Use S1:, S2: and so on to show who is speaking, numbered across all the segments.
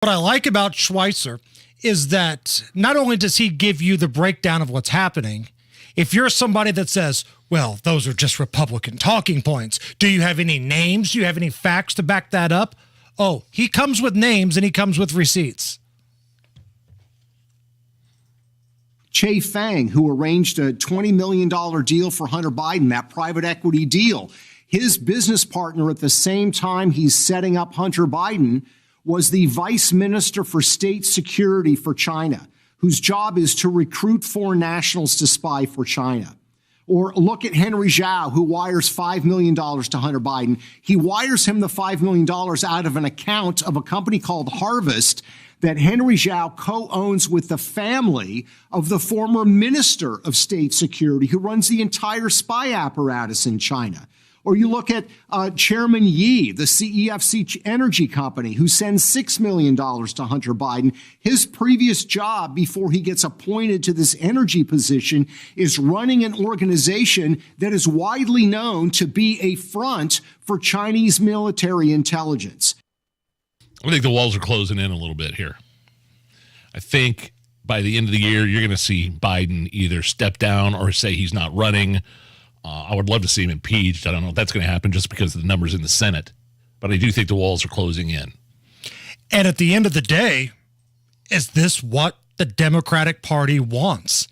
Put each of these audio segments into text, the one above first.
S1: What I like about Schweitzer is that not only does he give you the breakdown of what's happening, if you're somebody that says, well, those are just Republican talking points, do you have any names? Do you have any facts to back that up? Oh, he comes with names and he comes with receipts.
S2: Che Fang, who arranged a $20 million deal for Hunter Biden, that private equity deal, his business partner at the same time he's setting up Hunter Biden was the vice minister for state security for China, whose job is to recruit foreign nationals to spy for China. Or look at Henry Zhao, who wires $5 million to Hunter Biden. He wires him the $5 million out of an account of a company called Harvest that Henry Zhao co-owns with the family of the former minister of state security who runs the entire spy apparatus in China. Or you look at Chairman Yi, the CEFC energy company, who sends $6 million to Hunter Biden. His previous job before he gets appointed to this energy position is running an organization that is widely known to be a front for Chinese military intelligence.
S3: I think the walls are closing in a little bit here. I think by the end of the year, you're going to see Biden either step down or say he's not running. I would love to see him impeached. I don't know if that's going to happen just because of the numbers in the Senate. But I do think the walls are closing in.
S1: And at the end of the day, is this what the Democratic Party wants?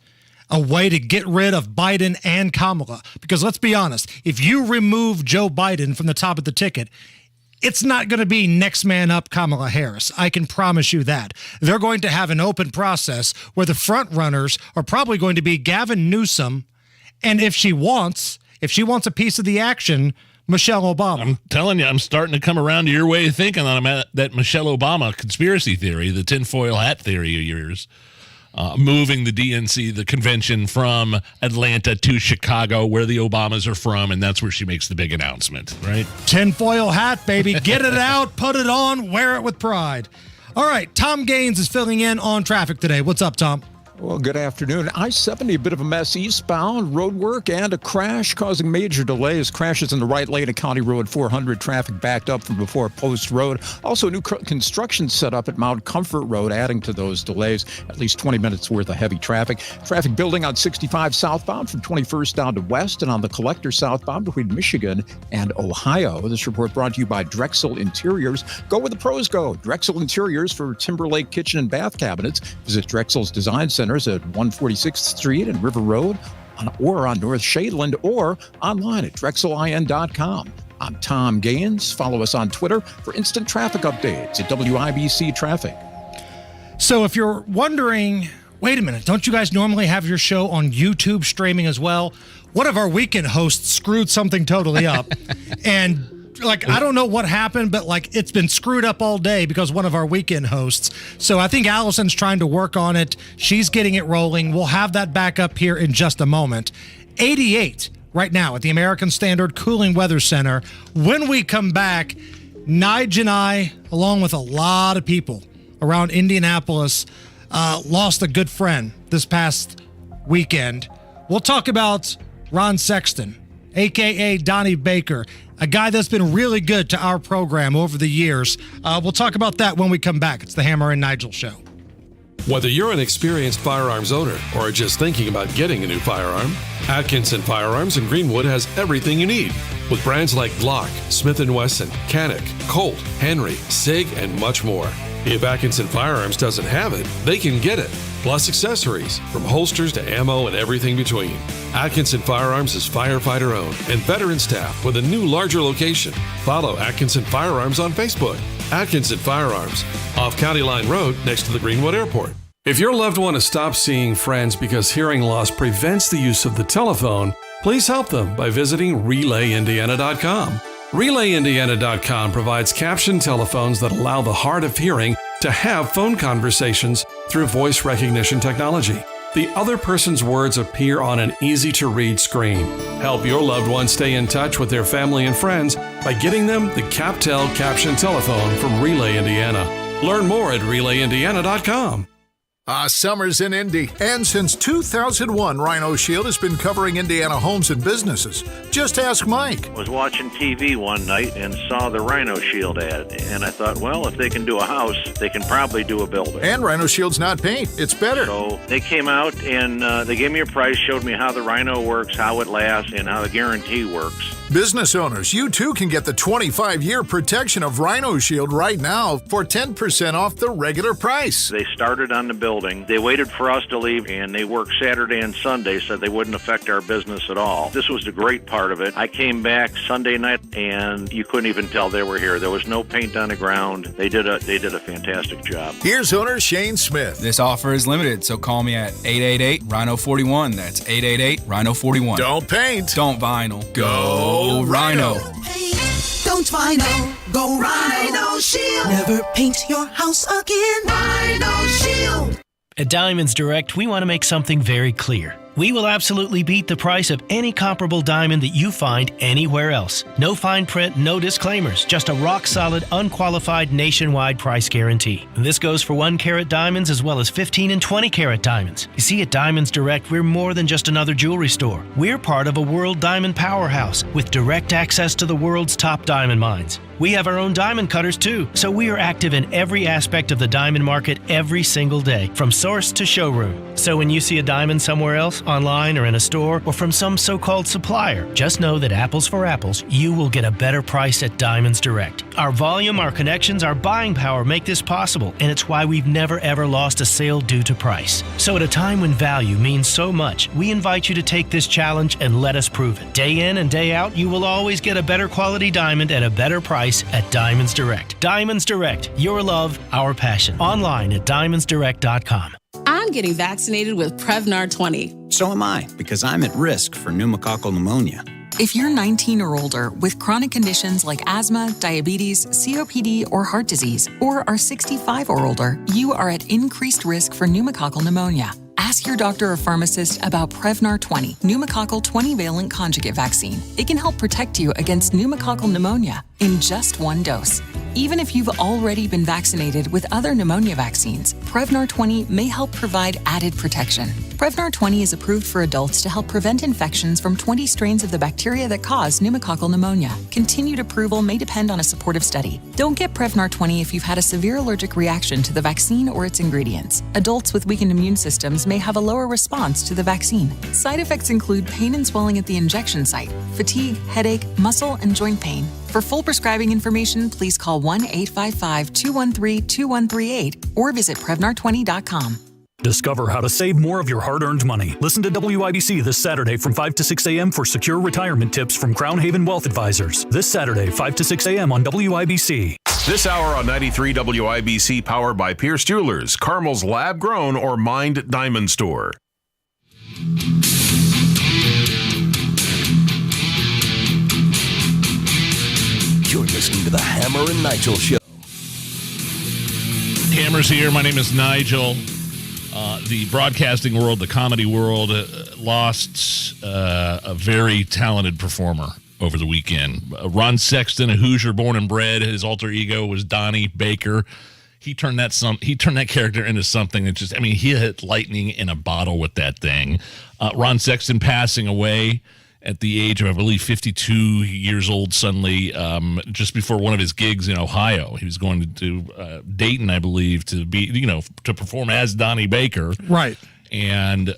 S1: A way to get rid of Biden and Kamala? Because let's be honest, if you remove Joe Biden from the top of the ticket, it's not going to be next man up Kamala Harris. I can promise you that. They're going to have an open process where the front runners are probably going to be Gavin Newsom, and if she wants a piece of the action, Michelle Obama.
S3: I'm telling you, I'm starting to come around to your way of thinking on that Michelle Obama conspiracy theory, the tinfoil hat theory of yours. Moving the DNC, the convention, from Atlanta to Chicago, where the Obamas are from, and that's where she makes the big announcement, right?
S1: Tinfoil hat, baby. Get it out, put it on, wear it with pride. All right, Tom Gaines is filling in on traffic today. What's up, Tom?
S4: Well, good afternoon. I-70, a bit of a mess eastbound, road work and a crash causing major delays. Crashes in the right lane of County Road 400, traffic backed up from before Post Road. Also, new construction set up at Mount Comfort Road, adding to those delays. At least 20 minutes worth of heavy traffic. Traffic building on 65 southbound from 21st down to west, and on the Collector southbound between Michigan and Ohio. This report brought to you by Drexel Interiors. Go where the pros go. Drexel Interiors for Timberlake kitchen and bath cabinets. Visit Drexel's Design Center at 146th Street and River Road, or on North Shadeland, or online at drexelin.com. I'm Tom Gaines. Follow us on Twitter for instant traffic updates at WIBC Traffic.
S1: So if you're wondering, wait a minute, don't you guys normally have your show on YouTube streaming as well? One of our weekend hosts screwed something totally up. And I don't know what happened, but it's been screwed up all day because one of our weekend hosts. So I think Allison's trying to work on it. She's getting it rolling. We'll have that back up here in just a moment. 88 right now at the American Standard Cooling Weather Center. When we come back, Nigel and I, along with a lot of people around Indianapolis, lost a good friend this past weekend. We'll talk about Ron Sexton, a.k.a. Donnie Baker, a guy that's been really good to our program over the years. We'll talk about that when we come back. It's the Hammer and Nigel Show.
S5: Whether you're an experienced firearms owner or are just thinking about getting a new firearm, Atkinson Firearms in Greenwood has everything you need. With brands like Glock, Smith & Wesson, Canik, Colt, Henry, SIG, and much more. If Atkinson Firearms doesn't have it, they can get it. Plus accessories, from holsters to ammo and everything between. Atkinson Firearms is firefighter owned and veteran staff with a new larger location. Follow Atkinson Firearms on Facebook. Atkinson Firearms, off County Line Road next to the Greenwood Airport. If your loved one has stopped seeing friends because hearing loss prevents the use of the telephone, please help them by visiting RelayIndiana.com. RelayIndiana.com provides captioned telephones that allow the hard of hearing to have phone conversations through voice recognition technology. The other person's words appear on an easy-to-read screen. Help your loved one stay in touch with their family and friends by getting them the CapTel captioned telephone from Relay Indiana. Learn more at RelayIndiana.com.
S6: Summer's in Indy, and since 2001, Rhino Shield has been covering Indiana homes and businesses. Just ask Mike.
S7: I was watching TV one night and saw the Rhino Shield ad, and I thought, well, if they can do a house, they can probably do a building.
S6: And Rhino Shield's not paint, it's better.
S7: So they came out and they gave me a price, showed me how the Rhino works, how it lasts, and how the guarantee works.
S6: Business owners, you too can get the 25-year protection of Rhino Shield right now for 10% off the regular price.
S7: They started on the building. They waited for us to leave, and they worked Saturday and Sunday so they wouldn't affect our business at all. This was the great part of it. I came back Sunday night, and you couldn't even tell they were here. There was no paint on the ground. They did a fantastic job.
S6: Here's owner Shane Smith.
S8: This offer is limited, so call me at 888-RHINO-41. That's 888-RHINO-41.
S6: Don't paint.
S8: Don't vinyl. Go Rhino.
S9: Don't vinyl. Go Rhino Shield. Never paint your house again. Rhino Shield.
S10: At Diamonds Direct, we want to make something very clear. We will absolutely beat the price of any comparable diamond that you find anywhere else. No fine print, no disclaimers, just a rock-solid, unqualified, nationwide price guarantee. And this goes for 1-carat diamonds as well as 15 and 20-carat diamonds. You see, at Diamonds Direct, we're more than just another jewelry store. We're part of a world diamond powerhouse with direct access to the world's top diamond mines. We have our own diamond cutters too, so we are active in every aspect of the diamond market every single day, from source to showroom. So when you see a diamond somewhere else, online or in a store, or from some so-called supplier, just know that apples for apples, you will get a better price at Diamonds Direct. Our volume, our connections, our buying power make this possible, and it's why we've never ever lost a sale due to price. So at a time when value means so much, we invite you to take this challenge and let us prove it. Day in and day out, you will always get a better quality diamond at a better price at Diamonds Direct. Diamonds Direct, your love, our passion. Online at diamondsdirect.com.
S11: I'm getting vaccinated with Prevnar 20.
S12: So am I, because I'm at risk for pneumococcal pneumonia.
S13: If you're 19 or older with chronic conditions like asthma, diabetes, COPD, or heart disease, or are 65 or older, you are at increased risk for pneumococcal pneumonia. Ask your doctor or pharmacist about Prevnar 20, pneumococcal 20-valent conjugate vaccine. It can help protect you against pneumococcal pneumonia in just one dose. Even if you've already been vaccinated with other pneumonia vaccines, Prevnar 20 may help provide added protection. Prevnar 20 is approved for adults to help prevent infections from 20 strains of the bacteria that cause pneumococcal pneumonia. Continued approval may depend on a supportive study. Don't get Prevnar 20 if you've had a severe allergic reaction to the vaccine or its ingredients. Adults with weakened immune systems may have a lower response to the vaccine. Side effects include pain and swelling at the injection site, fatigue, headache, muscle, and joint pain. For full prescribing information, please call 1-855-213-2138 or visit Prevnar20.com.
S14: Discover how to save more of your hard-earned money. Listen to WIBC this Saturday from 5 to 6 a.m. for secure retirement tips from Crown Haven Wealth Advisors. This Saturday, 5 to 6 a.m. on WIBC.
S15: This hour on 93 WIBC, powered by Pierce Jewelers, Carmel's lab-grown or mined diamond store.
S16: You're listening to the Hammer and Nigel Show.
S3: Hammer's here. My name is Nigel. The broadcasting world, the comedy world, lost a very talented performer over the weekend. Ron Sexton, a Hoosier born and bred. His alter ego was Donnie Baker. He turned that character into something that just, he hit lightning in a bottle with that thing. Ron Sexton passing away at the age of, I believe, 52 years old suddenly, just before one of his gigs in Ohio. He was going to Dayton, I believe, to be, to perform as Donnie Baker.
S1: Right.
S3: And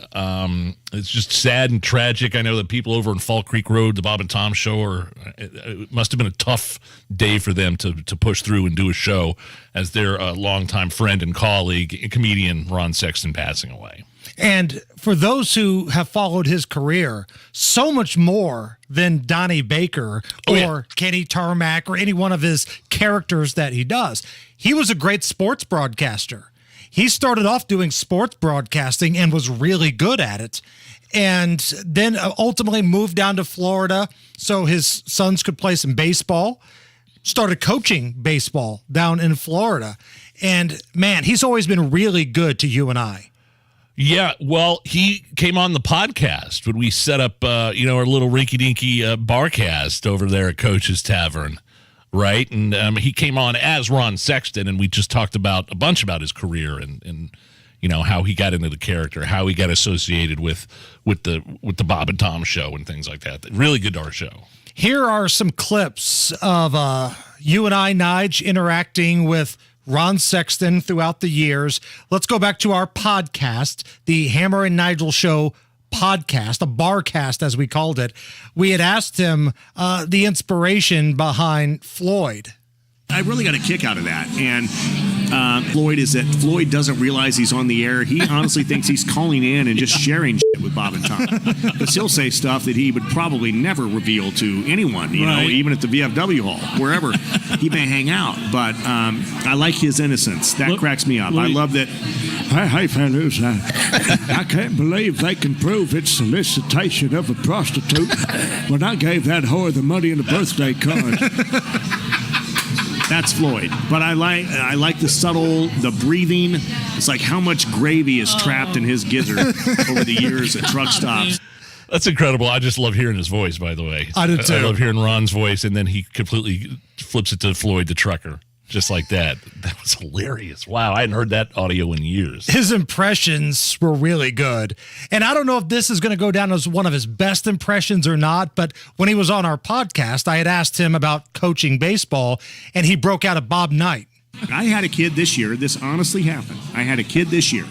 S3: it's just sad and tragic. I know that people over in Fall Creek Road, the Bob and Tom show, it must have been a tough day for them to push through and do a show as their longtime friend and colleague, comedian Ron Sexton, passing away.
S1: And for those who have followed his career, so much more than Donnie Baker or Kenny Tarmac or any one of his characters that he does. He was a great sports broadcaster. He started off doing sports broadcasting and was really good at it. And then ultimately moved down to Florida so his sons could play some baseball. Started coaching baseball down in Florida. And man, he's always been really good to you and I.
S3: Yeah, well, he came on the podcast when we set up, our little rinky-dinky barcast over there at Coach's Tavern, right? And he came on as Ron Sexton, and we just talked about a bunch about his career and how he got into the character, how he got associated with the Bob and Tom show and things like that. Really good to our show.
S1: Here are some clips of you and I, Nige, interacting with Ron Sexton throughout the years. Let's go back to our podcast, the Hammer and Nigel Show podcast, a barcast as we called it. We had asked him the inspiration behind Floyd.
S17: I really got a kick out of that. And Floyd doesn't realize he's on the air. He honestly thinks he's calling in and just sharing shit with Bob and Tom. Because he'll say stuff that he would probably never reveal to anyone, you know, even at the VFW hall, wherever he may hang out. But I like his innocence. That cracks me up. I love that.
S18: Hey, fellas, I can't believe they can prove it's solicitation of a prostitute when I gave that whore the money in the birthday card.
S17: That's Floyd. But I like the subtle, the breathing. It's like how much gravy is trapped in his gizzard over the years at truck stops.
S3: That's incredible. I just love hearing his voice, by the way.
S1: I do too.
S3: I love hearing Ron's voice, and then he completely flips it to Floyd the trucker. Just like that. That was hilarious. Wow, I hadn't heard that audio in years.
S1: His impressions were really good. And I don't know if this is going to go down as one of his best impressions or not, but when he was on our podcast, I had asked him about coaching baseball, and he broke out a Bob Knight.
S17: I had a kid this year. This honestly happened. I had a kid this year.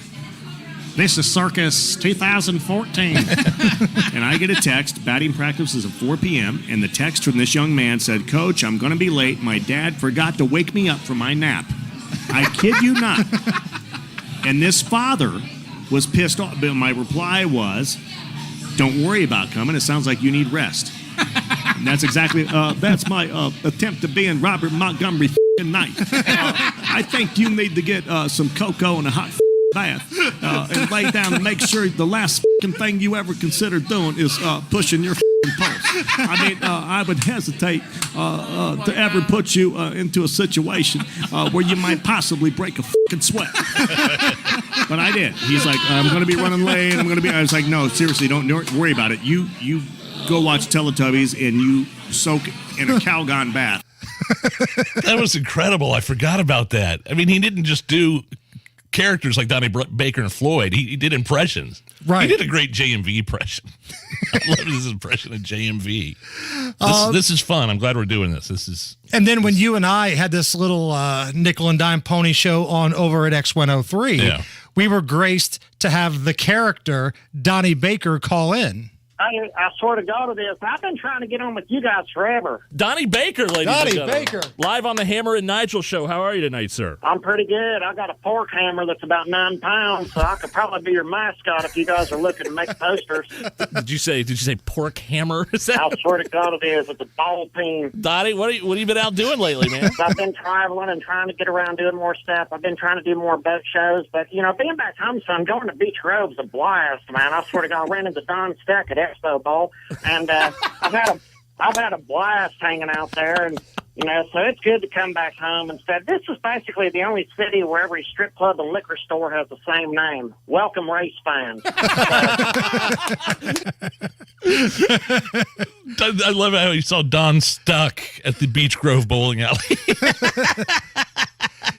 S17: This is Circus 2014. And I get a text. Batting practice is at 4 p.m. And the text from this young man said, "Coach, I'm going to be late. My dad forgot to wake me up from my nap." I kid you not. And this father was pissed off. But my reply was, "Don't worry about coming. It sounds like you need rest." And that's exactly, that's my attempt to be in Robert Montgomery Knight. I think you need to get some cocoa and a hot bath and lay down and make sure the last thing you ever considered doing is pushing your pulse. I mean, I would hesitate to ever put you into a situation where you might possibly break a sweat. But I did. He's like, "I'm going to be running late. I was like, "No, seriously, don't worry about it. You go watch Teletubbies and you soak in a Calgon bath."
S3: That was incredible. I forgot about that. I mean, he didn't just do characters like Donnie Baker and Floyd. He did impressions.
S1: Right.
S3: He did a great JMV impression. I love his impression of JMV. This is fun. I'm glad we're doing this.
S1: And then when you and I had this little nickel and dime pony show on over at X103, we were graced to have the character Donnie Baker call in.
S19: I swear to God it is. I've been trying to get on with you guys forever.
S20: Donnie Baker, ladies and gentlemen.
S1: Donnie Baker.
S20: Live on the Hammer and Nigel show. How are you tonight, sir?
S19: I'm pretty good. I got a pork hammer that's about 9 pounds, so I could probably be your mascot if you guys are looking to make posters.
S20: Did you say pork hammer?
S19: I swear to God it is. It's a ball peen.
S20: Donnie, what have you been out doing lately, man?
S19: I've been traveling and trying to get around doing more stuff. I've been trying to do more boat shows, but, being back home, son, going to Beach Grove's a blast, man. I swear to God, I ran into Don Steck at Expo Ball. And I've had a blast hanging out there, and so it's good to come back home instead. This is basically the only city where every strip club and liquor store has the same name. Welcome, race fans.
S3: I love how you saw Don stuck at the Beach Grove bowling alley.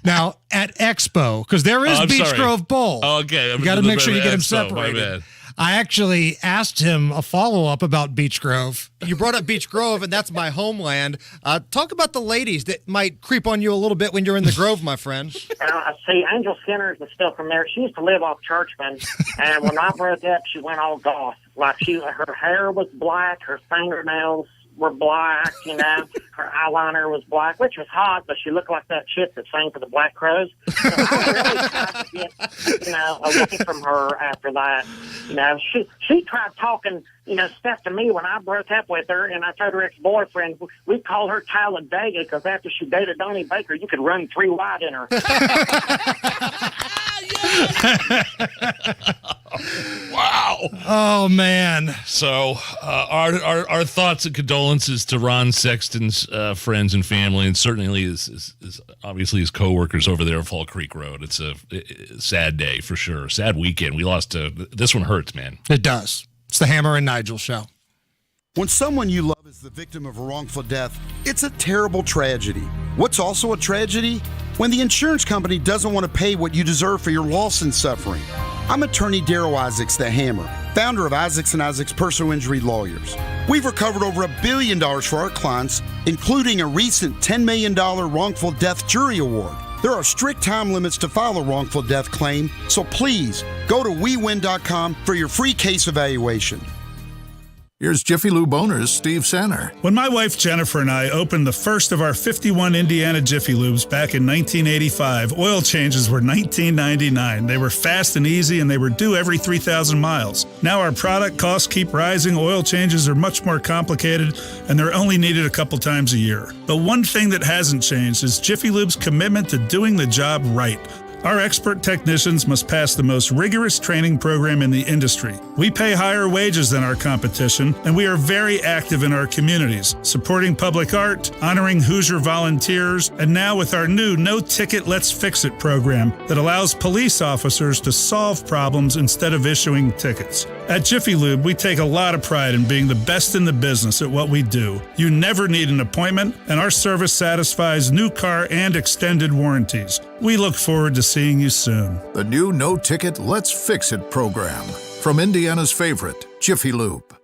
S1: Now, at Expo, because there is Beach Grove Bowl.
S3: Oh, okay.
S1: You got to make sure you get them
S3: Expo,
S1: separated.
S3: my bad.
S1: I actually asked him a follow-up about Beach Grove.
S21: You brought up Beach Grove, and that's my homeland. Talk about the ladies that might creep on you a little bit when you're in the Grove, my friend.
S19: I see Angel Skinner is still from there. She used to live off Churchman, and when I broke up, she went all goth. Like her hair was black, her fingernails were black, her eyeliner was black, which was hot, but she looked like that chick that sang for the Black Crows. So I really tried to get, away from her after that. She tried talking, stuff to me when I broke up with her, and I told her ex-boyfriend, we'd call her Talladega, because after she dated Donnie Baker, you could run 3 wide in her.
S3: Wow.
S1: Oh, man.
S3: So our thoughts and condolences to Ron Sexton's friends and family, and certainly his obviously his coworkers over there at Fall Creek Road. It's a sad day for sure. Sad weekend. We lost this one hurts, man.
S1: It does. It's the Hammer and Nigel show.
S22: When someone you love is the victim of a wrongful death, it's a terrible tragedy. What's also a tragedy? when the insurance company doesn't want to pay what you deserve for your loss and suffering. I'm attorney Darryl Isaacs, the Hammer, founder of Isaacs & Isaacs Personal Injury Lawyers. We've recovered over $1 billion for our clients, including a recent $10 million wrongful death jury award. There are strict time limits to file a wrongful death claim, so please go to WeWin.com for your free case evaluation.
S6: Here's Jiffy Lube owner's Steve Sanner.
S2: When my wife Jennifer and I opened the first of our 51 Indiana Jiffy Lubes back in 1985, oil changes were $19.99. They were fast and easy, and they were due every 3,000 miles. Now our product costs keep rising, oil changes are much more complicated, and they're only needed a couple times a year. But one thing that hasn't changed is Jiffy Lube's commitment to doing the job right. Our expert technicians must pass the most rigorous training program in the industry. We pay higher wages than our competition, and we are very active in our communities, supporting public art, honoring Hoosier volunteers, and now with our new No Ticket, Let's Fix It program that allows police officers to solve problems instead of issuing tickets. At Jiffy Lube, we take a lot of pride in being the best in the business at what we do. You never need an appointment, and our service satisfies new car and extended warranties. We look forward to seeing you soon.
S6: The new No Ticket, Let's Fix It program from Indiana's favorite, Jiffy Lube.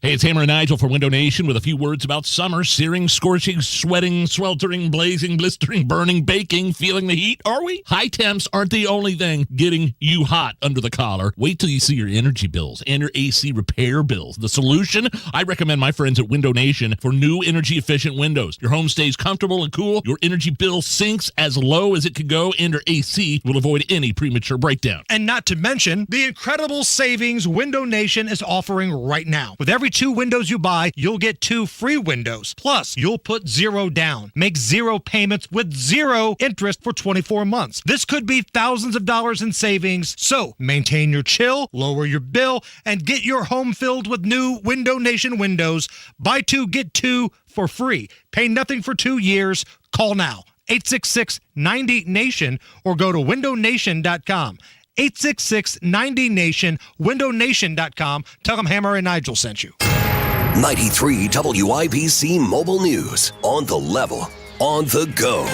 S3: Hey, it's Hammer and Nigel for Window Nation with a few words about summer. Searing, scorching, sweating, sweltering, blazing, blistering, burning, baking, feeling the heat. Are we? High temps aren't the only thing getting you hot under the collar. Wait till you see your energy bills and your AC repair bills. The solution? I recommend my friends at Window Nation for new energy-efficient windows. Your home stays comfortable and cool. Your energy bill sinks as low as it can go, and your AC will avoid any premature breakdown.
S1: And not to mention the incredible savings Window Nation is offering right now. With every 2 windows you buy, you'll get 2 free windows. Plus, you'll put 0 down. Make 0 payments with 0 interest for 24 months. This could be thousands of dollars in savings. So, maintain your chill, lower your bill, and get your home filled with new Window Nation windows. Buy 2, get 2 for free. Pay nothing for 2 years. Call now. 866-90-NATION or go to windownation.com. 866-90-NATION, windownation.com. Tell them Hammer and Nigel sent you.
S16: 93 WIBC Mobile News. On the level, on the go.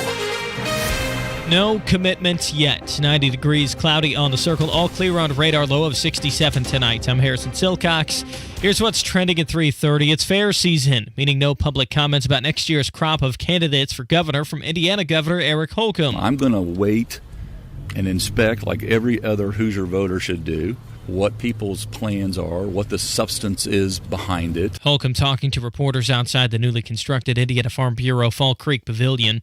S4: No commitments yet. 90 degrees, cloudy on the circle. All clear on radar, low of 67 tonight. I'm Harrison Silcox. Here's what's trending at 3:30. It's fair season, meaning no public comments about next year's crop of candidates for governor from Indiana Governor Eric Holcomb.
S23: I'm going to wait and inspect, like every other Hoosier voter should do, what people's plans are, what the substance is behind it.
S4: Holcomb talking to reporters outside the newly constructed Indiana Farm Bureau Fall Creek Pavilion.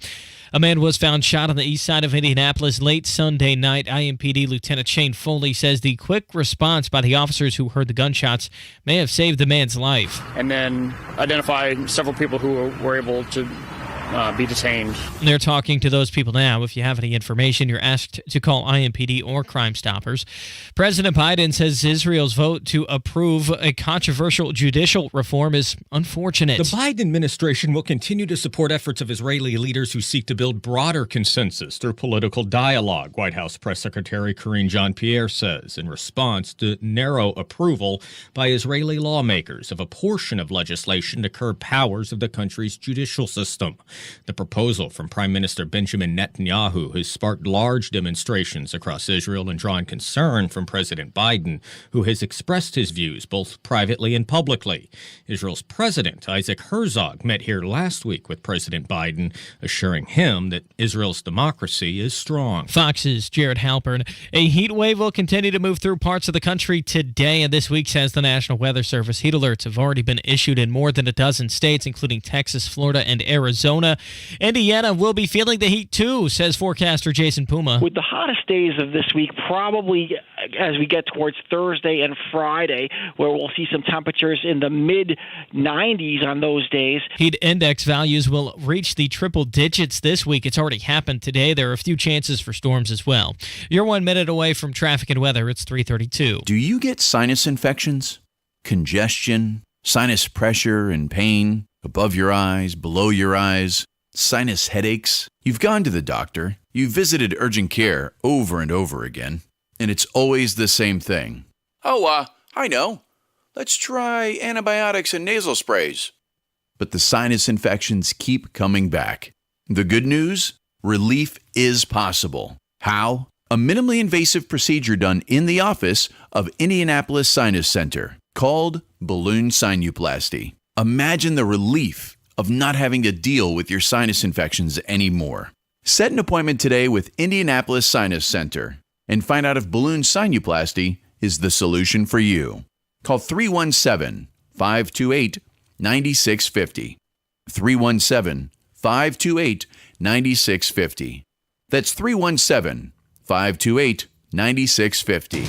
S4: A man was found shot on the east side of Indianapolis late Sunday night. IMPD Lieutenant Shane Foley says the quick response by the officers who heard the gunshots may have saved the man's life.
S24: And then identify several people who were able to be detained.
S4: They're talking to those people now. If you have any information, you're asked to call IMPD or Crime Stoppers. President Biden says Israel's vote to approve a controversial judicial reform is unfortunate.
S25: The Biden administration will continue to support efforts of Israeli leaders who seek to build broader consensus through political dialogue, White House Press Secretary Karine Jean-Pierre says, in response to narrow approval by Israeli lawmakers of a portion of legislation to curb powers of the country's judicial system. The proposal from Prime Minister Benjamin Netanyahu has sparked large demonstrations across Israel and drawn concern from President Biden, who has expressed his views both privately and publicly. Israel's President Isaac Herzog met here last week with President Biden, assuring him that Israel's democracy is strong.
S4: Fox's Jared Halpern. A heat wave will continue to move through parts of the country today, and this week, says the National Weather Service. Heat alerts have already been issued in more than a dozen states, including Texas, Florida, and Arizona. Indiana will be feeling the heat too, says forecaster Jason Puma.
S26: With the hottest days of this week, probably as we get towards Thursday and Friday, where we'll see some temperatures in the mid-90s on those days.
S4: Heat index values will reach the triple digits this week. It's already happened today. There are a few chances for storms as well. You're 1 minute away from traffic and weather. It's 3:32.
S27: Do you get sinus infections, congestion, sinus pressure and pain, above your eyes, below your eyes, sinus headaches? You've gone to the doctor, you've visited urgent care over and over again, and it's always the same thing. I know. Let's try antibiotics and nasal sprays. But the sinus infections keep coming back. The good news? Relief is possible. How? A minimally invasive procedure done in the office of Indianapolis Sinus Center called balloon sinuplasty. Imagine the relief of not having to deal with your sinus infections anymore. Set an appointment today with Indianapolis Sinus Center and find out if balloon sinuplasty is the solution for you. Call 317-528-9650. 317-528-9650. That's 317-528-9650.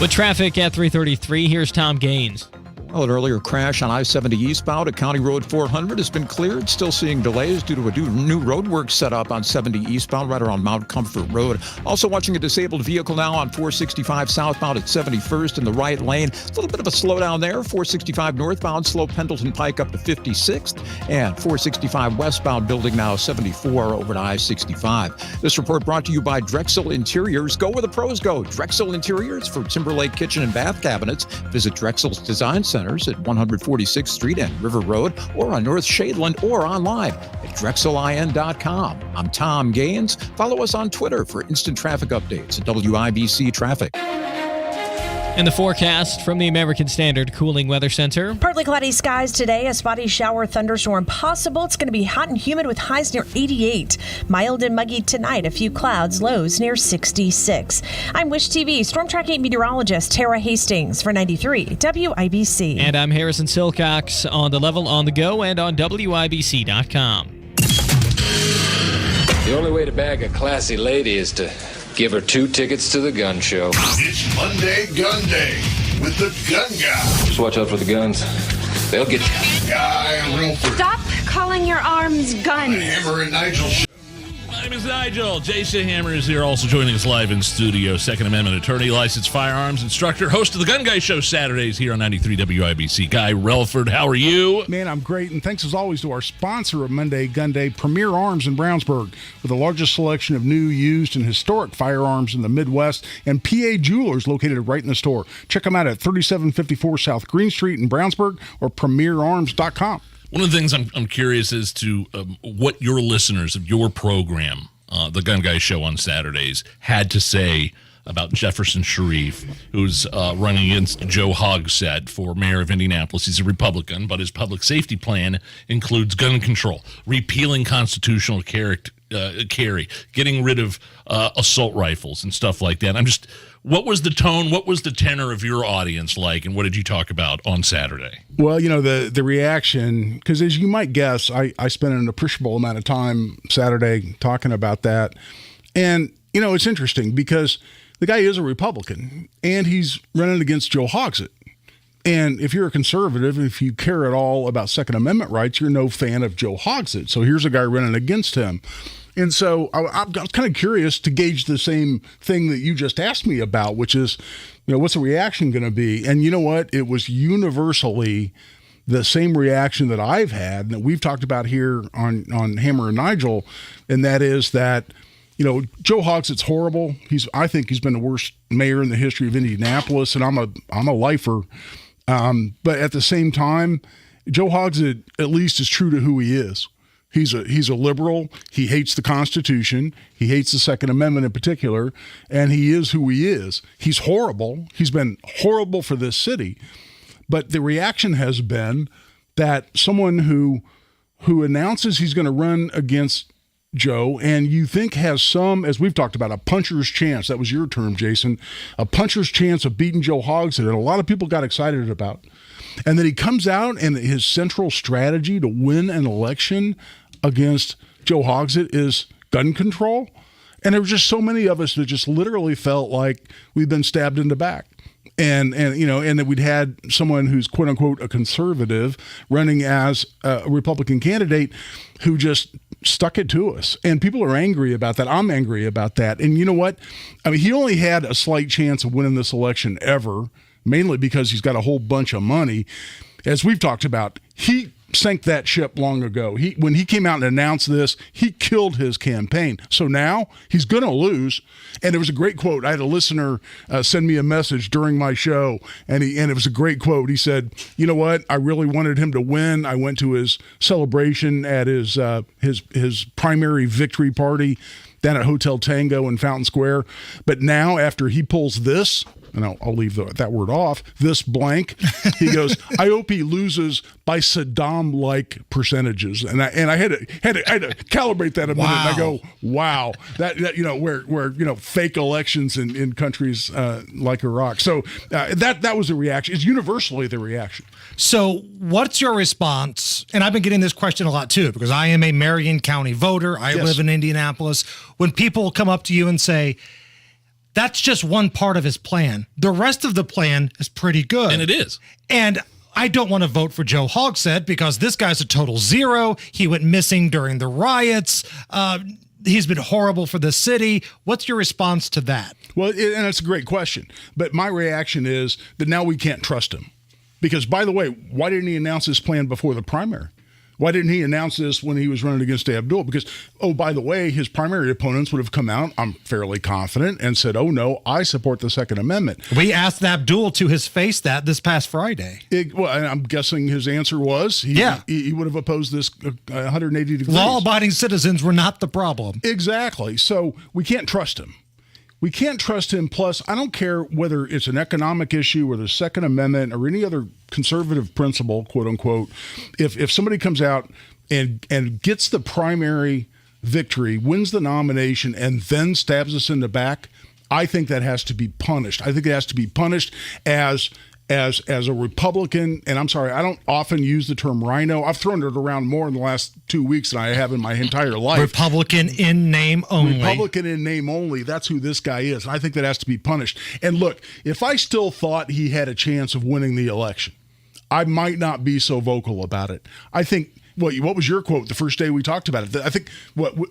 S4: With traffic at 333, here's Tom Gaines.
S5: Well, an earlier crash on I-70 eastbound at County Road 400 has been cleared. Still seeing delays due to a new roadwork set up on 70 eastbound right around Mount Comfort Road. Also watching a disabled vehicle now on 465 southbound at 71st in the right lane. A little bit of a slowdown there. 465 northbound, slow Pendleton Pike up to 56th. And 465 westbound building now 74 over to I-65. This report brought to you by Drexel Interiors. Go where the pros go. Drexel Interiors for Timberlake Kitchen and Bath Cabinets. Visit Drexel's Design Centers at 146th Street and River Road, or on North Shadeland, or online at drexelin.com. I'm Tom Gaines. Follow us on Twitter for instant traffic updates at WIBC Traffic.
S4: And the forecast from the American Standard Cooling Weather Center.
S7: Partly cloudy skies today, a spotty shower thunderstorm possible. It's going to be hot and humid with highs near 88. Mild and muggy tonight, a few clouds, lows near 66. I'm Wish TV Storm Tracking meteorologist Tara Hastings for 93 WIBC.
S4: And I'm Harrison Silcox on the level, on the go, and on WIBC.com.
S8: The only way to bag a classy lady is to give her 2 tickets to the gun show.
S9: It's Monday Gun Day with the Gun Guy.
S8: Just watch out for the guns. They'll get you.
S9: Guy Relford.
S10: Stop calling your arms guns.
S9: Hammer and Nigel.
S3: My name is Nigel. Jason Hammer is here, also joining us live in studio. Second Amendment attorney, licensed firearms instructor, host of the Gun Guy Show Saturdays here on 93 WIBC. Guy Relford, how are you?
S11: Man, I'm great, and thanks as always to our sponsor of Monday Gun Day, Premier Arms in Brownsburg, with the largest selection of new, used, and historic firearms in the Midwest, and PA Jewelers located right in the store. Check them out at 3754 South Green Street in Brownsburg or premierarms.com.
S3: One of the things I'm curious as to what your listeners of your program, the Gun Guy Show on Saturdays, had to say about Jefferson Sharif, who's running against Joe Hogsett for mayor of Indianapolis. He's a Republican, but his public safety plan includes gun control, repealing constitutional carry, getting rid of assault rifles and stuff like that. What was the tone, what was the tenor of your audience like, and what did you talk about on Saturday?
S11: Well, the reaction, because as you might guess, I spent an appreciable amount of time Saturday talking about that. And, it's interesting because the guy is a Republican, and he's running against Joe Hogsett. And if you're a conservative, if you care at all about Second Amendment rights, you're no fan of Joe Hogsett. So here's a guy running against him. And so I was kind of curious to gauge the same thing that you just asked me about, which is, what's the reaction going to be? And you know what? It was universally the same reaction that I've had, and that we've talked about here on Hammer and Nigel, and that is that, Joe Hogsett's horrible. I think he's been the worst mayor in the history of Indianapolis, and I'm a lifer. But at the same time, Joe Hogsett at least is true to who he is. He's a liberal. He hates the Constitution. He hates the Second Amendment in particular, and he is who he is. He's horrible. He's been horrible for this city. But the reaction has been that someone who announces he's going to run against Joe, and you think has some, as we've talked about, a puncher's chance. That was your term, Jason. A puncher's chance of beating Joe Hogsett, and a lot of people got excited about. And then he comes out, and his central strategy to win an election against Joe Hogsett is gun control. And there were just so many of us that just literally felt like we'd been stabbed in the back. And that we'd had someone who's quote unquote a conservative running as a Republican candidate who just stuck it to us. And people are angry about that. I'm angry about that. And you know what? I mean, he only had a slight chance of winning this election ever, mainly because he's got a whole bunch of money. As we've talked about, he sank that ship long ago. When he came out and announced this, he killed his campaign. So now he's going to lose. And it was a great quote. I had a listener send me a message during my show, and it was a great quote. He said, "You know what? I really wanted him to win. I went to his celebration at his primary victory party down at Hotel Tango in Fountain Square. But now, after he pulls this," and I'll leave that word off, "this blank," he goes, "I hope he loses by Saddam-like percentages." And I had to calibrate that a minute. And I go, wow, that where fake elections in countries like Iraq. So that was the reaction. It's universally the reaction.
S1: So what's your response? And I've been getting this question a lot too, because I am a Marion County voter. I live in Indianapolis. When people come up to you and say, that's just one part of his plan, the rest of the plan is pretty good.
S3: And it is.
S1: And I don't want to vote for Joe Hogsett because this guy's a total zero. He went missing during the riots. He's been horrible for the city. What's your response to that?
S11: Well, and it's a great question. But my reaction is that now we can't trust him. Because, by the way, why didn't he announce his plan before the primary? Why didn't he announce this when he was running against Abdul? Because, oh, by the way, his primary opponents would have come out, I'm fairly confident, and said, oh, no, I support the Second Amendment.
S1: We asked Abdul to his face that this past Friday.
S11: Well, and I'm guessing his answer was he would have opposed this 180 degrees.
S1: Law-abiding citizens were not the problem.
S11: Exactly. So we can't trust him. We can't trust him. Plus, I don't care whether it's an economic issue or the Second Amendment or any other conservative principle, quote unquote. If somebody comes out and gets the primary victory, wins the nomination, and then stabs us in the back, I think that has to be punished. I think it has to be punished as a Republican, and I'm sorry, I don't often use the term rhino. I've thrown it around more in the last 2 weeks than I have in my entire life.
S1: Republican in name only.
S11: Republican in name only. That's who this guy is. And I think that has to be punished. And look, if I still thought he had a chance of winning the election, I might not be so vocal about it. I think, what was your quote the first day we talked about it? I think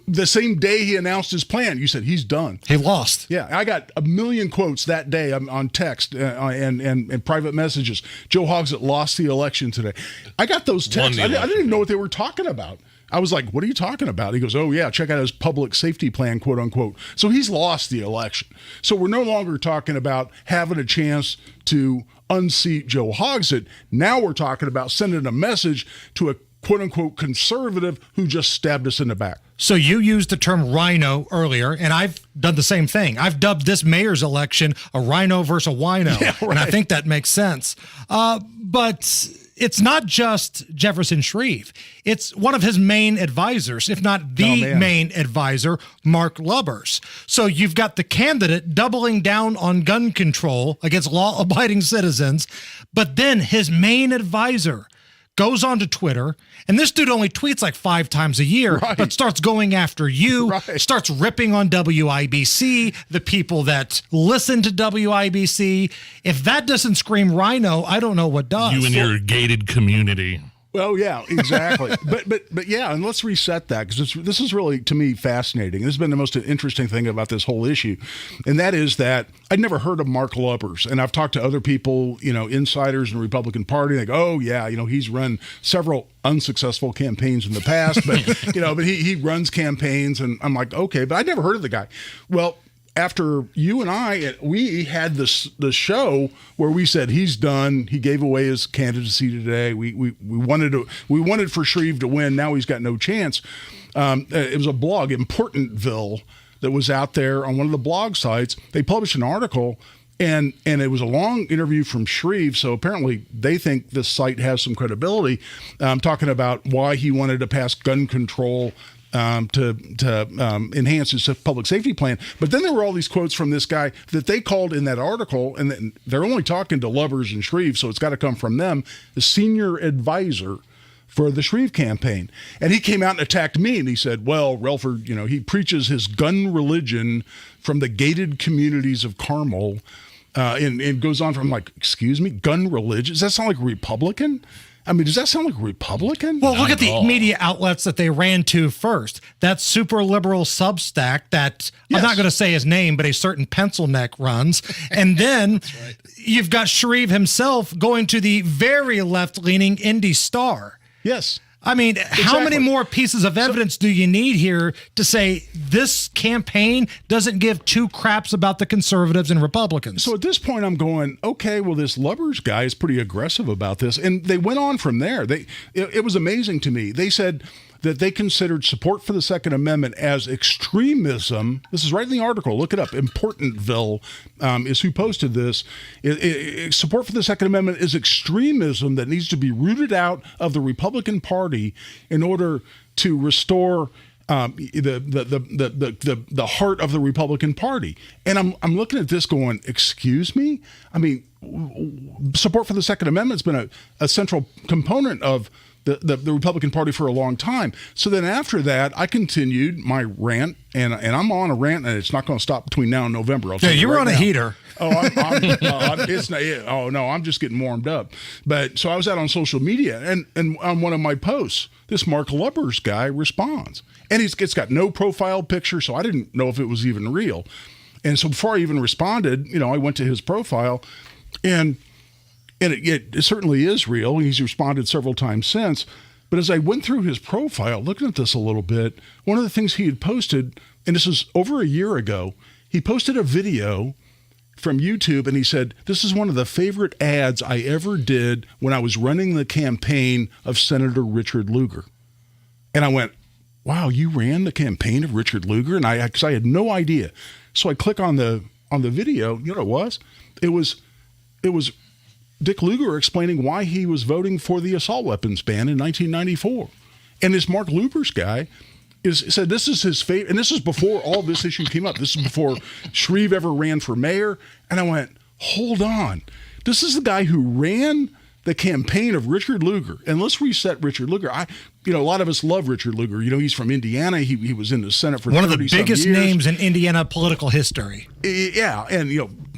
S11: the same day he announced his plan, you said he's done.
S1: He lost.
S11: Yeah, I got a million quotes that day on text and private messages. Joe Hogsett lost the election today. I got those texts. I didn't even know what they were talking about. I was like, what are you talking about? He goes, oh, yeah, check out his public safety plan, quote unquote. So he's lost the election. So we're no longer talking about having a chance to unseat Joe Hogsett. Now we're talking about sending a message to a quote-unquote conservative who just stabbed us in the back.
S1: So you used the term rhino earlier, and I've done the same thing. I've dubbed this mayor's election a rhino versus a wino,
S11: yeah, right.
S1: And I think that makes sense. But it's not just Jefferson Shreve. It's one of his main advisors, if not the main advisor, Mark Lubbers. So you've got the candidate doubling down on gun control against law-abiding citizens, but then his main advisor goes onto Twitter, and this dude only tweets like 5 times a year, but starts going after you, starts ripping on WIBC, the people that listen to WIBC. If that doesn't scream rhino, I don't know what does.
S3: You and your gated community.
S11: Well, yeah, exactly. but yeah, and let's reset that, because this is really, to me, fascinating. This has been the most interesting thing about this whole issue, and that is that I'd never heard of Mark Lubbers, and I've talked to other people, insiders in the Republican Party. They go, oh yeah, he's run several unsuccessful campaigns in the past, but but he runs campaigns, and I'm like, okay, but I'd never heard of the guy. Well, after you and we had the show where we said he's done. He gave away his candidacy today. We wanted for Shreve to win. Now he's got no chance. It was a blog, Importantville, that was out there on one of the blog sites. They published an article, and it was a long interview from Shreve. So apparently they think this site has some credibility. Talking about why he wanted to pass gun control to enhance his public safety plan. But then there were all these quotes from this guy that they called in that article, and they're only talking to Lubbers and Shreve, so it's got to come from them, the senior advisor for the Shreve campaign. And he came out and attacked me, and he said, well, Relford, he preaches his gun religion from the gated communities of Carmel, and goes on from, like, excuse me, gun religion? Does that sound like a Republican? I mean, does that sound like a Republican?
S1: Well, look at the media outlets that they ran to first. That super liberal Substack that, I'm not going to say his name, but a certain pencil neck runs. And then you've got Shreve himself going to the very left-leaning Indy Star.
S11: Yes.
S1: I mean, how many more pieces of evidence do you need here to say this campaign doesn't give two craps about the conservatives and Republicans?
S11: So at this point, I'm going, okay, well, this Lubbers guy is pretty aggressive about this. And they went on from there. It was amazing to me. They said that they considered support for the Second Amendment as extremism. This is right in the article. Look it up. Importantville is who posted this. Support for the Second Amendment is extremism that needs to be rooted out of the Republican Party in order to restore the heart of the Republican Party. And I'm looking at this going, excuse me? I mean, support for the Second Amendment has been a central component of the Republican Party for a long time. So then after that, I continued my rant, and I'm on a rant, and it's not going to stop between now and November.
S1: Yeah, you were on a heater.
S11: I'm just getting warmed up. But so I was out on social media, and on one of my posts, this Mark Lubbers guy responds. And it's got no profile picture, so I didn't know if it was even real. And so before I even responded, I went to his profile, and it certainly is real. He's responded several times since. But as I went through his profile, looking at this a little bit, one of the things he had posted, and this was over a year ago, he posted a video from YouTube, and he said, this is one of the favorite ads I ever did when I was running the campaign of Senator Richard Lugar. And I went, wow, you ran the campaign of Richard Lugar? And because I had no idea. So I click on the video. You know what it was? It was Dick Lugar explaining why he was voting for the assault weapons ban in 1994. And this Mark Lubbers guy said this is his favorite, and this is before all this issue came up. This is before Shreve ever ran for mayor. And I went, hold on. This is the guy who ran the campaign of Richard Lugar. And let's reset Richard Lugar. A lot of us love Richard Lugar. He's from Indiana. He was in the Senate for 30 some years.
S1: One of the biggest names in Indiana political history.
S11: Yeah, and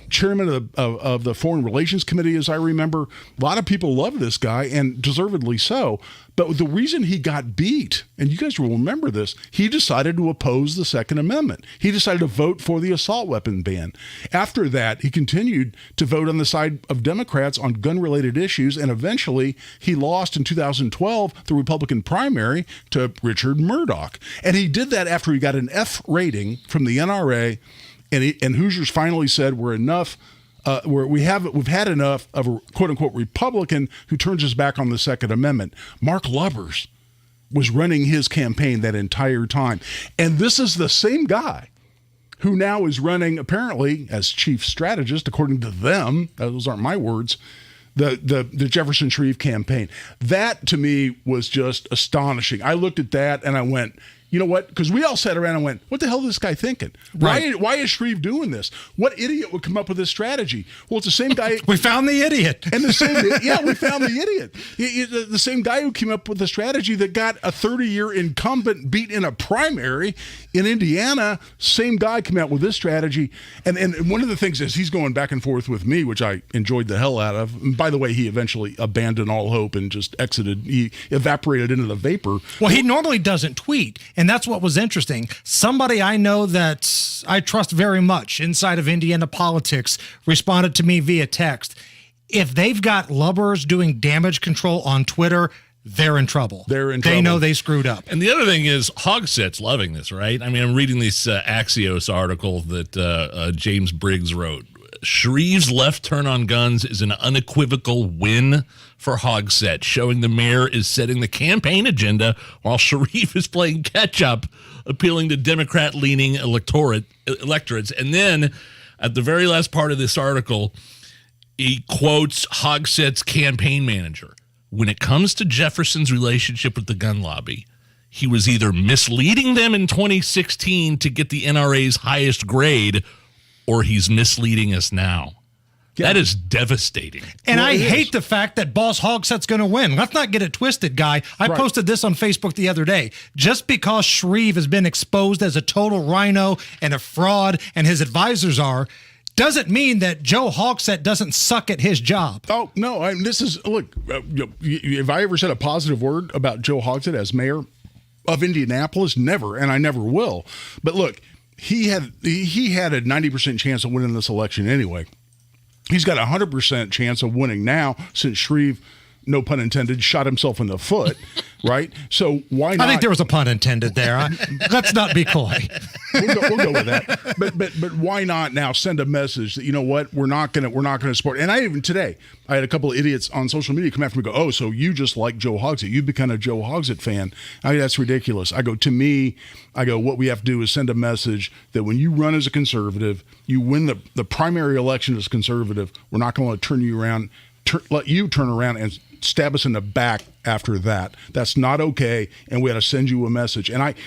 S11: chairman of the Foreign Relations Committee, as I remember. A lot of people love this guy, and deservedly so. But the reason he got beat, and you guys will remember this, he decided to oppose the Second Amendment. He decided to vote for the assault weapon ban. After that, he continued to vote on the side of Democrats on gun-related issues, and eventually he lost in 2012 the Republican primary to Richard Murdoch. And he did that after he got an F rating from the NRA, and Hoosiers finally said we're enough. We've had enough of a quote-unquote Republican who turns his back on the Second Amendment. Mark Lubbers was running his campaign that entire time. And this is the same guy who now is running, apparently, as chief strategist, according to them, those aren't my words, the Jefferson Shreve campaign. That, to me, was just astonishing. I looked at that and I went, you know what? Because we all sat around and went, what the hell is this guy thinking?
S1: Right.
S11: Why is Shreve doing this? What idiot would come up with this strategy? Well, it's the same guy.
S1: We found the idiot.
S11: And we found the idiot. The same guy who came up with the strategy that got a 30-year incumbent beat in a primary in Indiana. Same guy came out with this strategy. And one of the things is he's going back and forth with me, which I enjoyed the hell out of. And by the way, he eventually abandoned all hope and just exited. He evaporated into the vapor.
S1: Well, he normally doesn't tweet. And that's what was interesting. Somebody I know that I trust very much inside of Indiana politics responded to me via text. If they've got Lubbers doing damage control on Twitter, they're in trouble. They know they screwed up.
S3: And the other thing is Hogset's loving this, right? I mean, I'm reading this Axios article that James Briggs wrote. Shreve's left turn on guns is an unequivocal win for Hogsett, showing the mayor is setting the campaign agenda while Shreve is playing catch-up, appealing to Democrat-leaning electorates. And then at the very last part of this article, he quotes Hogsett's campaign manager. When it comes to Jefferson's relationship with the gun lobby, he was either misleading them in 2016 to get the NRA's highest grade, or he's misleading us now. Yeah. That is devastating.
S1: And I hate the fact that Boss Hogsett's going to win. Let's not get it twisted, guy. I posted this on Facebook the other day. Just because Shreve has been exposed as a total rhino and a fraud, and his advisors are, doesn't mean that Joe Hogsett doesn't suck at his job.
S11: Oh, no. Look, if I ever said a positive word about Joe Hogsett as mayor of Indianapolis, never, and I never will. But look, he had a 90% chance of winning this election anyway. He's got a 100% chance of winning now since Shreve no pun intended, shot himself in the foot, right? So why not?
S1: I think there was a pun intended there. Let's not be coy.
S11: We'll go with that. But why not now send a message that, you know what, we're not gonna support. And today I had a couple of idiots on social media come after me and go, oh, so you just like Joe Hogsett. You've become a Joe Hogsett fan. That's ridiculous. I go, what we have to do is send a message that when you run as a conservative, you win the primary election as a conservative, we're not going to turn you around, let you turn around and stab us in the back after that. That's not okay, and we got to send you a message. And I've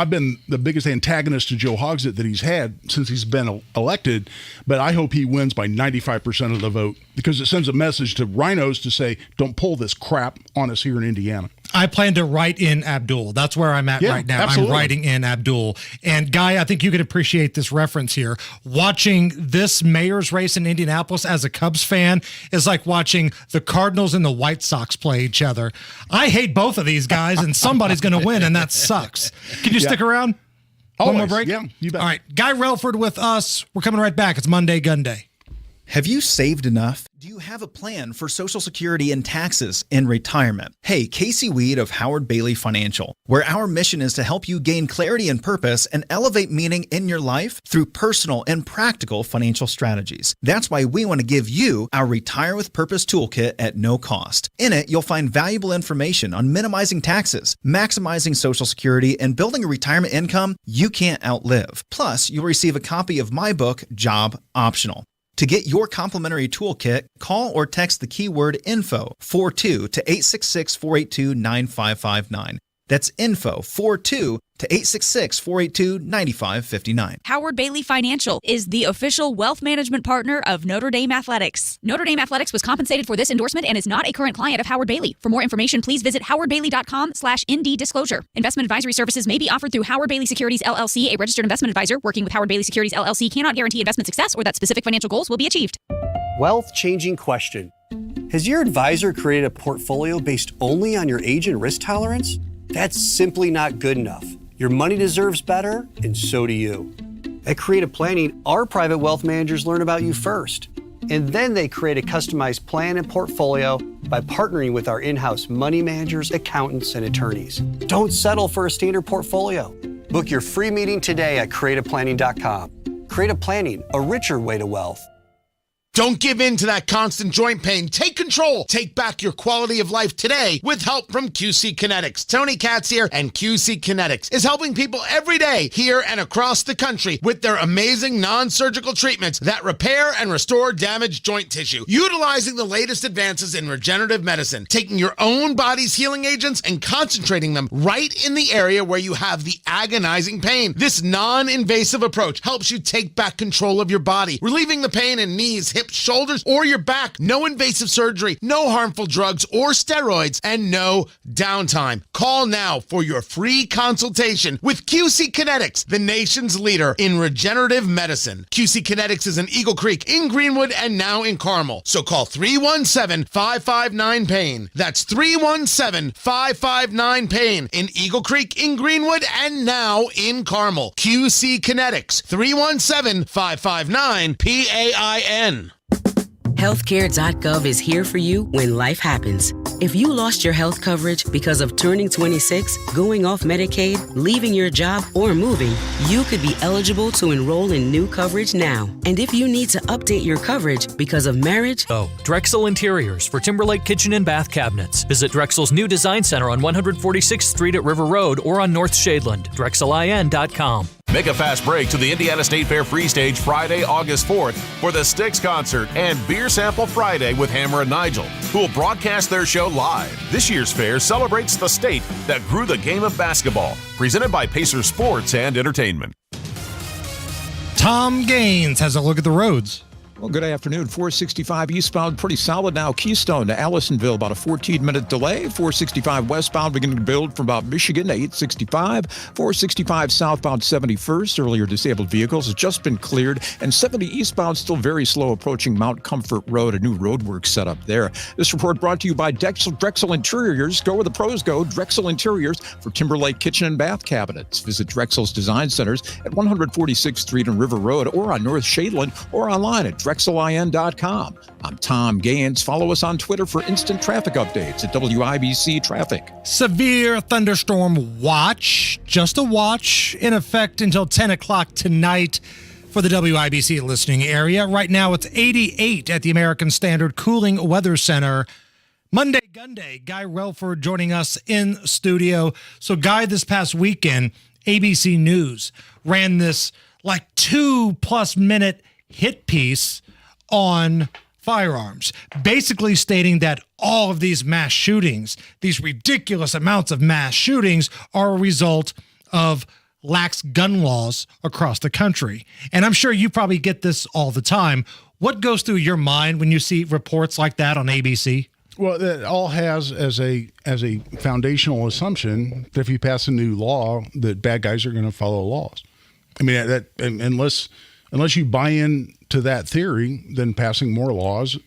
S11: been the biggest antagonist to Joe Hogsett that he's had since he's been elected, but I hope he wins by 95% of the vote because it sends a message to rhinos to say, don't pull this crap on us here in Indiana.
S1: I plan to write in Abdul. That's where I'm at right now.
S11: Absolutely.
S1: I'm writing in Abdul. And Guy, I think you could appreciate this reference here. Watching this mayor's race in Indianapolis as a Cubs fan is like watching the Cardinals and the White Sox play each other. I hate both of these guys, and somebody's going to win, and that sucks. Can you stick around?
S11: Always.
S1: One more break?
S11: Yeah, you bet.
S1: All right, Guy Relford with us. We're coming right back. It's Monday Gun Day.
S12: Have you saved enough? Do you have a plan for Social Security and taxes in retirement? Hey, Casey Weed of Howard Bailey Financial, where our mission is to help you gain clarity and purpose and elevate meaning in your life through personal and practical financial strategies. That's why we want to give you our Retire with Purpose toolkit at no cost. In it, you'll find valuable information on minimizing taxes, maximizing Social Security, and building a retirement income you can't outlive. Plus, you'll receive a copy of my book, Job Optional. To get your complimentary toolkit, call or text the keyword INFO 42 to 866-482-9559. That's INFO 42 to 866-482-9559.
S13: Howard Bailey Financial is the official wealth management partner of Notre Dame Athletics. Notre Dame Athletics was compensated for this endorsement and is not a current client of Howard Bailey. For more information, please visit howardbailey.com/ND disclosure. Investment advisory services may be offered through Howard Bailey Securities LLC, a registered investment advisor. Working with Howard Bailey Securities LLC cannot guarantee investment success or that specific financial goals will be achieved.
S14: Wealth-changing question. Has your advisor created a portfolio based only on your age and risk tolerance? That's simply not good enough. Your money deserves better, and so do you. At Creative Planning, our private wealth managers learn about you first, and then they create a customized plan and portfolio by partnering with our in-house money managers, accountants, and attorneys. Don't settle for a standard portfolio. Book your free meeting today at creativeplanning.com. Creative Planning, a richer way to wealth.
S15: Don't give in to that constant joint pain. Take control. Take back your quality of life today with help from QC Kinetics. Tony Katz here, and QC Kinetics is helping people every day here and across the country with their amazing non-surgical treatments that repair and restore damaged joint tissue, utilizing the latest advances in regenerative medicine, taking your own body's healing agents and concentrating them right in the area where you have the agonizing pain. This non-invasive approach helps you take back control of your body, relieving the pain in knees, hips, shoulders, or your back. No invasive surgery, no harmful drugs or steroids, and no downtime. Call now for your free consultation with QC Kinetics, the nation's leader in regenerative medicine. QC Kinetics is in Eagle Creek, in Greenwood, and now in Carmel. So call 317-559-PAIN. That's 317-559-PAIN in Eagle Creek, in Greenwood, and now in Carmel. QC Kinetics, 317-559-PAIN.
S17: Healthcare.gov is here for you when life happens. If you lost your health coverage because of turning 26, going off Medicaid, leaving your job, or moving, you could be eligible to enroll in new coverage now. And if you need to update your coverage because of marriage...
S18: Drexel Interiors for Timberlake Kitchen and Bath Cabinets. Visit Drexel's new design center on 146th Street at River Road or on North Shadeland. DrexelIN.com.
S20: Make a fast break to the Indiana State Fair Free Stage Friday, August 4th for the Styx Concert and Beer Sample Friday with Hammer and Nigel, who will broadcast their show live. This year's fair celebrates the state that grew the game of basketball. Presented by Pacer Sports and Entertainment.
S1: Tom Gaines has a look at the roads.
S5: Well, good afternoon. 465 eastbound, pretty solid now. Keystone to Allisonville, about a 14-minute delay. 465 westbound, beginning to build from about Michigan to 865. 465 southbound, 71st. Earlier disabled vehicles has just been cleared. And 70 eastbound, still very slow approaching Mount Comfort Road. A new roadwork set up there. This report brought to you by Drexel Interiors. Go where the pros go. Drexel Interiors for Timberlake Kitchen and Bath Cabinets. Visit Drexel's Design Centers at 146th Street and River Road or on North Shadeland or online at drexelin.com. I'm Tom Gaines. Follow us on Twitter for instant traffic updates at WIBC Traffic.
S1: Severe thunderstorm watch, just a watch, in effect until 10 o'clock tonight for the WIBC listening area. Right now it's 88 at the American Standard Cooling Weather Center. Monday Gun Day, Guy Relford joining us in studio. So Guy, this past weekend, ABC News ran this like 2+ minute hit piece on firearms, basically stating that all of these mass shootings, these ridiculous amounts of mass shootings, are a result of lax gun laws across the country. And I'm sure you probably get this all the time. What goes through your mind when you see reports like that on ABC?
S11: Well, that all has as a foundational assumption that if you pass a new law, that bad guys are going to follow laws. I mean, that unless you buy in to that theory, then passing more laws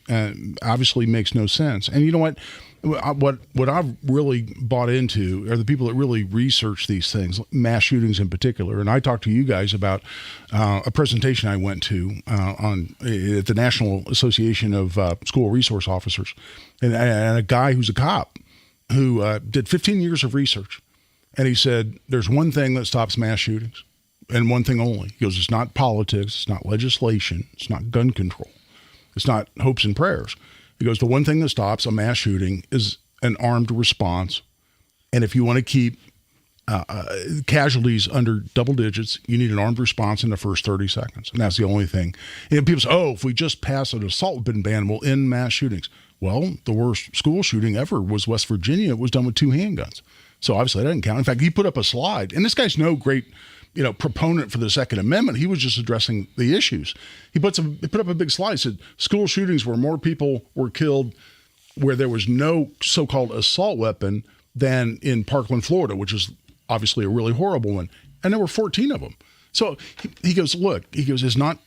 S11: obviously makes no sense. And you know what? What I've really bought into are the people that really research these things, mass shootings in particular. And I talked to you guys about a presentation I went to at the National Association of School Resource Officers, and a guy who's a cop who did 15 years of research. And he said, there's one thing that stops mass shootings, and one thing only. He goes, it's not politics, it's not legislation, it's not gun control, it's not hopes and prayers. He goes, the one thing that stops a mass shooting is an armed response. And if you want to keep casualties under double digits, you need an armed response in the first 30 seconds. And that's the only thing. And people say, if we just pass an assault ban, we'll end mass shootings. Well, the worst school shooting ever was West Virginia. It was done with 2 handguns. So obviously that doesn't count. In fact, he put up a slide. And this guy's no great proponent for the Second Amendment. He was just addressing the issues. He put up a big slide. He said school shootings where more people were killed where there was no so-called assault weapon than in Parkland, Florida, which is obviously a really horrible one. And there were 14 of them. So he goes, it's not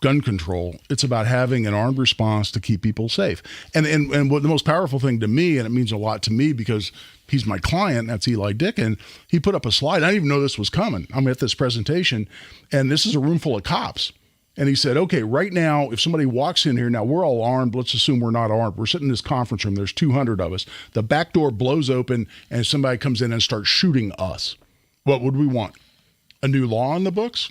S11: gun control. It's about having an armed response to keep people safe. And what the most powerful thing to me, and it means a lot to me because he's my client, that's Eli Dicken, he put up a slide. I didn't even know this was coming. I'm at this presentation, and this is a room full of cops. And he said, okay, right now, if somebody walks in here, now we're all armed. Let's assume we're not armed. We're sitting in this conference room. There's 200 of us. The back door blows open, and somebody comes in and starts shooting us. What would we want? A new law in the books?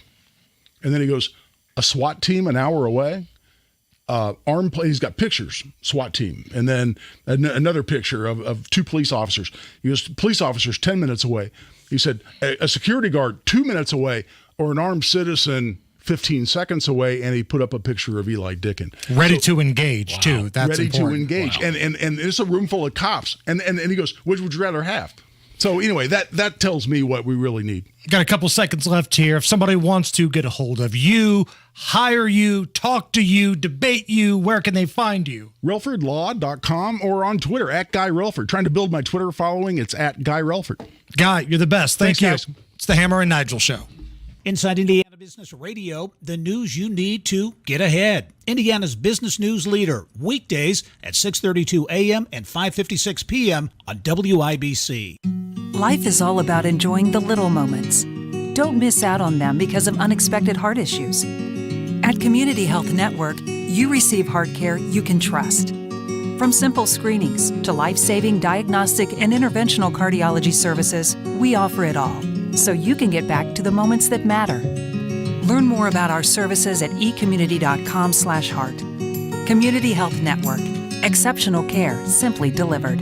S11: And then he goes, a SWAT team an hour away? Armed, he's got pictures, SWAT team, and then another picture of 2 police officers. He goes, police officers 10 minutes away. He said, a security guard 2 minutes away, or an armed citizen 15 seconds away, and he put up a picture of Eli Dicken.
S1: Ready to engage, too. That's
S11: ready
S1: important.
S11: To engage. Wow. And it's a room full of cops. And he goes, which would you rather have? So anyway, that tells me what we really need.
S1: Got a couple seconds left here. If somebody wants to get a hold of you, hire you, talk to you, debate you, where can they find you?
S11: RelfordLaw.com or on Twitter at Guy Relford. Trying to build my Twitter following. It's at Guy Relford.
S1: Guy, you're the best. Thank you.
S11: Guys.
S1: It's the Hammer and Nigel Show.
S2: Inside Indiana Business Radio, the news you need to get ahead. Indiana's business news leader, weekdays at 6:32 a.m. and 5:56 p.m. on WIBC.
S6: Life is all about enjoying the little moments. Don't miss out on them because of unexpected heart issues. At Community Health Network, you receive heart care you can trust. From simple screenings to life-saving diagnostic and interventional cardiology services, we offer it all, so you can get back to the moments that matter. Learn more about our services at ecommunity.com/heart. Community Health Network. Exceptional care simply delivered.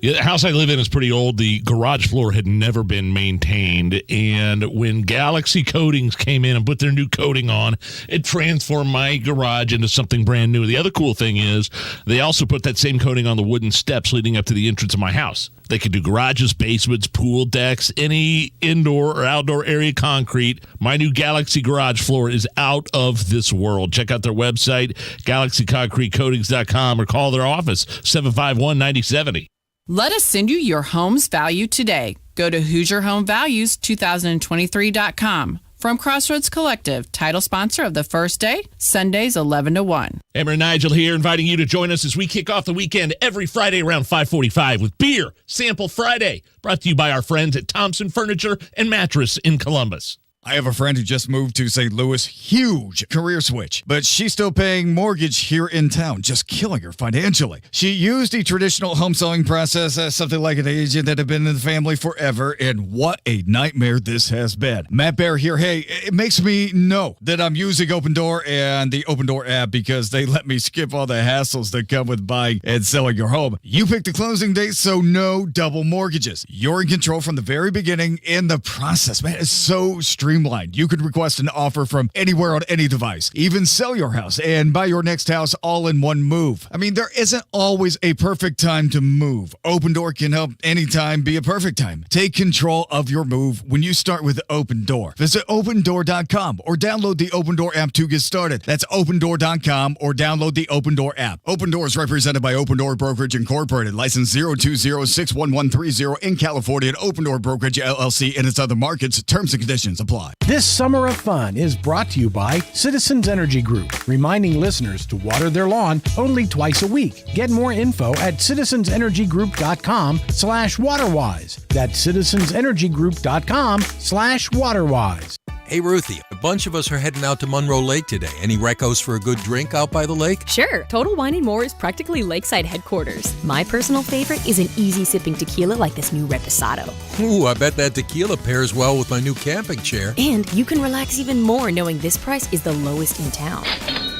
S3: Yeah, the house I live in is pretty old. The garage floor had never been maintained. And when Galaxy Coatings came in and put their new coating on, it transformed my garage into something brand new. The other cool thing is they also put that same coating on the wooden steps leading up to the entrance of my house. They could do garages, basements, pool decks, any indoor or outdoor area concrete. My new Galaxy garage floor is out of this world. Check out their website, galaxyconcretecoatings.com, or call their office, 751-9070.
S16: Let us send you your home's value today. Go to HoosierHomeValues2023.com. From Crossroads Collective, title sponsor of the First Day, Sundays 11 to 1.
S3: Hammer and Nigel here, inviting you to join us as we kick off the weekend every Friday around 5:45 with Beer Sample Friday, brought to you by our friends at Thompson Furniture and Mattress in Columbus.
S19: I have a friend who just moved to St. Louis. Huge career switch. But she's still paying mortgage here in town, just killing her financially. She used the traditional home selling process as something like an agent that had been in the family forever, and what a nightmare this has been. Matt Bear here. Hey, it makes me know that I'm using Open Door and the Open Door app because they let me skip all the hassles that come with buying and selling your home. You pick the closing date, so no double mortgages. You're in control from the very beginning in the process. Man, it's so streamlined. You could request an offer from anywhere on any device, even sell your house and buy your next house all in one move. I mean, there isn't always a perfect time to move. Open Door can help any time be a perfect time. Take control of your move when you start with Open Door. Visit opendoor.com or download the Open Door app to get started. That's opendoor.com or download the Open Door app. Open Door is represented by Open Door Brokerage Incorporated, license 020-61130 in California, and Open Door Brokerage LLC and its other markets. Terms and conditions apply.
S21: This summer of fun is brought to you by Citizens Energy Group, reminding listeners to water their lawn only twice a week. Get more info at citizensenergygroup.com/waterwise. That's citizensenergygroup.com/waterwise.
S22: Hey, Ruthie, a bunch of us are heading out to Monroe Lake today. Any recos for a good drink out by the lake?
S23: Sure. Total Wine & More is practically lakeside headquarters. My personal favorite is an easy-sipping tequila like this new Reposado.
S22: Ooh, I bet that tequila pairs well with my new camping chair.
S23: And you can relax even more knowing this price is the lowest in town.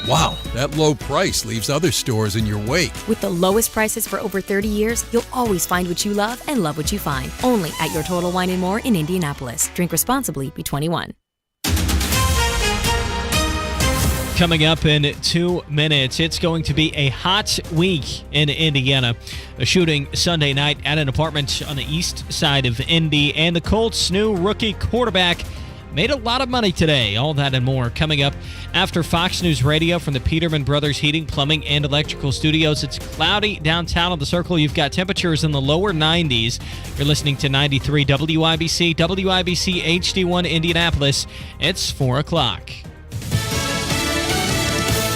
S22: Wow, that low price leaves other stores in your wake.
S23: With the lowest prices for over 30 years, you'll always find what you love and love what you find. Only at your Total Wine & More in Indianapolis. Drink responsibly. Be 21.
S4: Coming up in 2 minutes, it's going to be a hot week in Indiana. A shooting Sunday night at an apartment on the east side of Indy, and the Colts' new rookie quarterback made a lot of money today. All that and more coming up after Fox News Radio from the Peterman Brothers Heating, Plumbing, and Electrical Studios. It's cloudy downtown on the Circle. You've got temperatures in the lower 90s. You're listening to 93 WIBC, WIBC HD1 Indianapolis. It's 4 o'clock.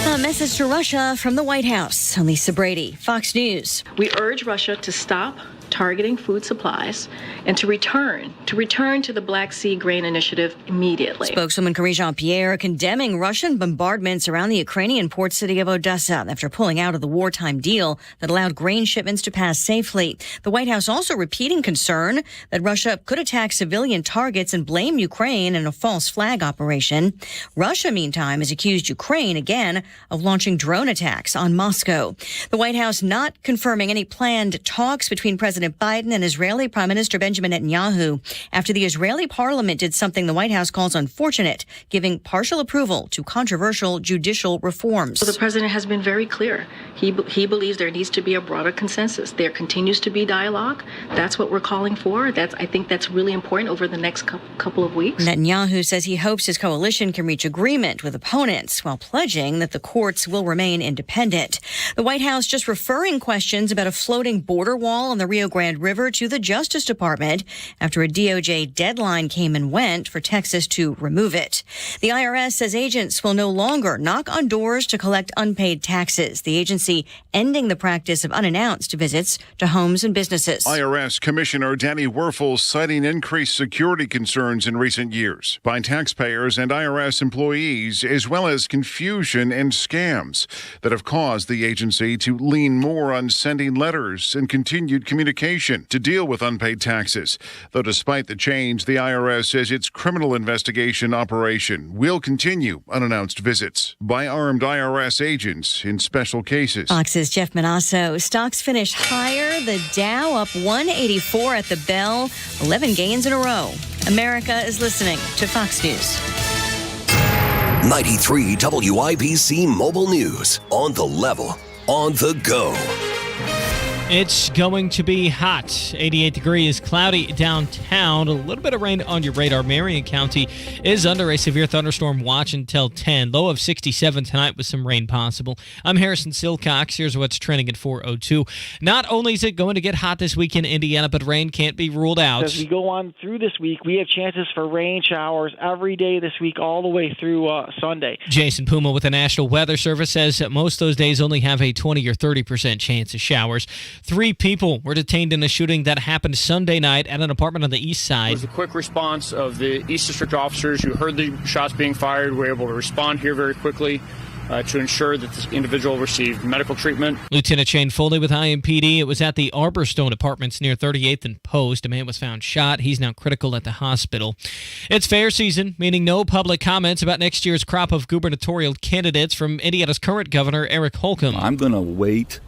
S24: A message to Russia from the White House. I'm Lisa Brady, Fox News.
S25: We urge Russia to stop targeting food supplies and to return to the Black Sea Grain Initiative immediately.
S24: Spokeswoman Karine Jean-Pierre condemning Russian bombardments around the Ukrainian port city of Odessa after pulling out of the wartime deal that allowed grain shipments to pass safely. The White House also repeating concern that Russia could attack civilian targets and blame Ukraine in a false flag operation. Russia, meantime, has accused Ukraine again of launching drone attacks on Moscow. The White House not confirming any planned talks between President Biden and Israeli Prime Minister Benjamin Netanyahu after the Israeli parliament did something the White House calls unfortunate, giving partial approval to controversial judicial reforms.
S25: So the president has been very clear. He believes there needs to be a broader consensus. There continues to be dialogue. That's what we're calling for. I think that's really important over the next couple of weeks.
S24: Netanyahu says he hopes his coalition can reach agreement with opponents while pledging that the courts will remain independent. The White House just referring questions about a floating border wall on the Rio Grande River to the Justice Department after a DOJ deadline came and went for Texas to remove it. The IRS says agents will no longer knock on doors to collect unpaid taxes. The agency ending the practice of unannounced visits to homes and businesses.
S26: IRS Commissioner Danny Werfel citing increased security concerns in recent years by taxpayers and IRS employees, as well as confusion and scams that have caused the agency to lean more on sending letters and continued communication to deal with unpaid taxes. Though despite the change, the IRS says its criminal investigation operation will continue unannounced visits by armed IRS agents in special cases.
S24: Fox's Jeff Manasso. Stocks finished higher. The Dow up 184 at the bell, 11 gains in a row. America is listening to Fox News.
S28: 93 WIBC Mobile News. On the level, on the go.
S4: It's going to be hot. 88 degrees, cloudy downtown. A little bit of rain on your radar. Marion County is under a severe thunderstorm watch until 10. Low of 67 tonight with some rain possible. I'm Harrison Silcox. Here's what's trending at 4:02. Not only is it going to get hot this week in Indiana, but rain can't be ruled out.
S29: As we go on through this week, we have chances for rain showers every day this week all the way through Sunday.
S4: Jason Puma with the National Weather Service says that most of those days only have a 20 or 30% chance of showers. 3 people were detained in a shooting that happened Sunday night at an apartment on the east
S7: It
S4: side.
S7: was a quick response of the East District officers who heard the shots being fired. Were able to respond here very quickly to ensure that this individual received medical treatment.
S4: Lieutenant Shane Foley with IMPD. It was at the Arborstone Apartments near 38th and Post. A man was found shot. He's now critical at the hospital. It's fair season, meaning no public comments about next year's crop of gubernatorial candidates from Indiana's current governor, Eric Holcomb.
S8: I'm going to wait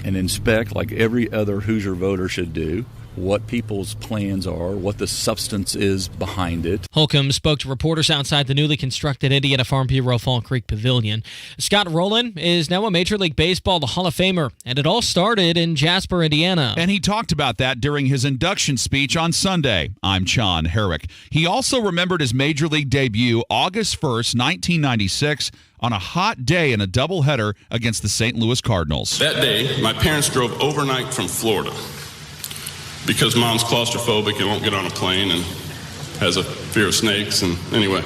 S8: and inspect, like every other Hoosier voter should do, what people's plans are, what the substance is behind it.
S4: Holcomb spoke to reporters outside the newly constructed Indiana Farm Bureau Fall Creek Pavilion. Scott Rowland is now a Major League Baseball Hall of Famer, and it all started in Jasper, Indiana.
S9: And he talked about that during his induction speech on Sunday. I'm Sean Herrick. He also remembered his Major League debut August 1st, 1996, on a hot day in a doubleheader against the St. Louis Cardinals.
S10: That day, my parents drove overnight from Florida because mom's claustrophobic and won't get on a plane and has a fear of snakes. And anyway.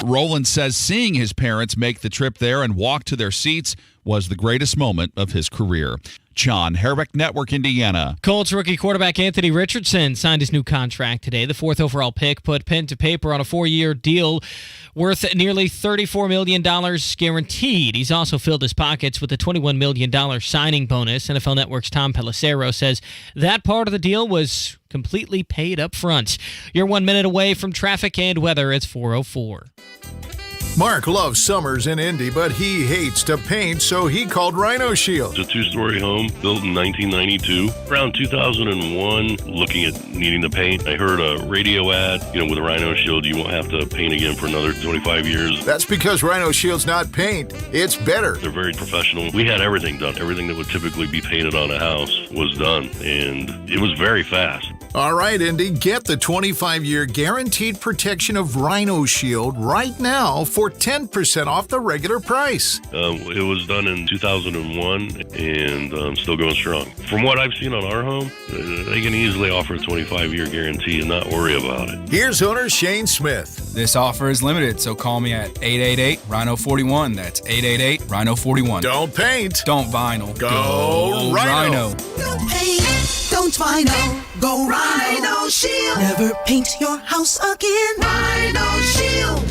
S9: Rowland says seeing his parents make the trip there and walk to their seats was the greatest moment of his career. John Herrick, Network, Indiana.
S4: Colts rookie quarterback Anthony Richardson signed his new contract today. The 4th overall pick put pen to paper on a 4-year deal worth nearly $34 million guaranteed. He's also filled his pockets with a $21 million signing bonus. NFL Network's Tom Pelissero says that part of the deal was completely paid up front. You're 1 minute away from traffic and weather. It's 4:04.
S12: Mark loves summers in Indy, but he hates to paint, so he called Rhino Shield.
S13: It's a 2-story home built in 1992. Around 2001, looking at needing to paint, I heard a radio ad, with Rhino Shield, you won't have to paint again for another 25 years.
S12: That's because Rhino Shield's not paint, it's better.
S13: They're very professional. We had everything done. Everything that would typically be painted on a house was done, and it was very fast.
S12: All right, Indy, get the 25-year guaranteed protection of Rhino Shield right now for 10% off the regular price.
S13: It was done in 2001 and still going strong. From what I've seen on our home, they can easily offer a 25-year guarantee and not worry about it.
S12: Here's owner Shane Smith.
S14: This offer is limited, so call me at 888-RHINO-41. That's 888-RHINO-41.
S12: Don't paint.
S14: Don't vinyl.
S12: Go Rhino.
S15: Don't paint. Don't vinyl. Go Rhino Shield. Never paint your house again. Rhino Shield.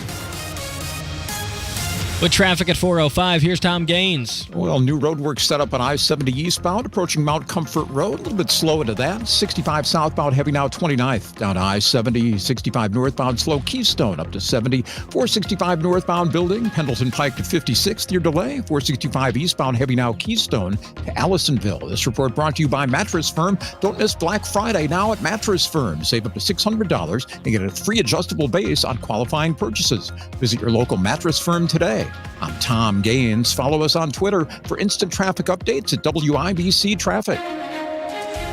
S4: With traffic at 4:05, here's Tom Gaines.
S5: Well, new roadwork set up on I-70 eastbound, approaching Mount Comfort Road. A little bit slow into that. 65 southbound, heavy now 29th. Down to I-70, 65 northbound, slow Keystone up to 70. 465 northbound building, Pendleton Pike to 56th. Your delay, 465 eastbound, heavy now Keystone to Allisonville. This report brought to you by Mattress Firm. Don't miss Black Friday now at Mattress Firm. Save up to $600 and get a free adjustable base on qualifying purchases. Visit your local Mattress Firm today. I'm Tom Gaines. Follow us on Twitter for instant traffic updates at WIBC Traffic.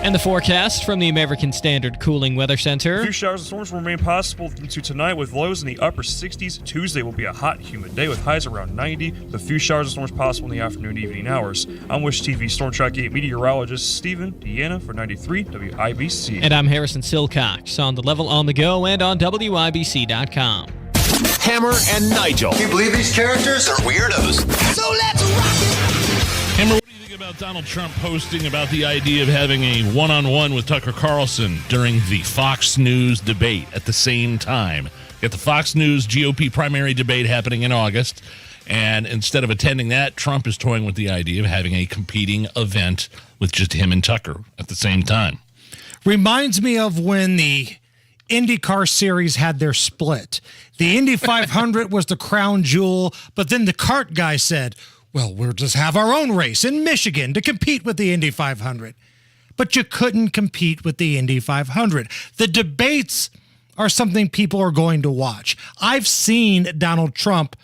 S4: And the forecast from the American Standard Cooling Weather Center.
S27: A few showers and storms will remain possible into tonight with lows in the upper 60s. Tuesday will be a hot, humid day with highs around 90. With a few showers and storms possible in the afternoon and evening hours. I'm Wish TV Storm Track 8 meteorologist Stephen Deanna for 93 WIBC.
S4: And I'm Harrison Silcox on the level on the go and on WIBC.com.
S20: Hammer and Nigel.
S28: Can you believe these characters are weirdos?
S15: So let's rock it.
S3: Hammer, what do you think about Donald Trump posting about the idea of having a one-on-one with Tucker Carlson during the Fox News debate at the same time? You got the Fox News GOP primary debate happening in August, and instead of attending that, Trump is toying with the idea of having a competing event with just him and Tucker at the same time.
S1: Reminds me of when the IndyCar series had their split. The Indy 500 was the crown jewel, but then the kart guy said, well, we'll just have our own race in Michigan to compete with the Indy 500. But you couldn't compete with the Indy 500. The debates are something people are going to watch. I've seen Donald Trump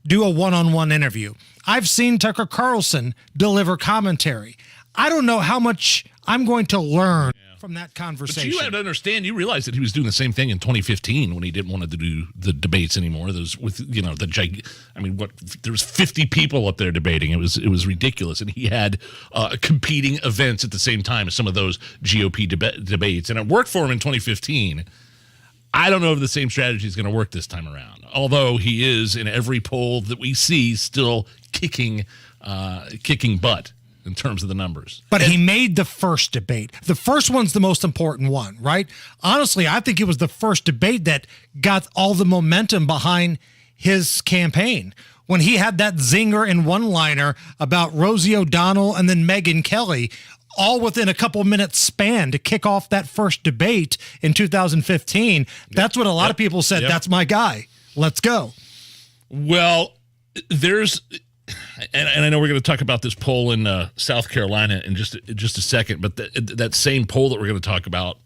S1: do a one-on-one interview. I've seen Tucker Carlson deliver commentary. I don't know how much I'm going to learn from that conversation.
S3: But you have to understand, you realize that he was doing the same thing in 2015 when he didn't want to do the debates anymore. Those with, there was 50 people up there debating. It was ridiculous. And he had competing events at the same time as some of those GOP debates. And it worked for him in 2015. I don't know if the same strategy is going to work this time around. Although he is, in every poll that we see, still kicking butt. in terms of the numbers.
S1: But he made the first debate. The first one's the most important one, right? Honestly, I think it was the first debate that got all the momentum behind his campaign. When he had that zinger and one-liner about Rosie O'Donnell and then Megyn Kelly, all within a couple minutes span to kick off that first debate in 2015, that's what a lot of people said, that's my guy. Let's go.
S3: Well, there's... And I know we're going to talk about this poll in South Carolina in just a second, but that same poll that we're going to talk about,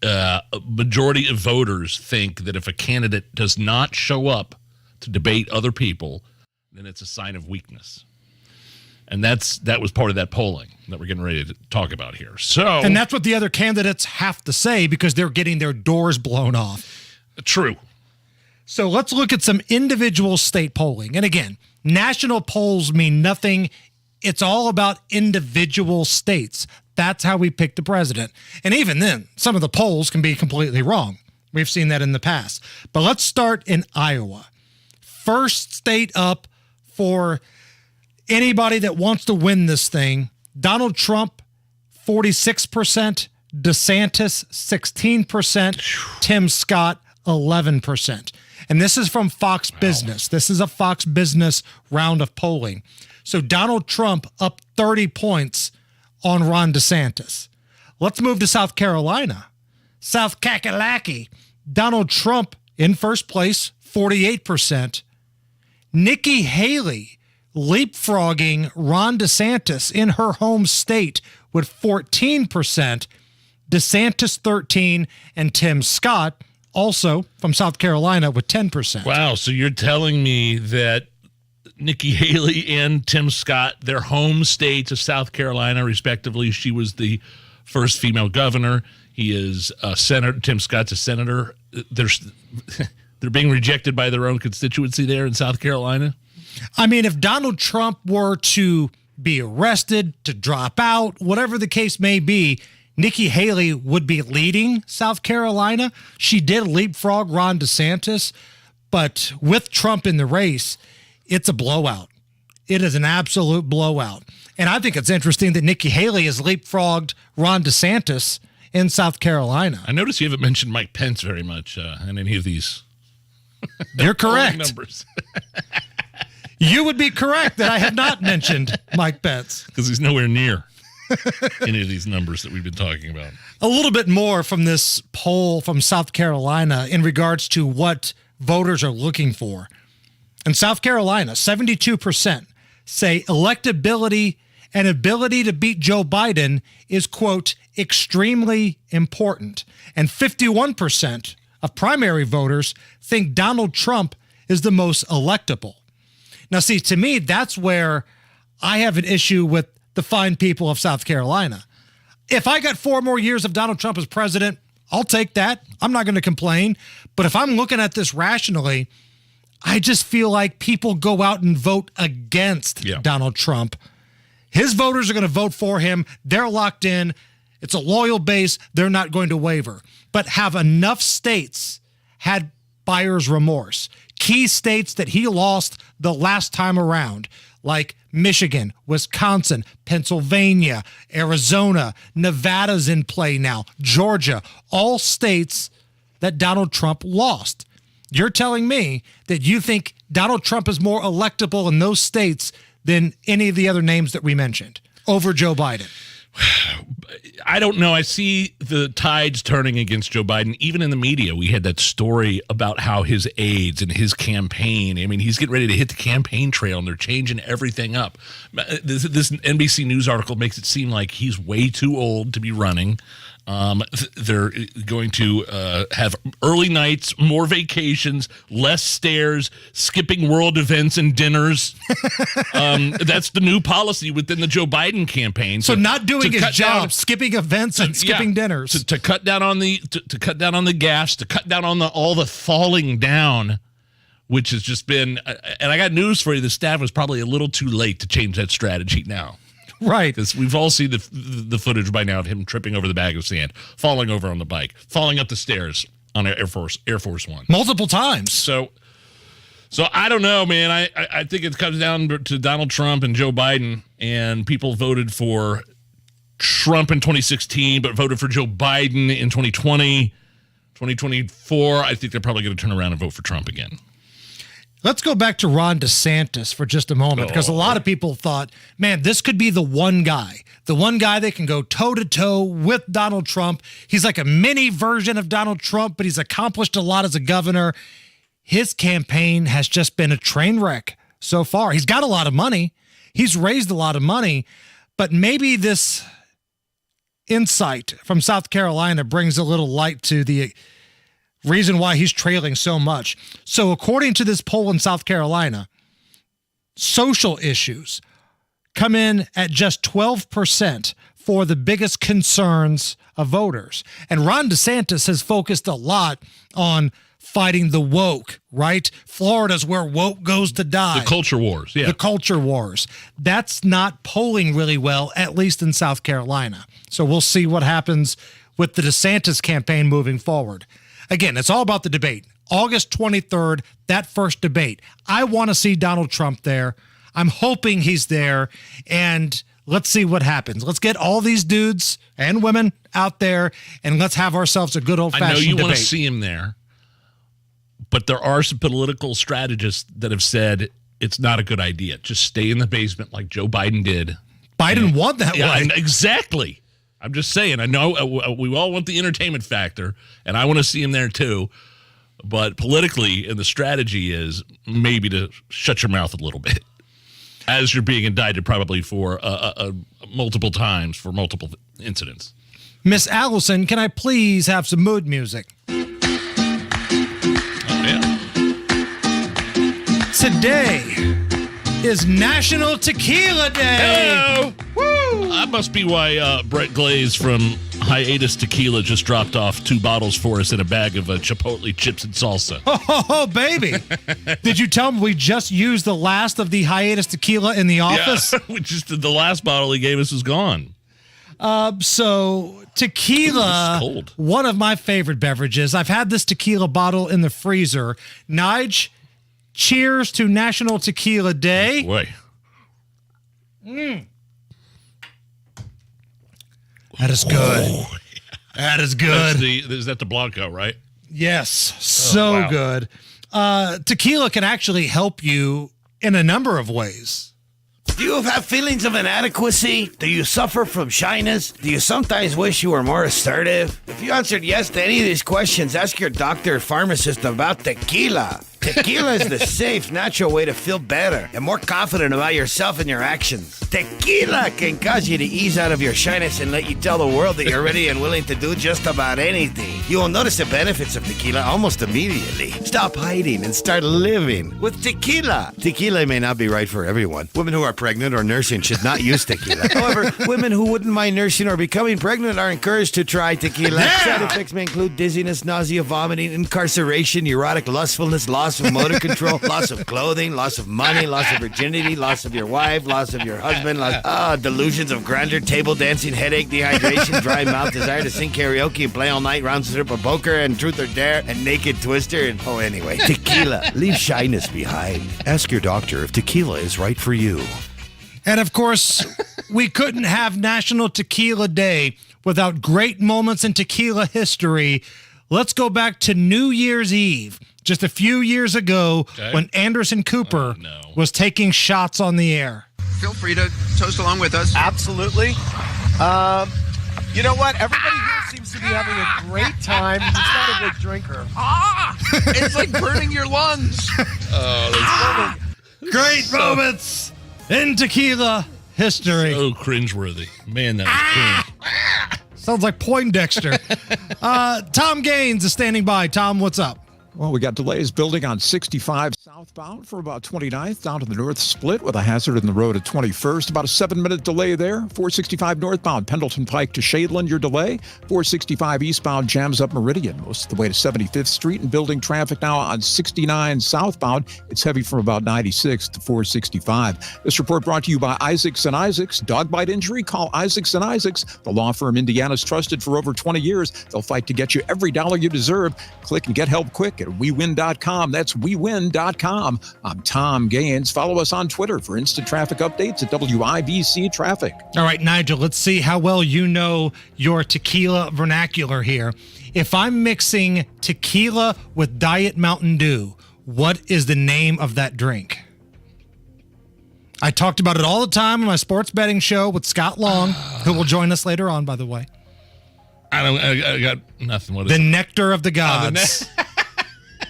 S3: a majority of voters think that if a candidate does not show up to debate other people, then it's a sign of weakness. And that was part of that polling that we're getting ready to talk about here.
S1: And that's what the other candidates have to say because they're getting their doors blown off.
S3: True.
S1: So let's look at some individual state polling. And again, national polls mean nothing. It's all about individual states. That's how we pick the president. And even then, some of the polls can be completely wrong. We've seen that in the past. But let's start in Iowa. First state up for anybody that wants to win this thing. Donald Trump, 46%. DeSantis, 16%. Tim Scott, 11%. And this is from Fox Business. This is a Fox Business round of polling. So Donald Trump up 30 points on Ron DeSantis. Let's move to South Carolina. South Kakalaki. Donald Trump in first place, 48%. Nikki Haley leapfrogging Ron DeSantis in her home state with 14%. DeSantis 13%, and Tim Scott also from South Carolina with 10%.
S3: Wow, so you're telling me that Nikki Haley and Tim Scott, their home states of South Carolina, respectively, she was the first female governor. He is a senator. Tim Scott's a senator. They're being rejected by their own constituency there in South Carolina.
S1: I mean, if Donald Trump were to be arrested, to drop out, whatever the case may be, Nikki Haley would be leading South Carolina. She did leapfrog Ron DeSantis, but with Trump in the race, it's a blowout. It is an absolute blowout. And I think it's interesting that Nikki Haley has leapfrogged Ron DeSantis in South Carolina.
S3: I notice you haven't mentioned Mike Pence very much in any of these.
S1: You're correct.
S3: Numbers.
S1: You would be correct that I have not mentioned Mike Pence.
S3: Because he's nowhere near any of these numbers that we've been talking about.
S1: A little bit more from this poll from South Carolina in regards to what voters are looking for. In South Carolina, 72% say electability and ability to beat Joe Biden is, quote, extremely important. And 51% of primary voters think Donald Trump is the most electable. Now, see, to me, that's where I have an issue with the fine people of South Carolina. If I got 4 more years of Donald Trump as president, I'll take that. I'm not going to complain. But if I'm looking at this rationally, I just feel like people go out and vote against Donald Trump. His voters are going to vote for him. They're locked in. It's a loyal base. They're not going to waver. But have enough states had buyer's remorse? Key states that he lost the last time around, like Michigan, Wisconsin, Pennsylvania, Arizona, Nevada's in play now, Georgia, all states that Donald Trump lost. You're telling me that you think Donald Trump is more electable in those states than any of the other names that we mentioned over Joe Biden?
S3: I don't know. I see the tides turning against Joe Biden. Even in the media, we had that story about how his aides and his campaign, I mean, he's getting ready to hit the campaign trail and they're changing everything up. This NBC News article makes it seem like he's way too old to be running. They're going to have early nights, more vacations, less stairs, skipping world events and dinners. That's the new policy within the Joe Biden campaign.
S1: So not doing his job, skipping events and skipping dinners.
S3: To cut down on the to cut down on the gas, to cut down on all the falling down, which has just been. And I got news for you: the staff was probably a little too late to change that strategy now.
S1: Right.
S3: Because we've all seen the footage by now of him tripping over the bag of sand, falling over on the bike, falling up the stairs on Air Force One.
S1: Multiple times.
S3: So So I don't know, man. I think it comes down to Donald Trump and Joe Biden, and people voted for Trump in 2016, but voted for Joe Biden in 2020, 2024. I think they're probably going to turn around and vote for Trump again.
S1: Let's go back to Ron DeSantis for just a moment, because a lot of people thought, man, this could be the one guy that can go toe-to-toe with Donald Trump. He's like a mini version of Donald Trump, but he's accomplished a lot as a governor. His campaign has just been a train wreck so far. He's got a lot of money. He's raised a lot of money, but maybe this insight from South Carolina brings a little light to the reason why he's trailing so much. So according to this poll in South Carolina, social issues come in at just 12% for the biggest concerns of voters. And Ron DeSantis has focused a lot on fighting the woke, right? Florida's where woke goes to die.
S3: The culture wars, yeah.
S1: The culture wars. That's not polling really well, at least in South Carolina. So we'll see what happens with the DeSantis campaign moving forward. Again, it's all about the debate. August 23rd, that first debate. I want to see Donald Trump there. I'm hoping he's there, and let's see what happens. Let's get all these dudes and women out there, and let's have ourselves a good old-fashioned debate.
S3: I know you want to see him there, but there are some political strategists that have said it's not a good idea. Just stay in the basement like Joe Biden did.
S1: Biden won that way.
S3: Exactly. I'm just saying, I know we all want the entertainment factor, and I want to see him there too. But politically, and the strategy is maybe to shut your mouth a little bit as you're being indicted probably for multiple times for multiple incidents.
S1: Miss Allison, can I please have some mood music? Today is National Tequila Day.
S3: Hello. Woo! That must be why Brett Glaze from Hiatus Tequila just dropped off 2 bottles for us in a bag of Chipotle chips and salsa.
S1: Oh, baby. Did you tell him we just used the last of the Hiatus Tequila in the office?
S3: Yeah, the last bottle he gave us is gone.
S1: So tequila,
S3: cold.
S1: One of my favorite beverages. I've had this tequila bottle in the freezer. Nige, cheers to National Tequila Day.
S3: Boy.
S1: That is good. Oh, that is good.
S3: Is that the Blanco, right?
S1: Yes. So good. Tequila can actually help you in a number of ways.
S2: Do you have feelings of inadequacy? Do you suffer from shyness? Do you sometimes wish you were more assertive? If you answered yes to any of these questions, ask your doctor or pharmacist about tequila. Tequila is the safe, natural way to feel better and more confident about yourself and your actions. Tequila can cause you to ease out of your shyness and let you tell the world that you're ready and willing to do just about anything. You will notice the benefits of tequila almost immediately. Stop hiding and start living with tequila. Tequila may not be right for everyone. Women who are pregnant or nursing should not use tequila. However, women who wouldn't mind nursing or becoming pregnant are encouraged to try tequila. Side effects may include dizziness, nausea, vomiting, incarceration, erotic lustfulness, loss of motor control, loss of clothing, loss of money, loss of virginity, loss of your wife, loss of your husband, delusions of grandeur, table dancing, headache, dehydration, dry mouth, desire to sing karaoke and play all night, round trip of poker and truth or dare and naked twister and anyway, tequila. Leave shyness behind. Ask your doctor if tequila is right for you.
S1: And of course, we couldn't have National Tequila Day without great moments in tequila history. Let's go back to New Year's Eve, just a few years ago, when Anderson Cooper was taking shots on the air.
S6: Feel free to toast along with us. Absolutely. You know what? Everybody here seems to be having a great time. He's not a big drinker. It's like burning your lungs.
S3: Oh, that's
S1: great moments in tequila history.
S3: So cringeworthy. Man, that was cringe.
S1: Sounds like Poindexter. Tom Gaines is standing by. Tom, what's up?
S5: Well, we got delays building on 65 southbound for about 29th down to the north split with a hazard in the road at 21st. About a 7-minute delay there. 465 northbound, Pendleton Pike to Shadeland, your delay. 465 eastbound jams up Meridian most of the way to 75th Street and building traffic now on 69 southbound. It's heavy from about 96 to 465. This report brought to you by Isaacs & Isaacs. Dog bite injury? Call Isaacs & Isaacs. The law firm Indiana's trusted for over 20 years. They'll fight to get you every dollar you deserve. Click and get help quick at WeWin.com. That's WeWin.com. WIBC.com. I'm Tom Gaines. Follow us on Twitter for instant traffic updates at WIBC Traffic.
S1: All right, Nigel, let's see how well you know your tequila vernacular here. If I'm mixing tequila with Diet Mountain Dew, what is the name of that drink? I talked about it all the time on my sports betting show with Scott Long, who will join us later on, by the way.
S3: I got nothing. What is
S1: the
S3: it?
S1: nectar of the gods.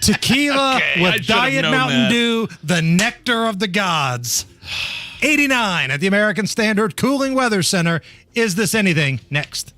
S1: Tequila with Diet Mountain Dew, the nectar of the gods. 89 at the American Standard Cooling Weather Center. Is this anything? Next.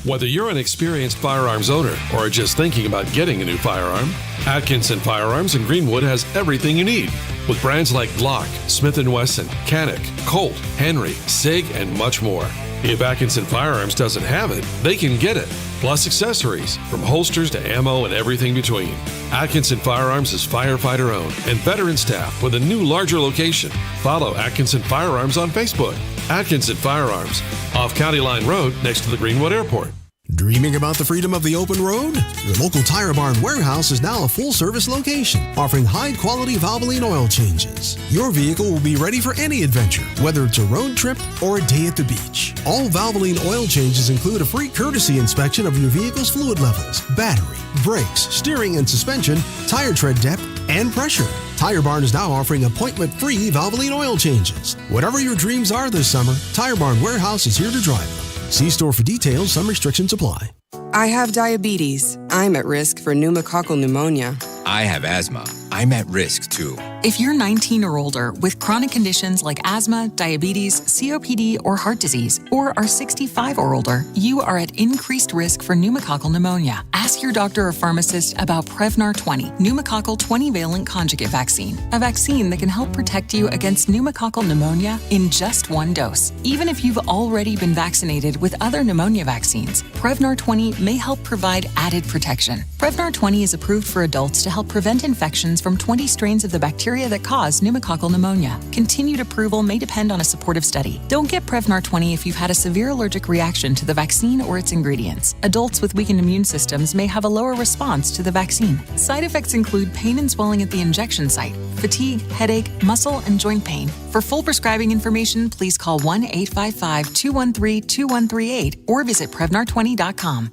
S11: Whether you're an experienced firearms owner or are just thinking about getting a new firearm, Atkinson Firearms in Greenwood has everything you need. With brands like Glock, Smith & Wesson, Canic, Colt, Henry, SIG, and much more. If Atkinson Firearms doesn't have it, they can get it. Plus accessories, from holsters to ammo and everything between. Atkinson Firearms is firefighter owned and veteran staff with a new larger location. Follow Atkinson Firearms on Facebook. Atkinson Firearms, off County Line Road next to the Greenwood Airport.
S16: Dreaming about the freedom of the open road? Your local Tire Barn warehouse is now a full-service location, offering high-quality Valvoline oil changes. Your vehicle will be ready for any adventure, whether it's a road trip or a day at the beach. All Valvoline oil changes include a free courtesy inspection of your vehicle's fluid levels, battery, brakes, steering and suspension, tire tread depth, and pressure. Tire Barn is now offering appointment-free Valvoline oil changes. Whatever your dreams are this summer, Tire Barn Warehouse is here to drive them. See store for details. Some restrictions apply.
S17: I have diabetes. I'm at risk for pneumococcal pneumonia.
S18: I have asthma. I'm at risk too.
S19: If you're 19 or older with chronic conditions like asthma, diabetes, COPD, or heart disease, or are 65 or older, you are at increased risk for pneumococcal pneumonia. Ask your doctor or pharmacist about Prevnar 20, pneumococcal 20-valent conjugate vaccine, a vaccine that can help protect you against pneumococcal pneumonia in just one dose. Even if you've already been vaccinated with other pneumonia vaccines, Prevnar 20 may help provide added protection. Prevnar 20 is approved for adults to help prevent infections from 20 strains of the bacteria that cause pneumococcal pneumonia. Continued approval may depend on a supportive study. Don't get Prevnar 20 if you've had a severe allergic reaction to the vaccine or its ingredients. Adults with weakened immune systems may have a lower response to the vaccine. Side effects include pain and swelling at the injection site, fatigue, headache, muscle, and joint pain. For full prescribing information, please call 1-855-213-2138 or visit Prevnar20.com.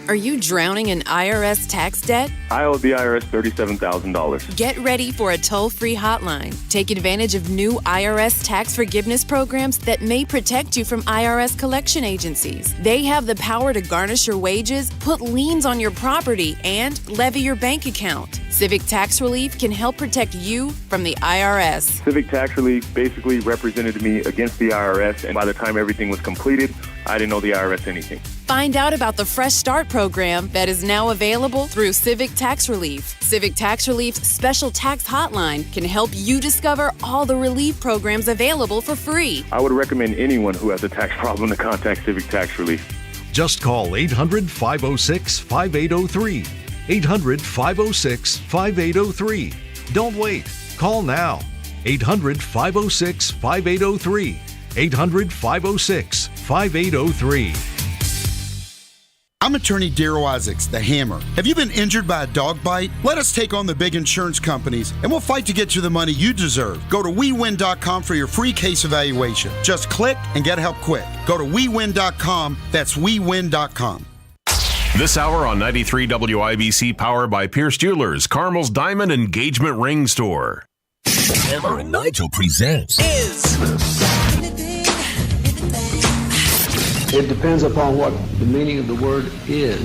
S21: Are you drowning in IRS tax debt?
S22: I owe the IRS $37,000.
S21: Get ready for a toll-free hotline. Take advantage of new IRS tax forgiveness programs that may protect you from IRS collection agencies. They have the power to garnish your wages, put liens on your property, and levy your bank account. Civic Tax Relief can help protect you from the IRS.
S22: Civic Tax Relief basically represented me against the IRS, and by the time everything was completed, I didn't owe the IRS anything.
S21: Find out about the Fresh Start program that is now available through Civic Tax Relief. Civic Tax Relief's special tax hotline can help you discover all the relief programs available for free.
S22: I would recommend anyone who has a tax problem to contact Civic Tax Relief.
S23: Just call 800-506-5803. 800-506-5803. Don't wait. Call now. 800-506-5803. 800-506-5803.
S25: I'm attorney Darryl Isaacs, the Hammer. Have you been injured by a dog bite? Let us take on the big insurance companies, and we'll fight to get you the money you deserve. Go to WeWin.com for your free case evaluation. Just click and get help quick. Go to WeWin.com. That's WeWin.com.
S20: This hour on 93 WIBC, powered by Pierce Jewelers, Carmel's Diamond Engagement Ring Store.
S28: Hammer and Nigel presents
S30: It depends upon what the meaning of the word is.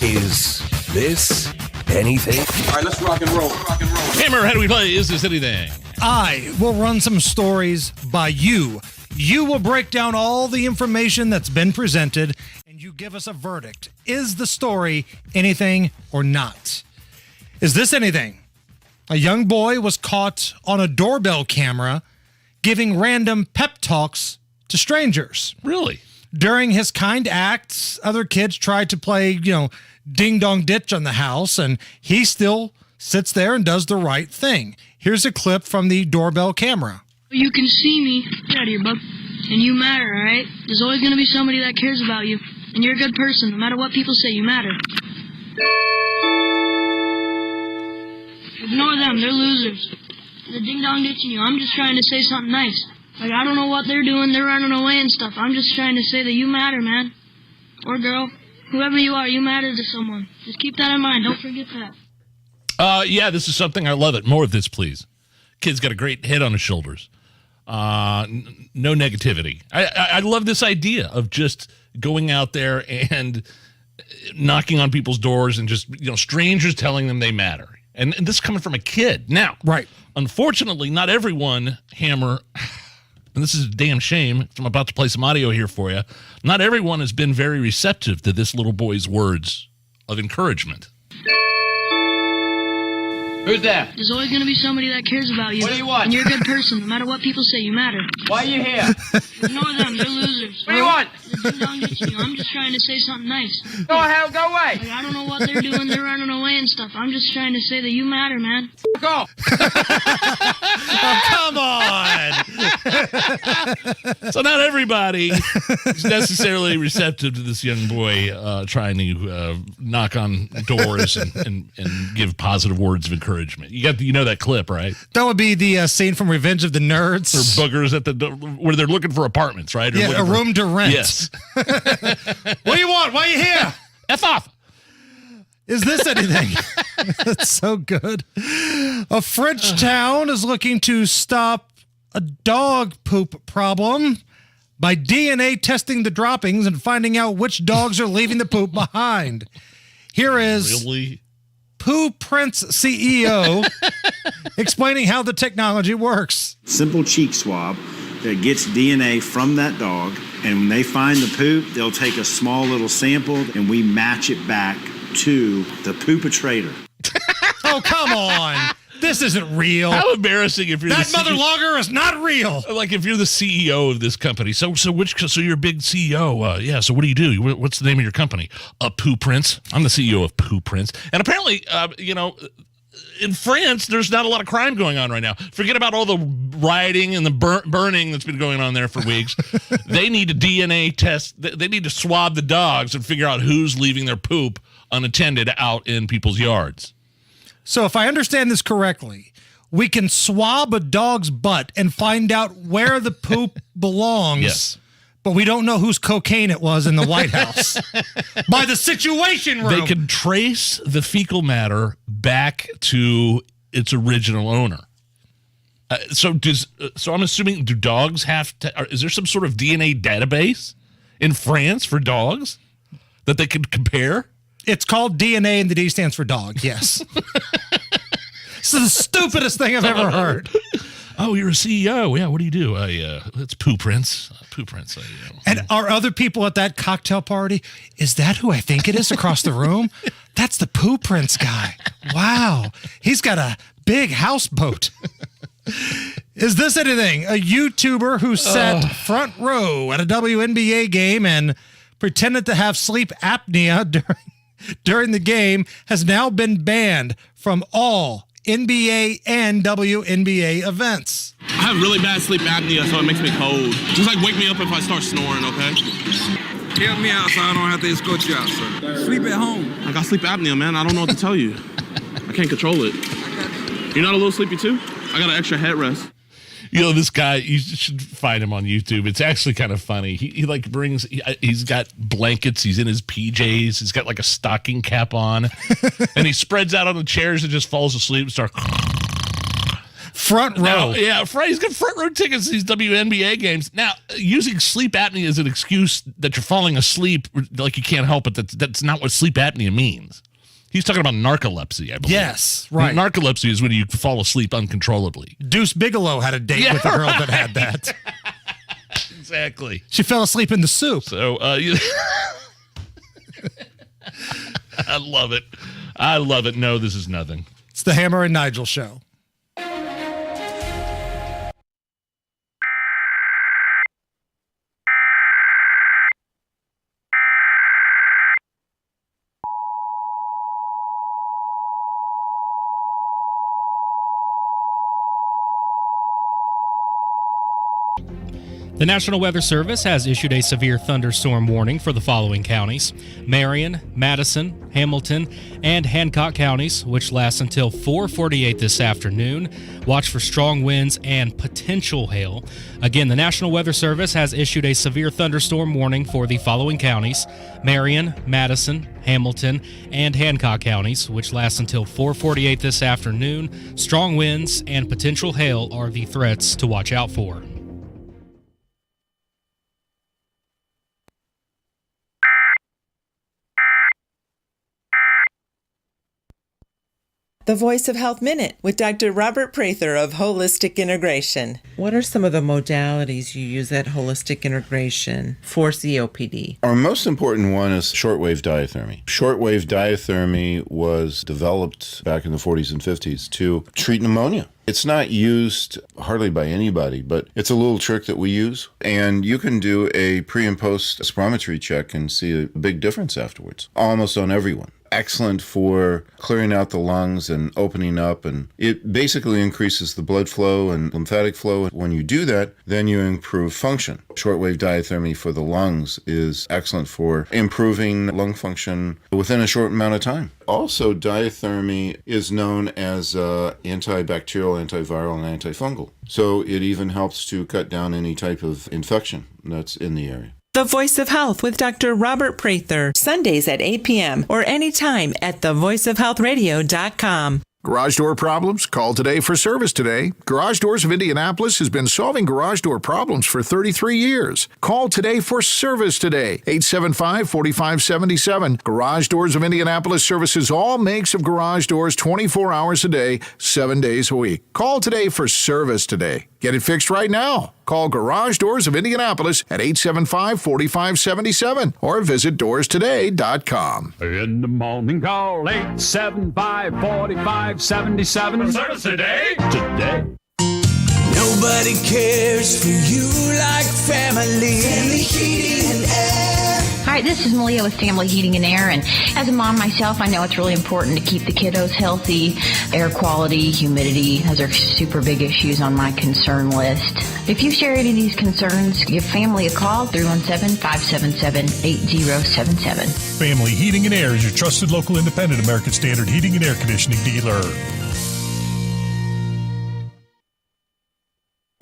S28: Is this anything?
S11: All right, let's rock and roll.
S3: Hammer, how do we play Is This Anything?
S1: I will run some stories by you. You will break down all the information that's been presented, and you give us a verdict. Is the story anything or not? Is this anything? A young boy was caught on a doorbell camera giving random pep talks to strangers.
S3: Really?
S1: During his kind acts, other kids tried to play, ding-dong ditch on the house, and he still sits there and does the right thing. Here's a clip from the doorbell camera.
S31: You can see me. Get out of here, bub. And you matter, all right? There's always going to be somebody that cares about you. And you're a good person. No matter what people say, you matter. Ignore them. They're losers. The ding-dong ditching you. I'm just trying to say something nice. Like, I don't know what they're doing. They're running away and stuff. I'm just trying to say that you matter, man. Or girl. Whoever you are, you matter to someone. Just keep that in mind. Don't forget that.
S3: Yeah, this is something. I love it. More of this, please. Kid's got a great head on his shoulders. No negativity. I love this idea of just going out there and knocking on people's doors and just, strangers telling them they matter. And this is coming from a kid. Now,
S1: right.
S3: Unfortunately, not everyone, Hammer, and this is a damn shame. I'm about to play some audio here for you. Not everyone has been very receptive to this little boy's words of encouragement.
S7: Who's there?
S31: There's always going to be somebody that cares about you.
S7: What do you want?
S31: And you're a good person. No matter what people say, you matter.
S7: Why are you here?
S31: Ignore them. They're losers.
S7: What do you want?
S31: The ding-dong ditching you. I'm just trying to say something nice.
S7: Go ahead, go away.
S31: Like, I don't know what they're doing. They're running away and stuff. I'm just trying to say that you matter, man.
S7: Go.
S1: Oh, come on.
S3: So not everybody is necessarily receptive to this young boy trying to knock on doors and give positive words of encouragement. You know that clip, right?
S1: That would be the scene from Revenge of the Nerds.
S3: For boogers at where they're looking for apartments, right? Or
S1: Yeah, a room to rent.
S3: Yes.
S1: What do you want? Why are you here?
S3: F off.
S1: Is this anything? That's so good. A French town is looking to stop a dog poop problem by DNA testing the droppings and finding out which dogs are leaving the poop behind. Here is Poo Prince CEO explaining how the technology works.
S8: Simple cheek swab that gets DNA from that dog, and when they find the poop, they'll take a small little sample and we match it back to the poopatrator.
S1: Oh, come on. This isn't real.
S3: How embarrassing if you're
S1: that mother logger is not real.
S3: Like if you're the CEO of this company. So you're a big CEO. Yeah. So what do you do? What's the name of your company? Poo Prince. I'm the CEO of Poo Prince. And apparently, in France, there's not a lot of crime going on right now. Forget about all the rioting and the burning that's been going on there for weeks. They need a DNA test. They need to swab the dogs and figure out who's leaving their poop unattended out in people's yards.
S1: So if I understand this correctly, we can swab a dog's butt and find out where the poop belongs.
S3: Yes.
S1: But we don't know whose cocaine it was in the White House. By the Situation Room.
S3: They can trace the fecal matter back to its original owner. So I'm assuming, do dogs have to? Is there some sort of DNA database in France for dogs that they can compare?
S1: It's called DNA, and the D stands for dog. Yes. It's the stupidest thing I've ever heard.
S3: Oh, you're a CEO. Yeah, what do you do? It's Poo Prince. Poo Prince.
S1: And are other people at that cocktail party? Is that who I think it is across the room? That's the Poo Prince guy. Wow. He's got a big houseboat. Is this anything? A YouTuber who sat front row at a WNBA game and pretended to have sleep apnea during the game has now been banned from all NBA and WNBA events.
S9: I have really bad sleep apnea, so it makes me cold. Just wake me up if I start snoring, okay?
S10: Help me out so I don't have to escort you out, sir. Sleep at home.
S9: I got sleep apnea, man. I don't know what to tell you. I can't control it. You're not a little sleepy too? I got an extra headrest.
S3: This guy, you should find him on YouTube. It's actually kind of funny. He's got blankets. He's in his PJs. He's got like a stocking cap on. And he spreads out on the chairs and just falls asleep and starts.
S1: Front row.
S3: Now, yeah, he's got front row tickets to these WNBA games. Now, using sleep apnea as an excuse that you're falling asleep like you can't help it, that's not what sleep apnea means. He's talking about narcolepsy, I believe.
S1: Yes, right.
S3: Narcolepsy is when you fall asleep uncontrollably.
S1: Deuce Bigelow had a date with a girl that had that.
S3: Exactly.
S1: She fell asleep in the soup.
S3: So, I love it. I love it. No, this is nothing.
S1: It's the Hammer and Nigel show.
S2: The National Weather Service has issued a severe thunderstorm warning for the following counties: Marion, Madison, Hamilton, and Hancock counties, which lasts until 4:48 this afternoon. Watch for strong winds and potential hail. Again, the National Weather Service has issued a severe thunderstorm warning for the following counties: Marion, Madison, Hamilton, and Hancock counties, which lasts until 4:48 this afternoon. Strong winds and potential hail are the threats to watch out for.
S4: The Voice of Health Minute with Dr. Robert Prather of Holistic Integration. What are some of the modalities you use at Holistic Integration for COPD?
S6: Our most important one is shortwave diathermy. Shortwave diathermy was developed back in the 40s and 50s to treat pneumonia. It's not used hardly by anybody, but it's a little trick that we use. And you can do a pre and post spirometry check and see a big difference afterwards, almost on everyone. Excellent for clearing out the lungs and opening up, and it basically increases the blood flow and lymphatic flow. When you do that, then you improve function. Shortwave diathermy for the lungs is excellent for improving lung function within a short amount of time. Also, diathermy is known as antibacterial, antiviral, and antifungal. So it even helps to cut down any type of infection that's in the area.
S4: The Voice of Health with Dr. Robert Prather, Sundays at 8 p.m. or anytime at thevoiceofhealthradio.com.
S12: Garage door problems? Call today for service today. Garage Doors of Indianapolis has been solving garage door problems for 33 years. Call today for service today. 875-4577. Garage Doors of Indianapolis services all makes of garage doors 24 hours a day, 7 days a week. Call today for service today. Get it fixed right now. Call Garage Doors of Indianapolis at 875-4577 or visit doorstoday.com.
S13: In the morning, call 875-4577. Service today.
S14: Nobody cares for you like family. Family Heating and Air.
S15: Hi, this is Malia with Family Heating and Air, and as a mom myself, I know it's really important to keep the kiddos healthy. Air quality, humidity, those are super big issues on my concern list. If you share any of these concerns, give Family a call, 317-577-8077.
S24: Family Heating and Air is your trusted local independent American Standard heating and air conditioning dealer.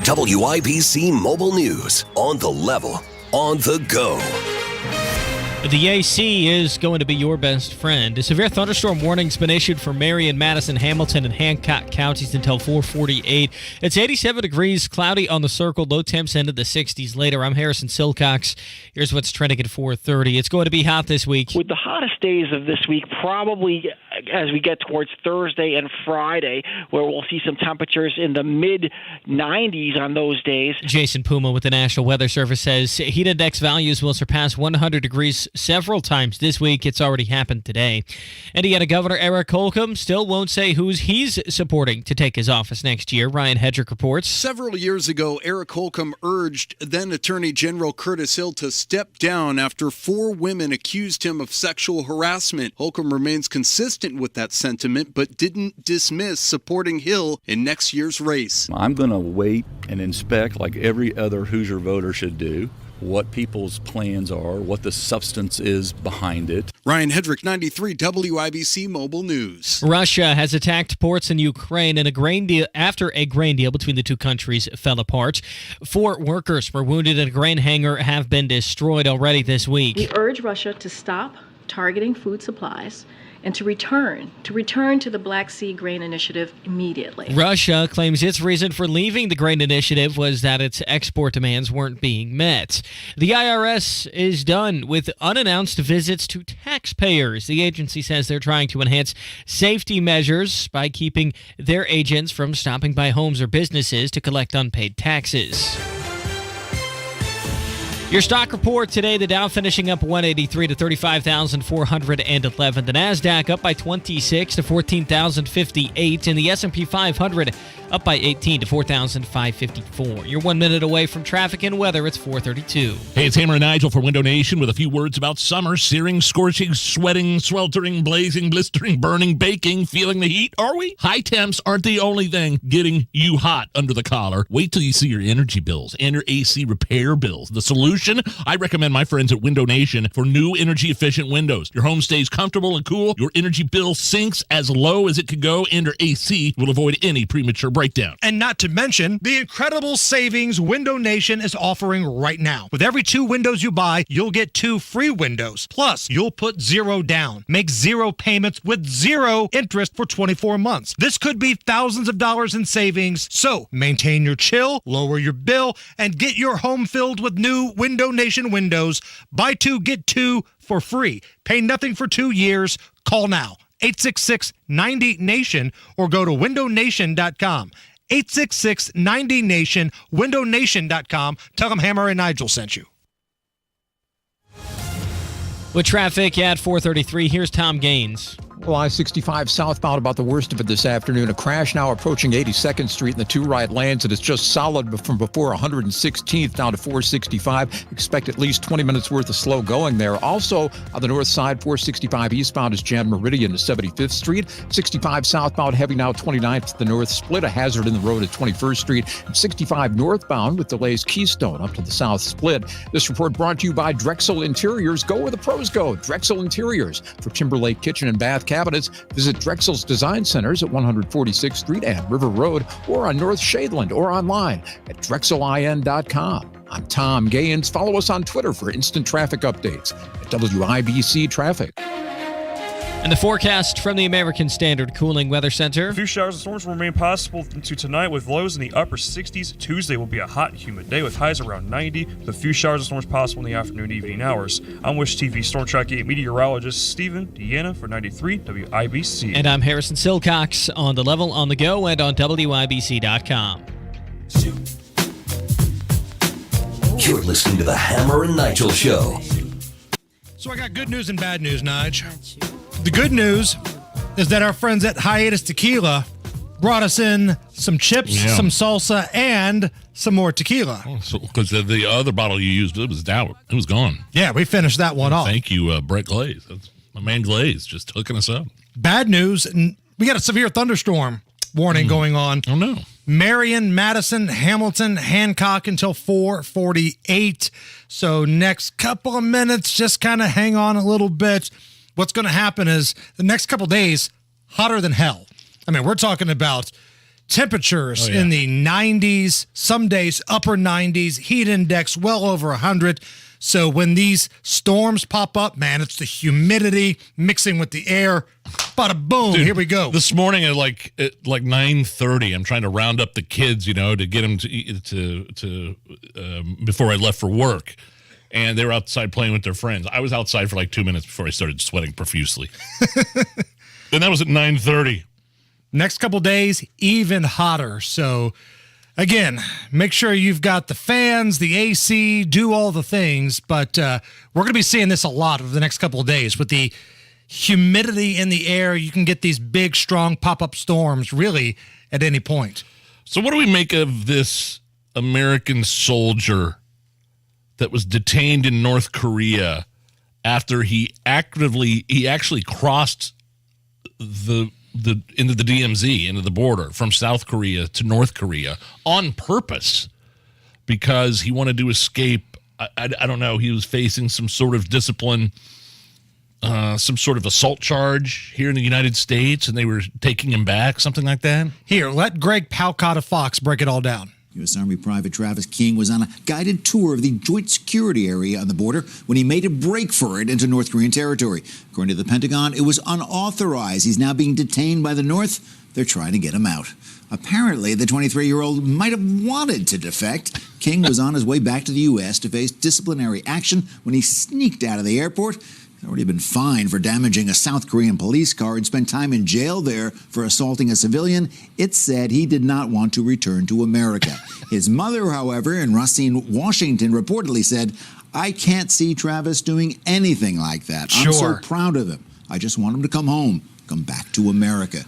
S28: WIBC Mobile News, on the level, on the go.
S2: The AC is going to be your best friend. A severe thunderstorm warning's been issued for Marion, Madison, Hamilton, and Hancock counties until 4:48. It's 87 degrees, cloudy on the circle, low temps into the 60s later. I'm Harrison Silcox. Here's what's trending at 4:30. It's going to be hot this week.
S26: With the hottest days of this week, probably as we get towards Thursday and Friday, where we'll see some temperatures in the mid-90s on those days.
S2: Jason Puma with the National Weather Service says heat index values will surpass 100 degrees several times this week. It's already happened today. Indiana Governor Eric Holcomb still won't say who's he's supporting to take his office next year. Ryan Hedrick reports.
S27: Several years ago, Eric Holcomb urged then Attorney General Curtis Hill to step down after 4 women accused him of sexual harassment. Holcomb remains consistent with that sentiment, but didn't dismiss supporting Hill in next year's race.
S29: I'm going to wait and inspect, like every other Hoosier voter should do, what people's plans are, what the substance is behind it.
S27: Ryan Hedrick, 93 WIBC Mobile News.
S2: Russia has attacked ports in Ukraine in a grain deal after a grain deal between the two countries fell apart. 4 workers were wounded and a grain hangar have been destroyed already this week.
S32: We urge Russia to stop targeting food supplies and to return to the Black Sea Grain Initiative immediately.
S2: Russia claims its reason for leaving the grain initiative was that its export demands weren't being met. The IRS is done with unannounced visits to taxpayers. The agency says they're trying to enhance safety measures by keeping their agents from stopping by homes or businesses to collect unpaid taxes. Your stock report today, the Dow finishing up 183 to 35,411. The NASDAQ up by 26 to 14,058. And the S&P 500
S5: up by 18 to 4,554. You're 1 minute away from traffic and weather. It's 4:32.
S3: Hey, it's Hammer and Nigel for Window Nation with a few words about summer. Searing, scorching, sweating, sweltering, blazing, blistering, burning, baking, feeling the heat, are we? High temps aren't the only thing getting you hot under the collar. Wait till you see your energy bills and your AC repair bills. The solution? I recommend my friends at Window Nation for new energy-efficient windows. Your home stays comfortable and cool, your energy bill sinks as low as it can go, and your AC will avoid any premature breakdown.
S1: And not to mention the incredible savings Window Nation is offering right now. With every 2 windows you buy, you'll get 2 free windows. Plus, you'll put 0 down. Make 0 payments with 0 interest for 24 months. This could be thousands of dollars in savings. So, maintain your chill, lower your bill, and get your home filled with new Window Nation windows. Buy 2, get 2 for free. Pay nothing for 2 years. Call now. 866-90-NATION or go to windownation.com. 866-90-NATION, windownation.com. Tell them Hammer and Nigel sent you.
S5: With traffic at 4:33, here's Tom Gaines.
S11: Well, I-65 southbound, about the worst of it this afternoon. A crash now approaching 82nd Street in the 2 right lanes, and it's just solid from before 116th down to 465. Expect at least 20 minutes worth of slow going there. Also, on the north side, 465 eastbound is Jan Meridian to 75th Street. 65 southbound heavy now 29th to the north. Split a hazard in the road at 21st Street. And 65 northbound with delays Keystone up to the south split. This report brought to you by Drexel Interiors. Go where the pros go. Drexel Interiors. For Timberlake Kitchen and Bath cabinets, visit Drexel's Design Centers at 146th Street and River Road, or on North Shadeland, or online at drexelin.com. I'm Tom Gaines. Follow us on Twitter for instant traffic updates at WIBC Traffic.
S5: And the forecast from the American Standard Cooling Weather Center.
S16: A few showers and storms will remain possible into tonight with lows in the upper 60s. Tuesday will be a hot and humid day with highs around 90, with a few showers and storms possible in the afternoon and evening hours. I'm Wish TV Storm Track 8 meteorologist Stephen Deanna for 93 WIBC.
S5: And I'm Harrison Silcox on the level, on the go, and on WIBC.com.
S28: You're listening to the Hammer and Nigel Show.
S1: So I got good news and bad news, Nigel. The good news is that our friends at Hiatus Tequila brought us in some chips, some salsa, and some more tequila.
S3: Because the other bottle you used, it was down. It was gone.
S1: Yeah, we finished that one off.
S3: Thank you, Brett Glaze. That's my man Glaze, just hooking us up.
S1: Bad news, we got a severe thunderstorm warning going on.
S3: Oh, no.
S1: Marion, Madison, Hamilton, Hancock until 4:48. So next couple of minutes, just kind of hang on a little bit. What's going to happen is the next couple days, hotter than hell. I mean, we're talking about temperatures in the 90s, some days upper 90s, heat index well over 100. So when these storms pop up, man, it's the humidity mixing with the air. Bada boom,
S3: Dude,
S1: here we go.
S3: This morning at like 9:30, I'm trying to round up the kids, to get them to before I left for work. And they were outside playing with their friends. I was outside for like 2 minutes before I started sweating profusely. And that was at 9:30.
S1: Next couple days, even hotter. So, again, make sure you've got the fans, the AC, do all the things. But we're going to be seeing this a lot over the next couple of days. With the humidity in the air, you can get these big, strong pop-up storms really at any point.
S3: So what do we make of this American soldier that was detained in North Korea after he actually crossed into the DMZ, into the border from South Korea to North Korea on purpose because he wanted to escape? I don't know. He was facing some sort of discipline, some sort of assault charge here in the United States, and they were taking him back, something like that.
S1: Here, let Greg Palcott of Fox break it all down.
S17: U.S. Army Private Travis King was on a guided tour of the joint security area on the border when he made a break for it into North Korean territory. According to the Pentagon, it was unauthorized. He's now being detained by the North. They're trying to get him out. Apparently, the 23-year-old might have wanted to defect. King was on his way back to the U.S. to face disciplinary action when he sneaked out of the airport. He'd already been fined for damaging a South Korean police car and spent time in jail there for assaulting a civilian. It said he did not want to return to America. His mother, however, in Racine, Washington, reportedly said, "I can't see Travis doing anything like that. I'm so proud of him. I just want him to come home, come back to America."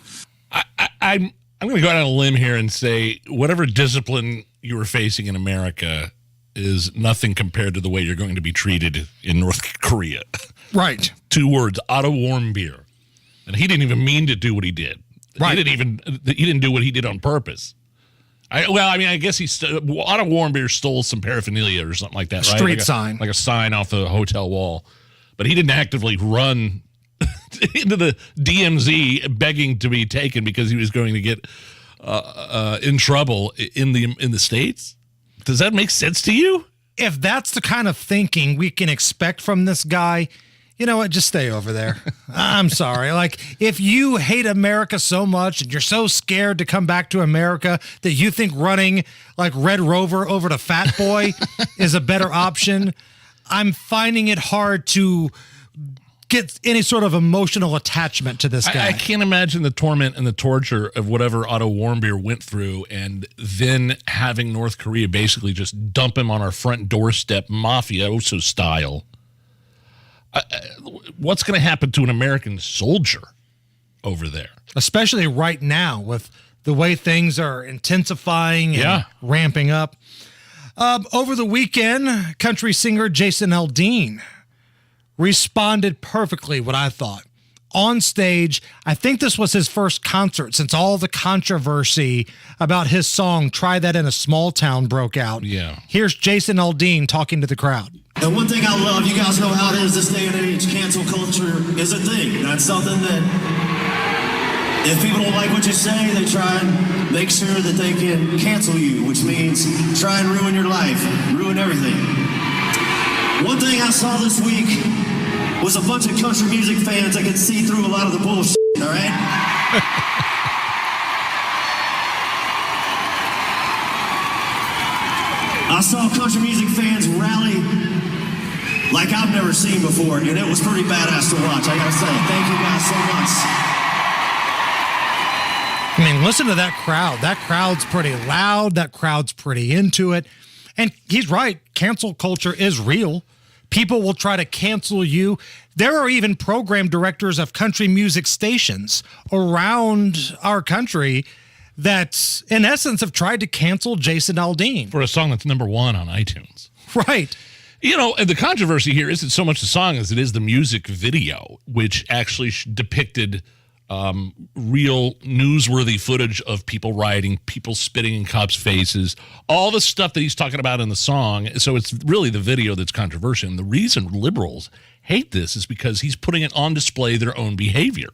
S3: I'm going to go out on a limb here and say whatever discipline you were facing in America is nothing compared to the way you're going to be treated in North Korea.
S1: Right.
S3: 2 words, Otto Warmbier. And he didn't even mean to do what he did.
S1: Right.
S3: He didn't do what he did on purpose. I guess Otto Warmbier stole some paraphernalia or something like that, right?
S1: Street sign.
S3: Like a sign off the hotel wall. But he didn't actively run into the DMZ begging to be taken because he was going to get in trouble in the States. Does that make sense to you?
S1: If that's the kind of thinking we can expect from this guy, you know what? Just stay over there. I'm sorry. Like, if you hate America so much and you're so scared to come back to America that you think running like Red Rover over to Fat Boy is a better option, I'm finding it hard to get any sort of emotional attachment to this guy.
S3: I can't imagine the torment and the torture of whatever Otto Warmbier went through, and then having North Korea basically just dump him on our front doorstep, mafioso style. What's going to happen to an American soldier over there?
S1: Especially right now with the way things are intensifying and ramping up. Over the weekend, country singer Jason Aldean responded perfectly, what I thought. On stage, I think this was his first concert since all the controversy about his song, Try That in a Small Town, broke out.
S3: Yeah.
S1: Here's Jason Aldean talking to the crowd.
S7: And one thing I love, you guys know how it is this day and age, cancel culture is a thing. That's something that if people don't like what you say, they try and make sure that they can cancel you, which means try and ruin your life, ruin everything. One thing I saw this week was a bunch of country music fans that could see through a lot of the bullshit, all right? I saw country music fans rally like I've never seen before, and it was pretty badass to watch, I gotta say. Thank you guys so much.
S1: I mean, listen to that crowd. That crowd's pretty loud. That crowd's pretty into it. And he's right. Cancel culture is real. People will try to cancel you. There are even program directors of country music stations around our country that, in essence, have tried to cancel Jason Aldean.
S3: For a song that's #1 on iTunes.
S1: Right.
S3: You know, and the controversy here isn't so much the song as it is the music video, which actually depicted real newsworthy footage of people rioting, people spitting in cops' faces, all the stuff that he's talking about in the song. So it's really the video that's controversial. And the reason liberals hate this is because he's putting it on display their own behavior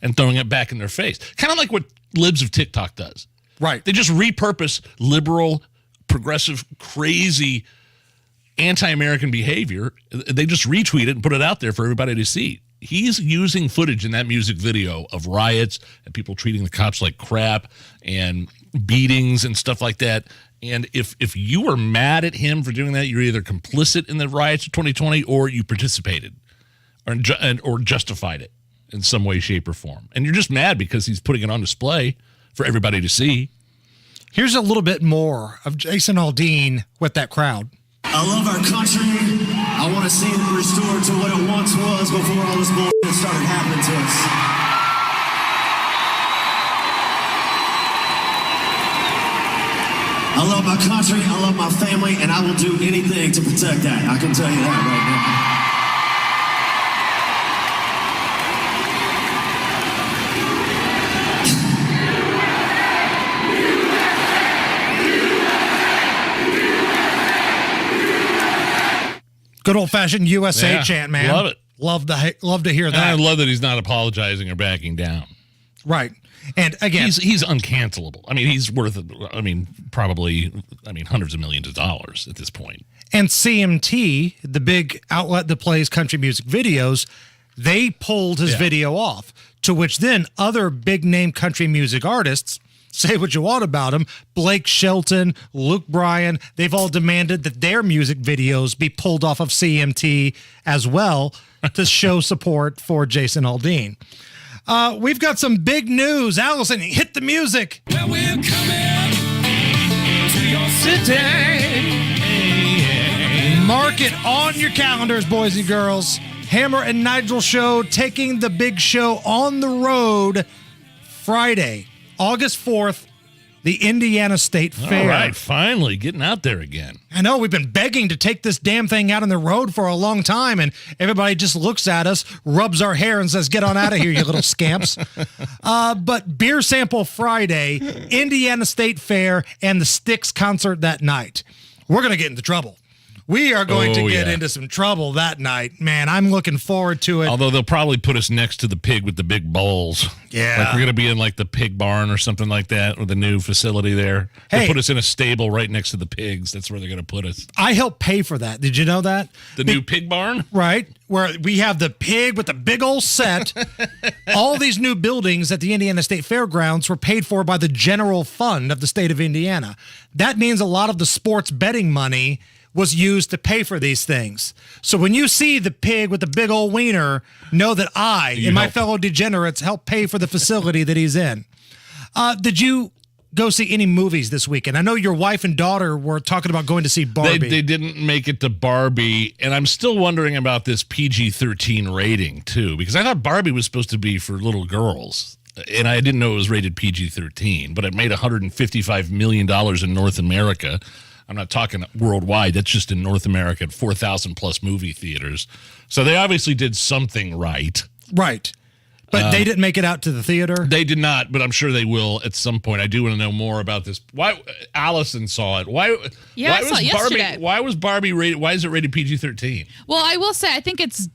S3: and throwing it back in their face. Kind of like what libs of TikTok does.
S1: Right.
S3: They just repurpose liberal, progressive, crazy, anti-American behavior. They just retweet it and put it out there for everybody to see. He's using footage in that music video of riots and people treating the cops like crap and beatings and stuff like that. And if you are mad at him for doing that, you're either complicit in the riots of 2020 or you participated or justified it in some way, shape, or form. And you're just mad because he's putting it on display for everybody to see.
S1: Here's a little bit more of Jason Aldean with that crowd.
S7: I love our country. I want to see it restored to what it once was before all this bullshit started happening to us. I love my country, I love my family, and I will do anything to protect that. I can tell you that right now.
S1: Good old-fashioned USA chant, man.
S3: Love it.
S1: Love to hear that.
S3: And I love that he's not apologizing or backing down.
S1: Right. And again,
S3: he's uncancelable. I mean, he's worth, probably hundreds of millions of dollars at this point.
S1: And CMT, the big outlet that plays country music videos, they pulled his video off, to which then other big-name country music artists, say what you want about him, Blake Shelton, Luke Bryan, they've all demanded that their music videos be pulled off of CMT as well to show support for Jason Aldean. We've got some big news. Allison, hit the music.
S14: Well, we're coming to your city.
S1: Mark it on your calendars, boys and girls. Hammer and Nigel show taking the big show on the road Friday, August 4th, the Indiana State Fair.
S3: All right, finally getting out there again.
S1: I know, we've been begging to take this damn thing out on the road for a long time, and everybody just looks at us, rubs our hair, and says, get on out of here, you little scamps. But Beer Sample Friday, Indiana State Fair, and the Styx concert that night. We're going to get into trouble. We are going to get into some trouble that night. Man, I'm looking forward to it.
S3: Although they'll probably put us next to the pig with the big bowls.
S1: Yeah.
S3: Like we're going to be in like the pig barn or something like that, or the new facility there. They'll put us in a stable right next to the pigs. That's where they're going to put us.
S1: I helped pay for that. Did you know that?
S3: The new pig barn?
S1: Right. Where we have the pig with the big old set. All these new buildings at the Indiana State Fairgrounds were paid for by the general fund of the state of Indiana. That means a lot of the sports betting money was used to pay for these things. So when you see the pig with the big old wiener, know that I and my fellow degenerates helped pay for the facility that he's in. Did you go see any movies this weekend? I know your wife and daughter were talking about going to see Barbie.
S3: They didn't make it to Barbie, and I'm still wondering about this PG-13 rating, too, because I thought Barbie was supposed to be for little girls, and I didn't know it was rated PG-13, but it made $155 million in North America. I'm not talking worldwide. That's just in North America at 4,000 plus movie theaters. So they obviously did something right.
S1: Right. But they didn't make it out to the theater?
S3: They did not, but I'm sure they will at some point. I do want to know more about this. Why Allison saw it. Why
S8: I saw it yesterday.
S3: Why was Barbie rated? Why is it rated PG-13?
S8: Well, I will say I think it's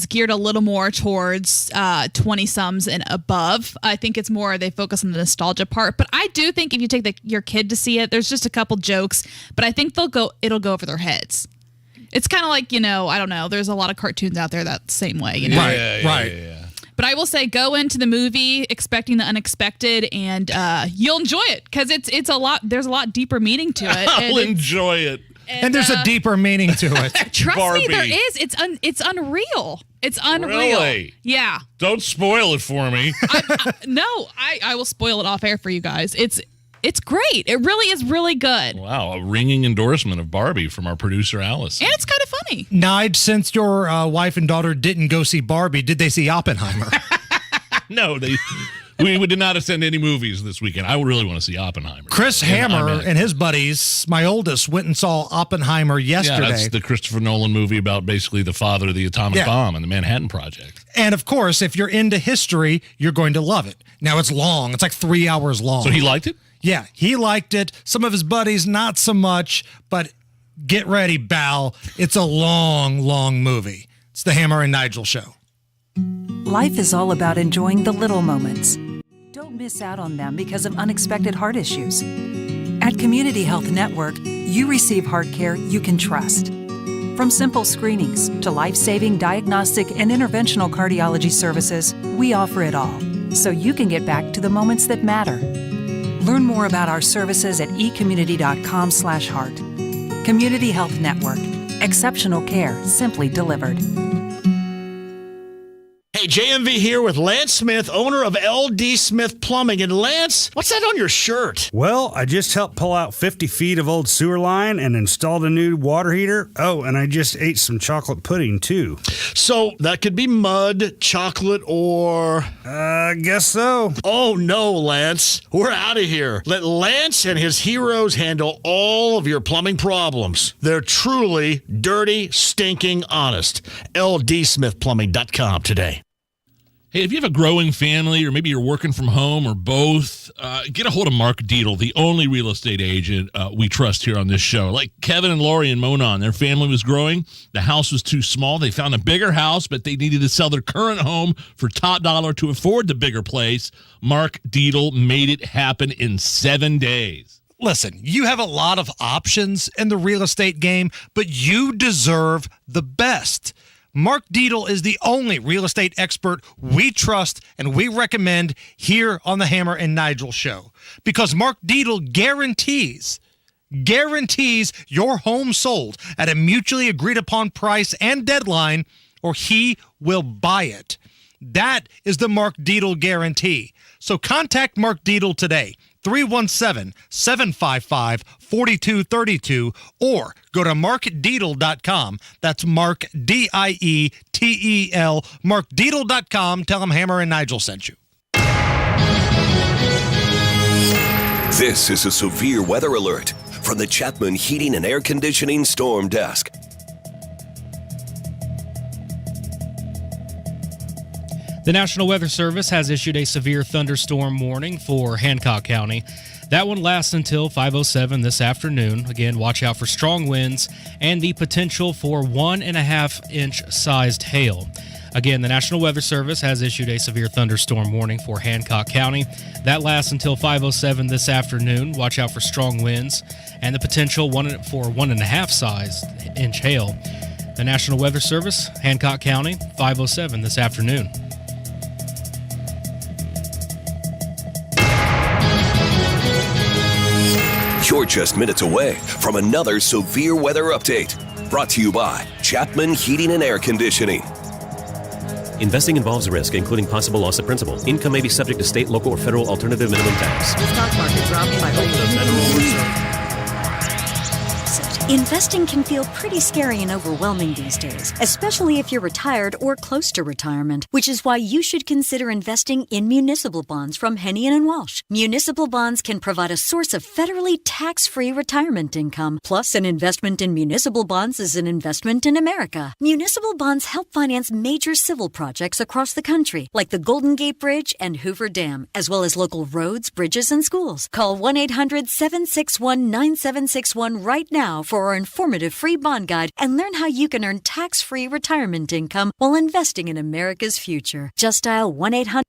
S8: geared a little more towards 20-sums and above. I think it's more they focus on the nostalgia part. But I do think if you take your kid to see it, there's just a couple jokes, but I think it'll go over their heads. It's kind of like, I don't know, there's a lot of cartoons out there that same way,
S1: Right.
S3: Yeah.
S8: But I will say, go into the movie expecting the unexpected, and you'll enjoy it because it's a lot. There's a lot deeper meaning to it.
S3: I'll enjoy it.
S1: And there's a deeper meaning to it.
S8: Trust
S3: Barbie.
S8: me, there is. It's unreal. It's unreal.
S3: Really?
S8: Yeah.
S3: Don't spoil it for me.
S8: I will spoil it off air for you guys. It's great. It really is really good.
S3: Wow, a ringing endorsement of Barbie from our producer, Alice.
S8: And it's kind of funny.
S1: Nige, since your wife and daughter didn't go see Barbie, did they see Oppenheimer?
S3: No, we did not attend any movies this weekend. I really want to see Oppenheimer.
S1: Chris Hammer and his buddies, my oldest, went and saw Oppenheimer yesterday.
S3: Yeah, that's the Christopher Nolan movie about basically the father of the atomic bomb and the Manhattan Project.
S1: And of course, if you're into history, you're going to love it. Now, it's long. It's like 3 hours long.
S3: So he liked it?
S1: Yeah, he liked it. Some of his buddies, not so much, but get ready, Bal. It's a long, long movie. It's the Hammer and Nigel Show.
S9: Life is all about enjoying the little moments. Don't miss out on them because of unexpected heart issues. At Community Health Network, you receive heart care you can trust. From simple screenings to life-saving diagnostic and interventional cardiology services, we offer it all, so you can get back to the moments that matter. Learn more about our services at ecommunity.com/heart. Community Health Network. Exceptional care simply delivered.
S10: Hey, JMV here with Lance Smith, owner of LD Smith Plumbing. And Lance, what's that on your shirt?
S18: Well, I just helped pull out 50 feet of old sewer line and installed a new water heater. Oh, and I just ate some chocolate pudding, too.
S10: So that could be mud, chocolate, or...
S18: guess so.
S10: Oh, no, Lance. We're out of here. Let Lance and his heroes handle all of your plumbing problems. They're truly dirty, stinking honest. LDSmithPlumbing.com today.
S3: Hey, if you have a growing family or maybe you're working from home or both, get a hold of Mark Dietel, the only real estate agent we trust here on this show. Like Kevin and Lori in Monon, their family was growing. The house was too small. They found a bigger house, but they needed to sell their current home for top dollar to afford the bigger place. Mark Dietel made it happen in 7 days.
S1: Listen, you have a lot of options in the real estate game, but you deserve the best. Mark Dietel is the only real estate expert we trust and we recommend here on the Hammer and Nigel Show. Because Mark Dietel guarantees your home sold at a mutually agreed upon price and deadline, or he will buy it. That is the Mark Dietel guarantee. So contact Mark Dietel today, 317-755-4232, or go to markdietel.com. That's Mark, D-I-E-T-E-L, markdietel.com. Tell him Hammer and Nigel sent you.
S28: This is a severe weather alert from the Chapman Heating and Air Conditioning Storm Desk.
S2: The National Weather Service has issued a severe thunderstorm warning for Hancock County. That one lasts until 5:07 this afternoon. Again, watch out for strong winds and the potential for 1.5-inch sized hail. Again, the National Weather Service has issued a severe thunderstorm warning for Hancock County. That lasts until 5:07 this afternoon. Watch out for strong winds and the potential for 1.5-inch hail. The National Weather Service, Hancock County, 5:07 this afternoon.
S28: You're just minutes away from another severe weather update. Brought to you by Chapman Heating and Air Conditioning.
S4: Investing involves risk, including possible loss of principal. Income may be subject to state, local, or federal alternative minimum tax.
S6: The stock market dropped by
S12: Investing can feel pretty scary and overwhelming these days, especially if you're retired or close to retirement, which is why you should consider investing in municipal bonds from Hennian & Walsh. Municipal bonds can provide a source of federally tax-free retirement income. Plus, an investment in municipal bonds is an investment in America. Municipal bonds help finance major civil projects across the country, like the Golden Gate Bridge and Hoover Dam, as well as local roads, bridges, and schools. Call 1-800-761-9761 right now for our informative free bond guide and learn how you can earn tax-free retirement income while investing in America's future. Just dial 1-800.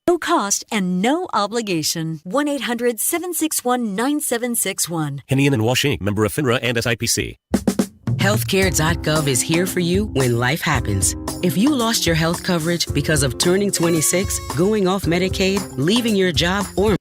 S12: No cost and no obligation. 1-800-761-9761.
S4: Hennian and Walsh Inc., member of FINRA and SIPC.
S13: Healthcare.gov is here for you when life happens. If you lost your health coverage because of turning 26, going off Medicaid, leaving your job, or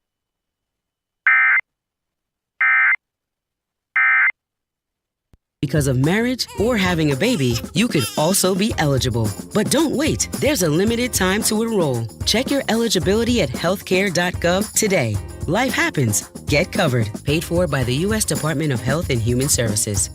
S13: because of marriage or having a baby, you could also be eligible. But don't wait. There's a limited time to enroll. Check your eligibility at healthcare.gov today. Life happens. Get covered. Paid for by the U.S. Department of Health and Human Services.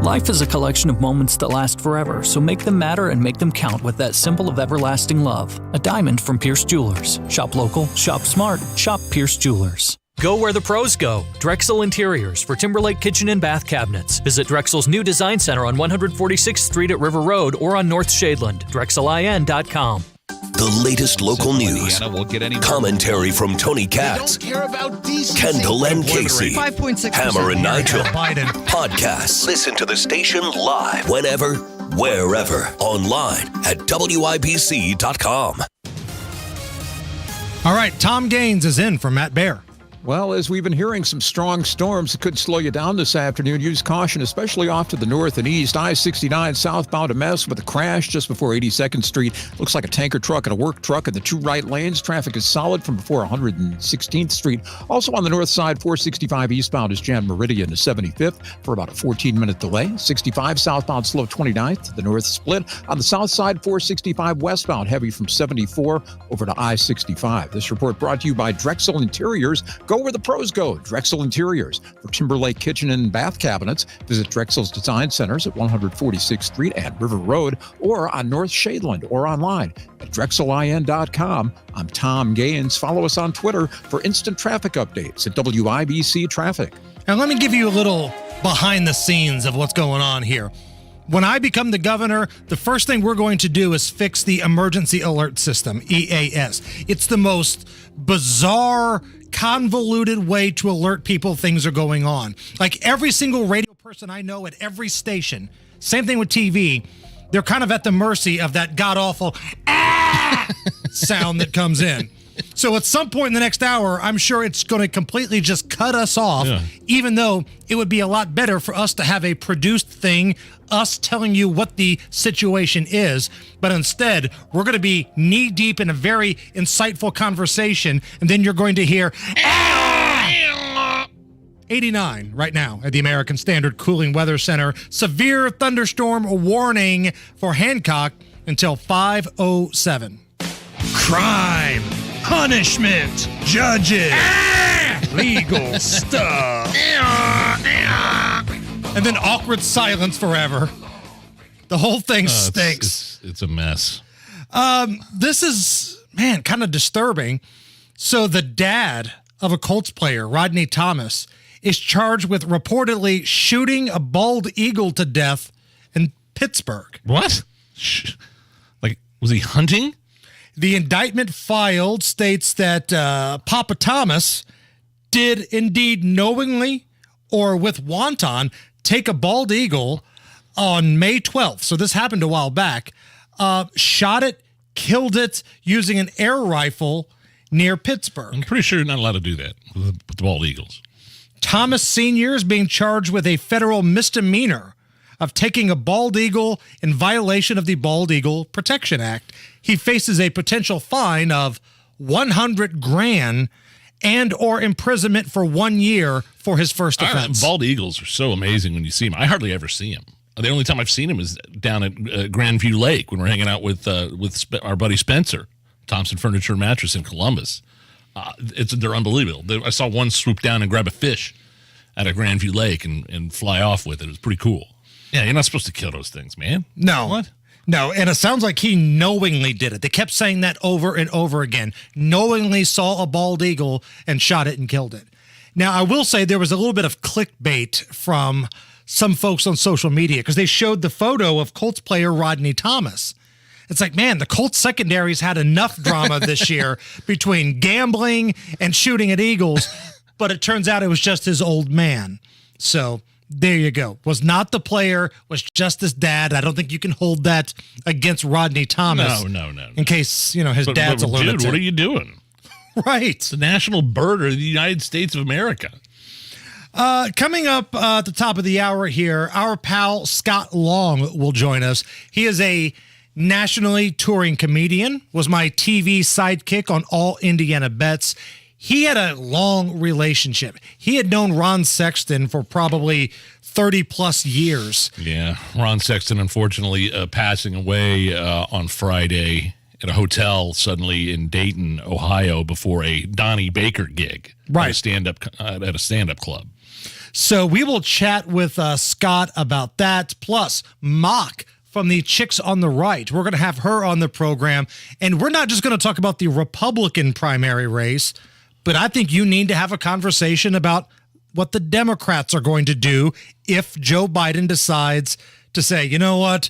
S19: Life is a collection of moments that last forever, so make them matter and make them count with that symbol of everlasting love. A diamond from Pierce Jewelers. Shop local, shop smart, shop Pierce Jewelers.
S20: Go where the pros go. Drexel Interiors for Timberlake Kitchen and Bath Cabinets. Visit Drexel's new design center on 146th Street at River Road or on North Shadeland. DrexelIN.com.
S28: The latest local news. Commentary from Tony Katz, Kendall and Casey, Hammer and Nigel. Podcasts. Listen to the station live whenever, wherever. Online at WIBC.com.
S1: All right, Tom Gaines is in for Matt Baer.
S11: Well, as we've been hearing, some strong storms that could slow you down this afternoon. Use caution, especially off to the north and east. I-69 southbound, a mess with a crash just before 82nd Street. Looks like a tanker truck and a work truck in the two right lanes. Traffic is solid from before 116th Street. Also on the north side, 465 eastbound is Jan Meridian to 75th for about a 14-minute delay. 65 southbound slow 29th. The north split. On the south side, 465 westbound heavy from 74 over to I-65. This report brought to you by Drexel Interiors. Go where the pros go. Drexel Interiors for Timberlake Kitchen and Bath Cabinets. Visit Drexel's Design Centers at 146th Street and River Road or on North Shadeland or online at DrexelIN.com. I'm Tom Gaines. Follow us on Twitter for instant traffic updates at WIBC Traffic.
S1: Now, let me give you a little behind the scenes of what's going on here. When I become the governor, the first thing we're going to do is fix the emergency alert system, EAS. It's the most bizarre, convoluted way to alert people things are going on. Like every single radio person I know at every station, same thing with TV, they're kind of at the mercy of that god-awful sound that comes in. So at some point in the next hour, I'm sure it's going to completely just cut us off, even though it would be a lot better for us to have a produced thing, us telling you what the situation is. But instead, we're going to be knee-deep in a very insightful conversation, and then you're going to hear, 89 right now at the American Standard Cooling Weather Center. Severe thunderstorm warning for Hancock until 5:07. Crime, punishment, judges, legal stuff. And then awkward silence forever. The whole thing stinks.
S3: It's a mess.
S1: This is, man, kind of disturbing. So the dad of a Colts player, Rodney Thomas, is charged with reportedly shooting a bald eagle to death in Pittsburgh.
S3: What? Like, was he hunting?
S1: The indictment filed states that Papa Thomas did indeed knowingly or with wanton take a bald eagle on May 12th. So this happened a while back. Shot it, killed it using an air rifle near Pittsburgh.
S3: I'm pretty sure you're not allowed to do that with the bald eagles.
S1: Thomas Sr. is being charged with a federal misdemeanor of taking a bald eagle in violation of the Bald Eagle Protection Act. He faces a potential fine of $100,000 and or imprisonment for 1 year for his first offense.
S3: Bald eagles are so amazing when you see them. I hardly ever see them. The only time I've seen him is down at Grandview Lake when we're hanging out with our buddy Spencer, Thompson Furniture and Mattress in Columbus. They're unbelievable. I saw one swoop down and grab a fish at a Grandview Lake and fly off with it. It was pretty cool. Yeah, you're not supposed to kill those things, man.
S1: No.
S3: What?
S1: No, and it sounds like he knowingly did it. They kept saying that over and over again. Knowingly saw a bald eagle and shot it and killed it. Now, I will say there was a little bit of clickbait from some folks on social media because they showed the photo of Colts player Rodney Thomas. It's like, man, the Colts secondaries had enough drama this year between gambling and shooting at eagles, but it turns out it was just his old man. So there you go. Was not the player, was just his dad. I don't think you can hold that against Rodney Thomas.
S3: No.
S1: In case, his dad's a lunatic.
S3: Dude, what are you doing?
S1: Right.
S3: It's the national bird of the United States of America.
S1: Coming up at the top of the hour here, our pal Scott Long will join us. He is a nationally touring comedian, was my TV sidekick on All Indiana Bets. He had a long relationship. He had known Ron Sexton for probably 30 plus years.
S3: Yeah, Ron Sexton, unfortunately, passing away on Friday at a hotel suddenly in Dayton, Ohio, before a Donnie Baker gig.
S1: Right.
S3: At a stand-up club.
S1: So we will chat with Scott about that. Plus, Mock from the Chicks on the Right. We're going to have her on the program. And we're not just going to talk about the Republican primary race, but I think you need to have a conversation about what the Democrats are going to do if Joe Biden decides to say, you know what,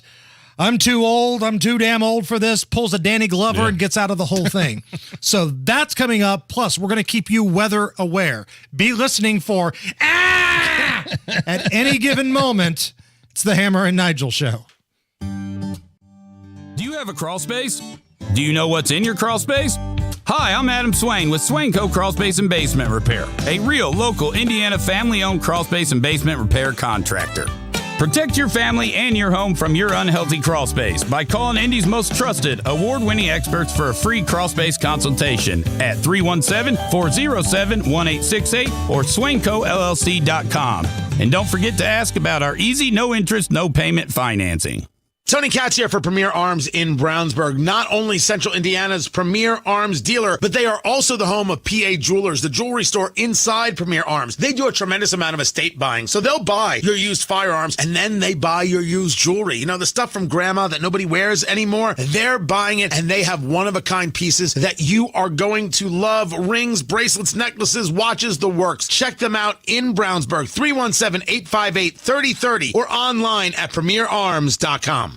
S1: I'm too old, I'm too damn old for this, pulls a Danny Glover and gets out of the whole thing. So that's coming up. Plus, we're going to keep you weather aware. Be listening for at any given moment. It's the Hammer and Nigel Show.
S6: Do you have a crawl space? Do you know what's in your crawl space? Hi, I'm Adam Swain with Swain Co. Crawl Space and Basement Repair, a real local Indiana family-owned crawl space and basement repair contractor. Protect your family and your home from your unhealthy crawl space by calling Indy's most trusted, award-winning experts for a free crawl space consultation at 317-407-1868 or SwainCoLLC.com. And don't forget to ask about our easy, no-interest, no-payment financing.
S15: Tony Katz here for Premier Arms in Brownsburg. Not only Central Indiana's premier arms dealer, but they are also the home of PA Jewelers, the jewelry store inside Premier Arms. They do a tremendous amount of estate buying, so they'll buy your used firearms and then they buy your used jewelry. You know, the stuff from grandma that nobody wears anymore, they're buying it, and they have one-of-a-kind pieces that you are going to love. Rings, bracelets, necklaces, watches, the works. Check them out in Brownsburg, 317-858-3030 or online at premierarms.com.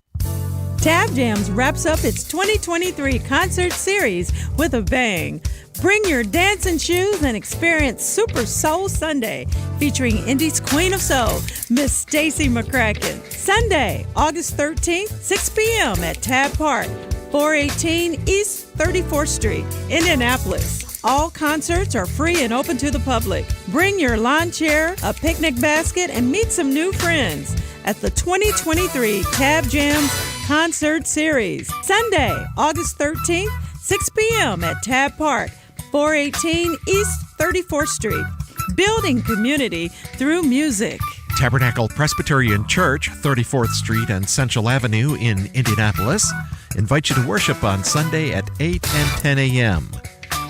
S21: Tab Jams wraps up its 2023 concert series with a bang. Bring your dancing shoes and experience Super Soul Sunday, featuring Indy's Queen of Soul, Miss Stacey McCracken. Sunday, August 13th, 6 p.m. at Tab Park, 418 East 34th Street, Indianapolis. All concerts are free and open to the public. Bring your lawn chair, a picnic basket, and meet some new friends at the 2023 Tab Jams Concert Series. Sunday, August 13th, 6 p.m. at Tab Park, 418 East 34th Street. building community through music.
S5: Tabernacle Presbyterian Church, 34th Street and Central Avenue in Indianapolis, invite you to worship on Sunday at 8 and 10 a.m.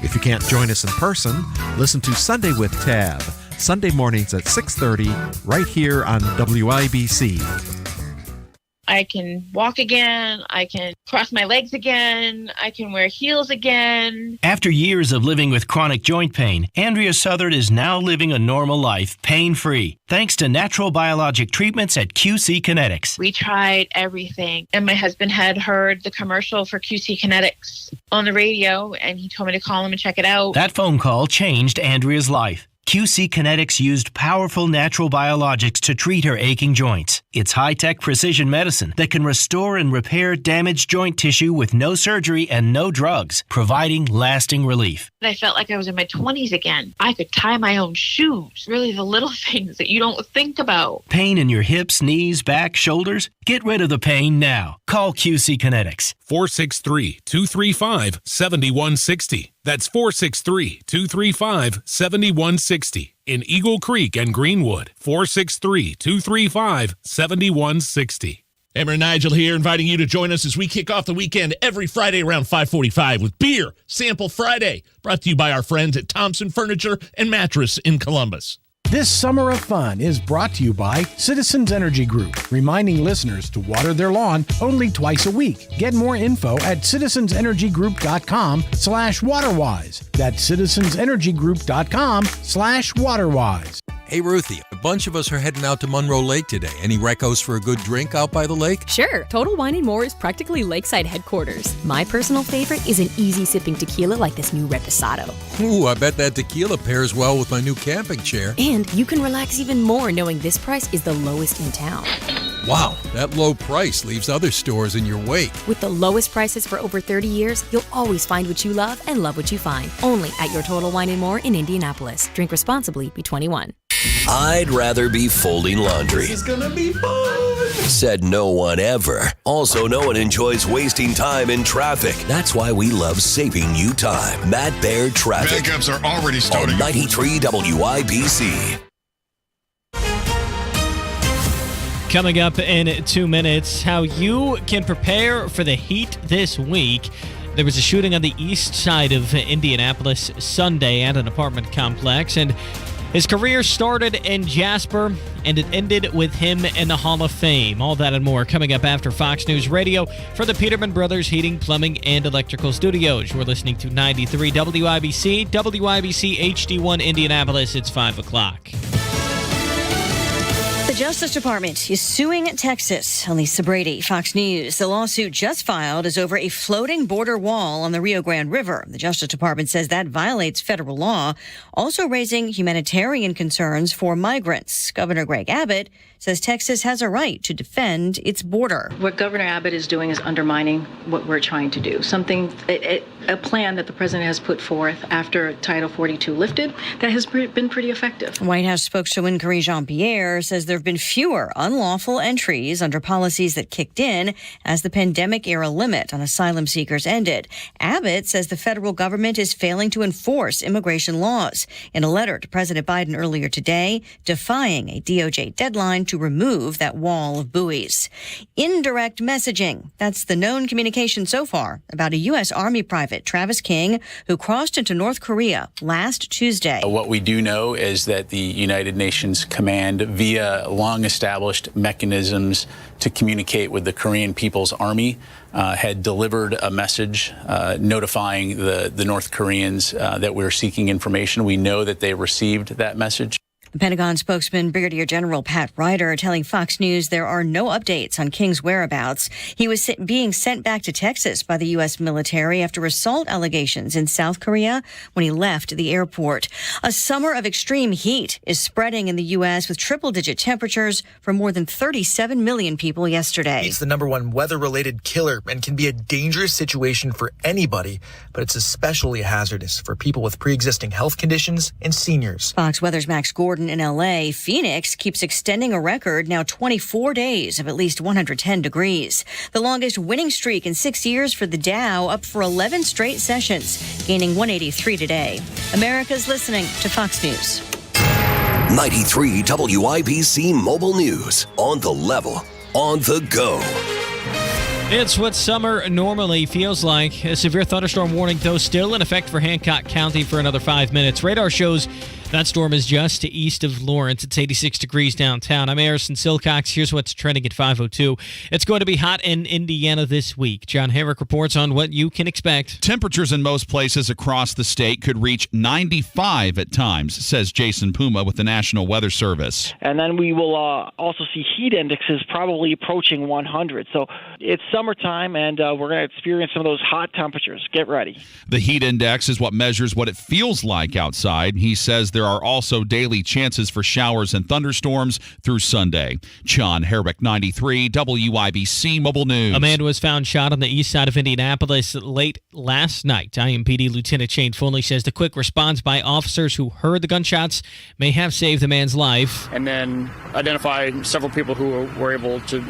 S5: If you can't join us in person, listen to Sunday with Tab, Sunday mornings at 6:30, right here on WIBC.
S16: I can walk again. I can cross my legs again. I can wear heels again.
S22: After years of living with chronic joint pain, Andrea Southard is now living a normal life, pain-free, thanks to natural biologic treatments at QC Kinetics.
S16: We tried everything, and my husband had heard the commercial for QC Kinetics on the radio, and he told me to call him and check it out.
S22: That phone call changed Andrea's life. QC Kinetics used powerful natural biologics to treat her aching joints. It's high-tech precision medicine that can restore and repair damaged joint tissue with no surgery and no drugs, providing lasting relief.
S16: I felt like I was in my 20s again. I could tie my own shoes. Really the little things that you don't think about.
S22: Pain in your hips, knees, back, shoulders? Get rid of the pain now. Call QC Kinetics.
S23: 463-235-7160. That's 463-235-7160. In Eagle Creek and Greenwood. 463-235-7160.
S3: Hammer and Nigel here, inviting you to join us as we kick off the weekend every Friday around 5:45 with Beer Sample Friday, brought to you by our friends at Thompson Furniture and Mattress in Columbus.
S24: This summer of fun is brought to you by Citizens Energy Group, reminding listeners to water their lawn only twice a week. Get more info at citizensenergygroup.com/waterwise. That's citizensenergygroup.com/waterwise.
S25: Hey, Ruthie, a bunch of us are heading out to Monroe Lake today. Any recos for a good drink out by the lake?
S26: Sure. Total Wine & More is practically lakeside headquarters. My personal favorite is an easy-sipping tequila like this new Reposado.
S25: Ooh, I bet that tequila pairs well with my new camping chair.
S26: And you can relax even more knowing this price is the lowest in town.
S25: Wow, that low price leaves other stores in your wake.
S26: With the lowest prices for over 30 years, you'll always find what you love and love what you find. Only at your Total Wine & More in Indianapolis. Drink responsibly. Be 21.
S28: I'd rather be folding laundry.
S14: This is gonna be fun.
S28: Said no one ever. Also, no one enjoys wasting time in traffic. That's why we love saving you time. Matt Baird Traffic.
S27: Backups are already starting.
S28: On 93 WIBC.
S2: Coming up in 2 minutes, how you can prepare for the heat this week. There was a shooting on the east side of Indianapolis Sunday at an apartment complex, and his career started in Jasper, and it ended with him in the Hall of Fame. All that and more coming up after Fox News Radio for the Peterman Brothers Heating, Plumbing, and Electrical Studios. We're listening to 93 WIBC, WIBC HD1 Indianapolis. It's 5 o'clock.
S29: The Justice Department is suing Texas. Elisa Brady, Fox News. The lawsuit just filed is over a floating border wall on the Rio Grande River. The Justice Department says that violates federal law, also raising humanitarian concerns for migrants. Governor Greg Abbott says Texas has a right to defend its border.
S30: What Governor Abbott is doing is undermining what we're trying to do. A plan that the president has put forth after Title 42 lifted that has been pretty effective.
S29: White House spokeswoman Karine Jean-Pierre says there have been fewer unlawful entries under policies that kicked in as the pandemic-era limit on asylum seekers ended. Abbott says the federal government is failing to enforce immigration laws. In a letter to President Biden earlier today, defying a DOJ deadline to remove that wall of buoys. Indirect messaging. That's the known communication so far about a U.S. Army private, Travis King, who crossed into North Korea last Tuesday.
S31: What we do know is that the United Nations Command, via long-established mechanisms to communicate with the Korean People's Army, had delivered a message notifying the North Koreans that we're seeking information. We know that they received that message.
S29: The Pentagon spokesman Brigadier General Pat Ryder telling Fox News there are no updates on King's whereabouts. He was being sent back to Texas by the U.S. military after assault allegations in South Korea when he left the airport. A summer of extreme heat is spreading in the U.S. with triple-digit temperatures for more than 37 million people yesterday.
S32: It's the number one weather-related killer and can be a dangerous situation for anybody, but it's especially hazardous for people with pre-existing health conditions and seniors.
S29: Fox Weather's Max Gordon in L.A., Phoenix keeps extending a record, now 24 days of at least 110 degrees. The longest winning streak in 6 years for the Dow, up for 11 straight sessions, gaining 183 today. America's listening to Fox News.
S28: 93 WIBC Mobile News. On the level, on the go.
S2: It's what summer normally feels like. A severe thunderstorm warning, though, still in effect for Hancock County for another 5 minutes. Radar shows that storm is just to east of Lawrence. It's 86 degrees downtown. I'm Harrison Silcox. Here's what's trending at 5:02. It's going to be hot in Indiana this week. John Herrick reports on what you can expect.
S4: Temperatures in most places across the state could reach 95 at times, says Jason Puma with the National Weather Service.
S7: And then we will also see heat indexes probably approaching 100. So it's summertime, and we're going to experience some of those hot temperatures. Get ready.
S4: The heat index is what measures what it feels like outside. He says there are also daily chances for showers and thunderstorms through Sunday. John Herrick, 93 WIBC Mobile News.
S2: A man was found shot on the east side of Indianapolis late last night. IMPD Lieutenant Shane Foley says the quick response by officers who heard the gunshots may have saved the man's life.
S8: And then identified several people who were able to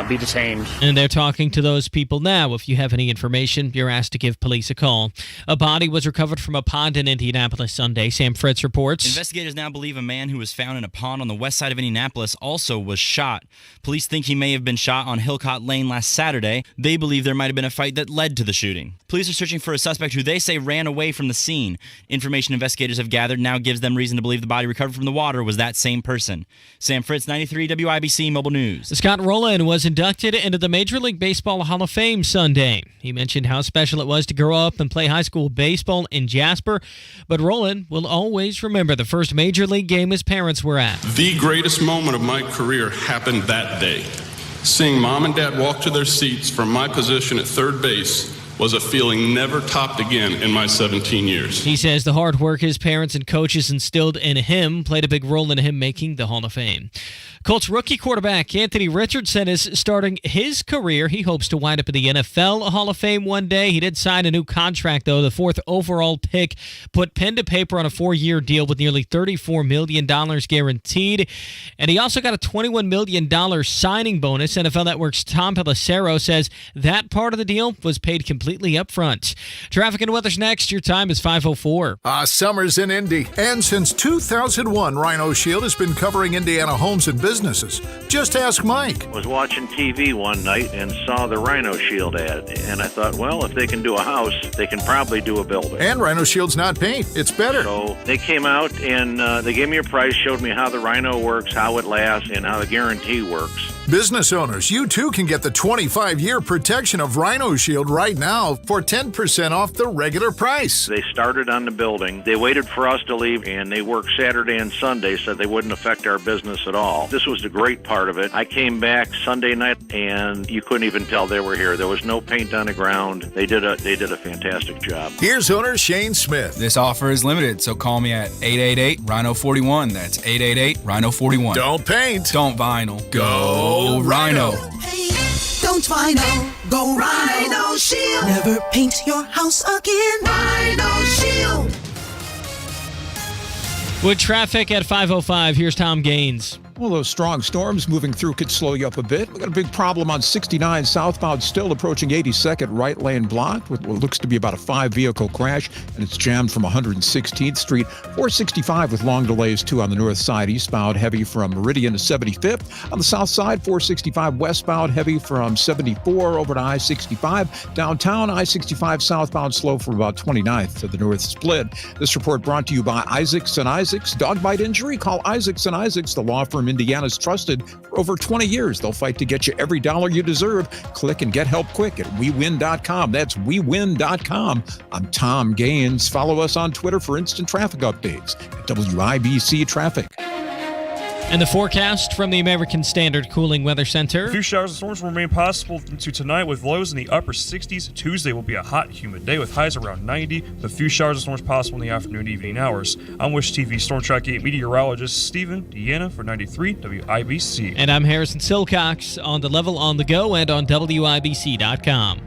S8: be detained.
S2: And they're talking to those people now. If you have any information, you're asked to give police a call. A body was recovered from a pond in Indianapolis Sunday. Sam Fritz reports.
S9: Investigators now believe a man who was found in a pond on the west side of Indianapolis also was shot. Police think he may have been shot on Hillcott Lane last Saturday. They believe there might have been a fight that led to the shooting. Police are searching for a suspect who they say ran away from the scene. Information investigators have gathered now gives them reason to believe the body recovered from the water was that same person. Sam Fritz, 93 WIBC Mobile News.
S2: Scott Rowland was inducted into the Major League Baseball Hall of Fame Sunday. He mentioned how special it was to grow up and play high school baseball in Jasper, but Rowland will always remember the first Major League game his parents were at.
S10: The greatest moment of my career happened that day. Seeing Mom and Dad walk to their seats from my position at third base was a feeling never topped again in my 17 years.
S2: He says the hard work his parents and coaches instilled in him played a big role in him making the Hall of Fame. Colts rookie quarterback Anthony Richardson is starting his career. He hopes to wind up in the NFL Hall of Fame one day. He did sign a new contract, though. The 4th overall pick put pen to paper on a 4-year deal with nearly $34 million guaranteed. And he also got a $21 million signing bonus. NFL Network's Tom Pelissero says that part of the deal was paid completely up front. Traffic and weather's next. Your time is 5:04.
S12: Summer's in Indy. And since 2001, Rhino Shield has been covering Indiana homes and businesses. Just ask Mike.
S13: I was watching TV one night and saw the Rhino Shield ad. And I thought, well, if they can do a house, they can probably do a building.
S12: And Rhino Shield's not paint. It's better.
S13: So they came out and they gave me a price, showed me how the Rhino works, how it lasts, and how the guarantee works.
S12: Business owners, you too can get the 25-year protection of Rhino Shield right now for 10% off the regular price.
S13: They started on the building. They waited for us to leave, and they worked Saturday and Sunday so they wouldn't affect our business at all. This was the great part of it. I came back Sunday night, and you couldn't even tell they were here. There was no paint on the ground. They did a fantastic job.
S12: Here's owner Shane Smith.
S17: This offer is limited, so call me at 888-RHINO-41. That's 888-RHINO-41.
S12: Don't paint.
S17: Don't vinyl. Go Rhino.
S14: Hey, don't vinyl. Go Rhino Shield. Never paint your house again. Rhino Shield.
S2: With traffic at 5:05, here's Tom Gaines.
S11: Well, those strong storms moving through could slow you up a bit. We've got a big problem on 69 southbound, still approaching 82nd right lane blocked with what looks to be about a 5-vehicle crash, and it's jammed from 116th Street. 465 with long delays, too, on the north side, eastbound heavy from Meridian to 75th. On the south side, 465 westbound heavy from 74 over to I-65. Downtown, I-65 southbound slow from about 29th to the north split. This report brought to you by Isaacs & Isaacs. Dog bite injury? Call Isaacs & Isaacs, the law firm Indiana's trusted for over 20 years. They'll fight to get you every dollar you deserve. Click and get help quick at WeWin.com. That's WeWin.com. I'm Tom Gaines. Follow us on Twitter for instant traffic updates at WIBC Traffic.
S2: And the forecast from the American Standard Cooling Weather Center.
S18: A few showers and storms will remain possible into tonight with lows in the upper 60s. Tuesday will be a hot, humid day with highs around 90. With a few showers and storms possible in the afternoon and evening hours. I'm Wish TV Storm Track 8 meteorologist Stephen Deanna for 93 WIBC.
S2: And I'm Harrison Silcox on the level, on the go, and on WIBC.com.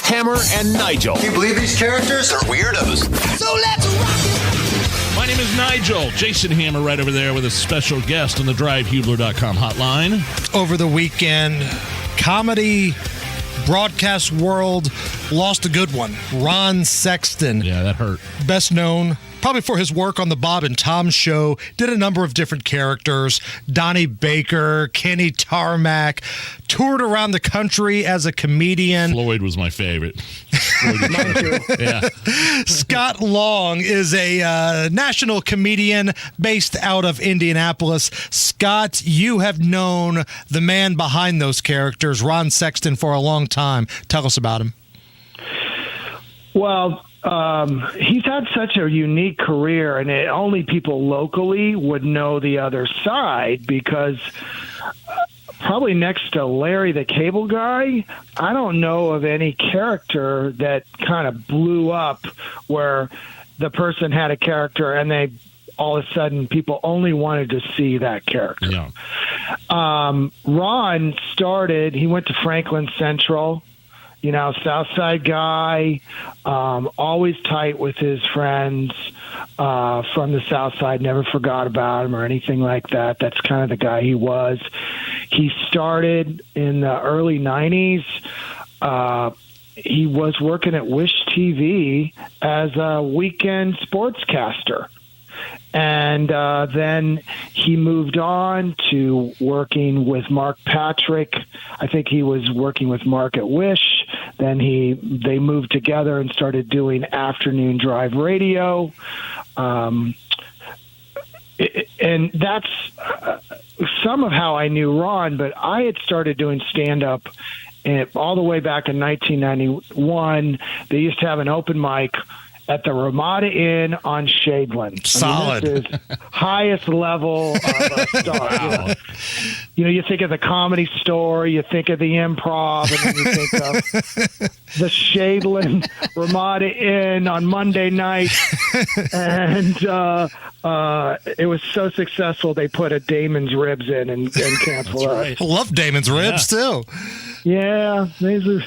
S28: Hammer and Nigel.
S19: Can you believe these characters are weirdos? So let's rock it!
S3: My name is Nigel. Jason Hammer right over there with a special guest on the DriveHubler.com hotline.
S1: Over the weekend, comedy broadcast world lost a good one. Ron Sexton.
S3: Yeah, that hurt.
S1: Best known probably for his work on the Bob and Tom Show, did a number of different characters. Donnie Baker, Kenny Tarmac, toured around the country as a comedian.
S3: Floyd was my favorite.
S1: Yeah. Scott Long is a national comedian based out of Indianapolis. Scott, you have known the man behind those characters, Ron Sexton, for a long time. Tell us about him.
S5: Well, he's had such a unique career, and only people locally would know the other side because probably next to Larry the Cable Guy, I don't know of any character that kind of blew up where the person had a character and they all of a sudden people only wanted to see that character.
S3: Yeah.
S5: Ron started, he went to Franklin Central, South Side guy, always tight with his friends from the South Side, never forgot about him or anything like that. That's kind of the guy he was. He started in the early 90s. He was working at Wish TV as a weekend sportscaster. And then he moved on to working with Mark Patrick. I think he was working with Mark at Wish. Then they moved together and started doing afternoon drive radio. And that's some of how I knew Ron, but I had started doing stand-up all the way back in 1991. They used to have an open mic at the Ramada Inn on Shadeland.
S1: Solid.
S5: This is highest level of a star.
S3: Wow.
S5: You think of the Comedy Store, you think of the Improv, and then you think of the Shadeland Ramada Inn on Monday night. And it was so successful, they put a Damon's Ribs in and canceled it.
S1: Right. I love Damon's Ribs, too.
S5: Yeah, these are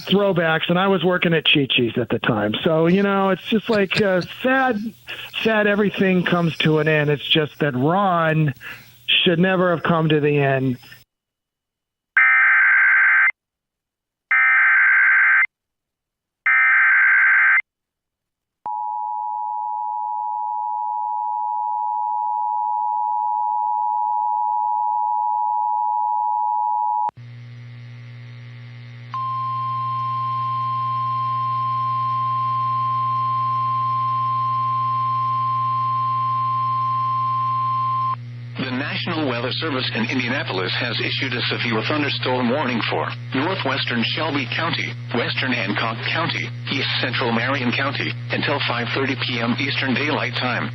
S5: throwbacks, and I was working at Chi-Chi's at the time. So, it's just like sad everything comes to an end. It's just that Ron should never have come to the end.
S6: The National Weather Service in Indianapolis has issued a severe thunderstorm warning for northwestern Shelby County, western Hancock County, east central Marion County until 5:30 p.m. Eastern Daylight Time.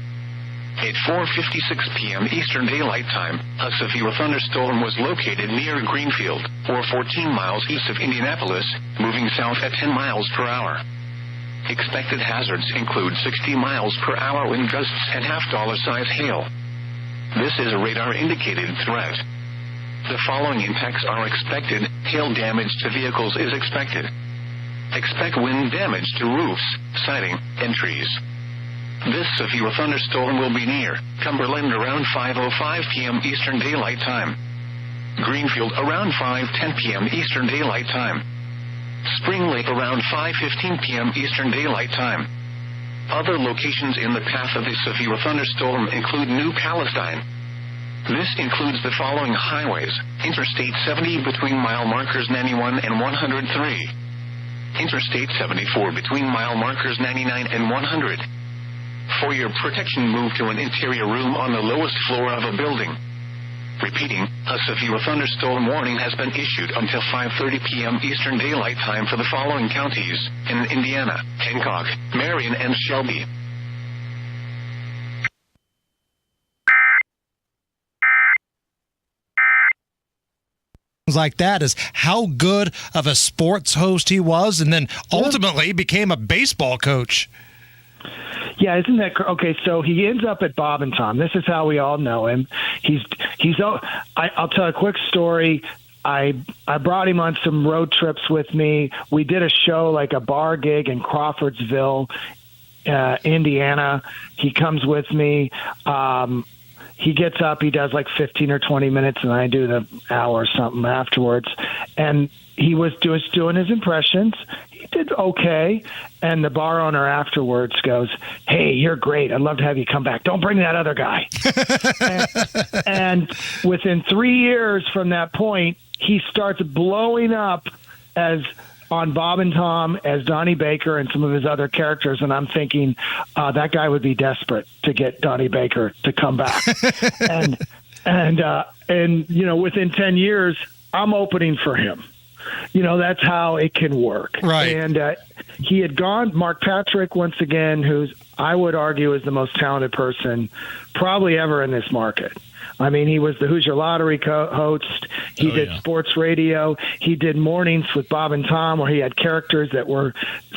S6: At 4:56 p.m. Eastern Daylight Time, a severe thunderstorm was located near Greenfield, or 14 miles east of Indianapolis, moving south at 10 miles per hour. Expected hazards include 60 miles per hour wind gusts and half-dollar-size hail. This is a radar-indicated threat. The following impacts are expected. Hail damage to vehicles is expected. Expect wind damage to roofs, siding, and trees. This severe thunderstorm will be near Cumberland around 5:05 p.m. Eastern Daylight Time. Greenfield around 5:10 p.m. Eastern Daylight Time. Spring Lake around 5:15 p.m. Eastern Daylight Time. Other locations in the path of the severe thunderstorm include New Palestine. This includes the following highways: Interstate 70 between mile markers 91 and 103. Interstate 74 between mile markers 99 and 100. For your protection, move to an interior room on the lowest floor of a building. Repeating, a severe thunderstorm warning has been issued until 5:30 p.m. Eastern Daylight Time for the following counties in Indiana: Hancock, Marion, and Shelby.
S1: Like that is how good of a sports host he was, and then ultimately became a baseball coach.
S5: Yeah, isn't that okay? So he ends up at Bob and Tom. This is how we all know him. I'll tell a quick story. I brought him on some road trips with me. We did a show, like a bar gig in Crawfordsville, Indiana. He comes with me. He gets up, he does like 15 or 20 minutes, and I do the hour or something afterwards. And he was doing his impressions. he did okay. And the bar owner afterwards goes, "Hey, you're great. I'd love to have you come back. Don't bring that other guy." and within 3 years from that point, he starts blowing up as on Bob and Tom as Donnie Baker and some of his other characters. And I'm thinking that guy would be desperate to get Donnie Baker to come back. and within 10 years, I'm opening for him. That's how it can work.
S1: Right.
S5: And he had gone, Mark Patrick, once again, who's, I would argue, is the most talented person probably ever in this market. I mean, he was the Who's Your Lottery host. He did sports radio. He did mornings with Bob and Tom where he had characters that were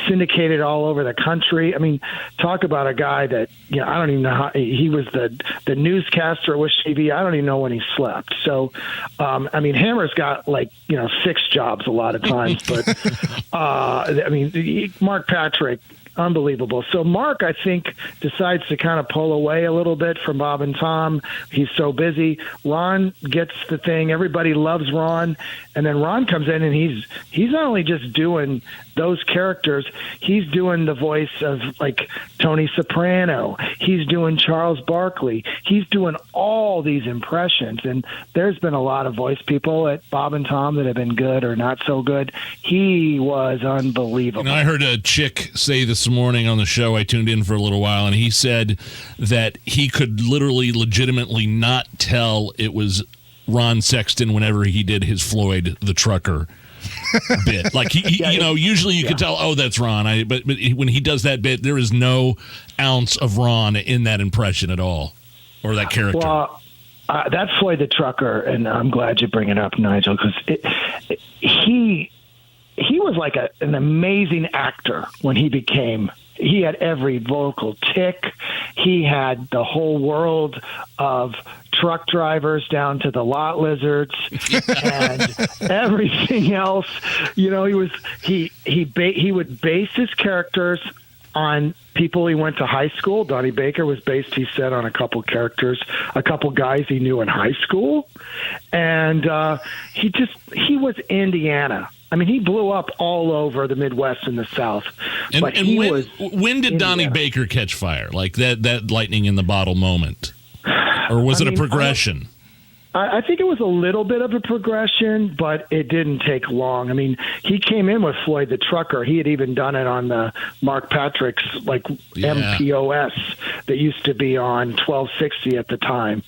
S5: syndicated all over the country. I mean, talk about a guy that, I don't even know how he was the newscaster at Wish TV. I don't even know when he slept. So, Hammer's got 6 jobs a lot of times. But, Mark Patrick, unbelievable. So Mark, I think, decides to kind of pull away a little bit from Bob and Tom. He's so busy. Ron gets the thing. Everybody loves Ron. And then Ron comes in and he's not only just doing those characters, he's doing the voice of Tony Soprano. He's doing Charles Barkley. He's doing all these impressions. And there's been a lot of voice people at Bob and Tom that have been good or not so good. He was unbelievable.
S3: I heard a chick say this morning on the show. I tuned in for a little while, and he said that he could legitimately not tell it was Ron Sexton whenever he did his Floyd the Trucker bit. Usually you could tell, oh, that's Ron. But when he does that bit, there is no ounce of Ron in that impression at all, or that character.
S5: Well, that's Floyd the Trucker, and I'm glad you bring it up, Nigel, because he was like an amazing actor when he became. He had every vocal tick. He had the whole world of truck drivers down to the lot lizards and everything else. He would base his characters on people he went to high school. Donnie Baker was based, he said, on a couple guys he knew in high school. And he was Indiana. I mean, he blew up all over the Midwest and the South.
S3: When did Donnie Baker catch fire? Like that lightning in the bottle moment? Or was it a progression?
S5: I think it was a little bit of a progression, but it didn't take long. I mean, he came in with Floyd the Trucker. He had even done it on the Mark Patrick's MPOS that used to be on 1260 at the time.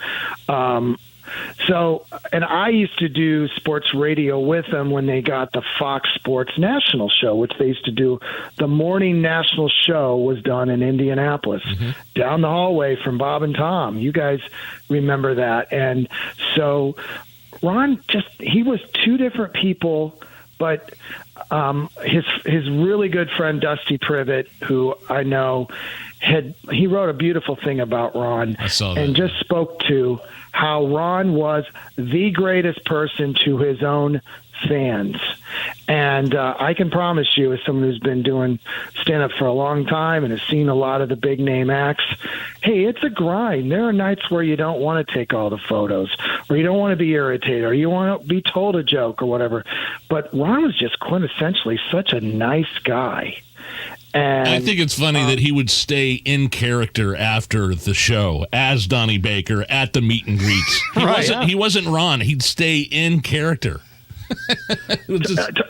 S5: And I used to do sports radio with them when they got the Fox Sports National Show, which they used to do. The morning national show was done in Indianapolis, down the hallway from Bob and Tom. You guys remember that. And so Ron he was two different people, but his really good friend Dusty Privet, who I know, he wrote a beautiful thing about Ron.
S3: I saw that.
S5: And just spoke to how Ron was the greatest person to his own fans. And I can promise you, as someone who's been doing stand-up for a long time and has seen a lot of the big name acts, hey, it's a grind. There are nights where you don't want to take all the photos, or you don't want to be irritated, or you want to be told a joke or whatever. But Ron was just quintessentially such a nice guy. And
S3: I think it's funny that he would stay in character after the show as Donnie Baker at the meet and greets. He wasn't Ron. He'd stay in character.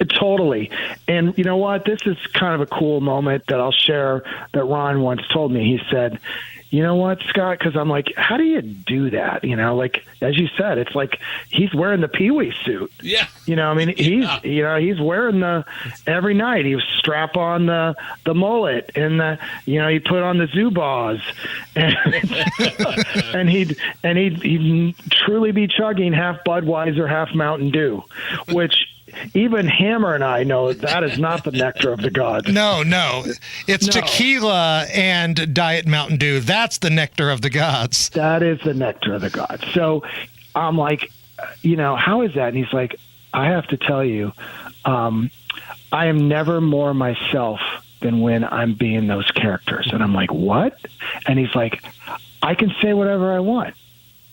S5: Totally. And you know what? This is kind of a cool moment that I'll share that Ron once told me. He said, you know what, Scott? Because I'm like, how do you do that? As you said, it's like he's wearing the Pee-wee suit.
S3: Yeah.
S5: He's wearing every night. He would strap on the mullet and he put on the Zubaz, and he'd truly be chugging half Budweiser, half Mountain Dew, which even Hammer and I know that is not the nectar of the gods.
S1: No. It's tequila and Diet Mountain Dew. That's the nectar of the gods.
S5: That is the nectar of the gods. So I'm like, how is that? And he's like, I have to tell you, I am never more myself than when I'm being those characters. And I'm like, what? And he's like, I can say whatever I want.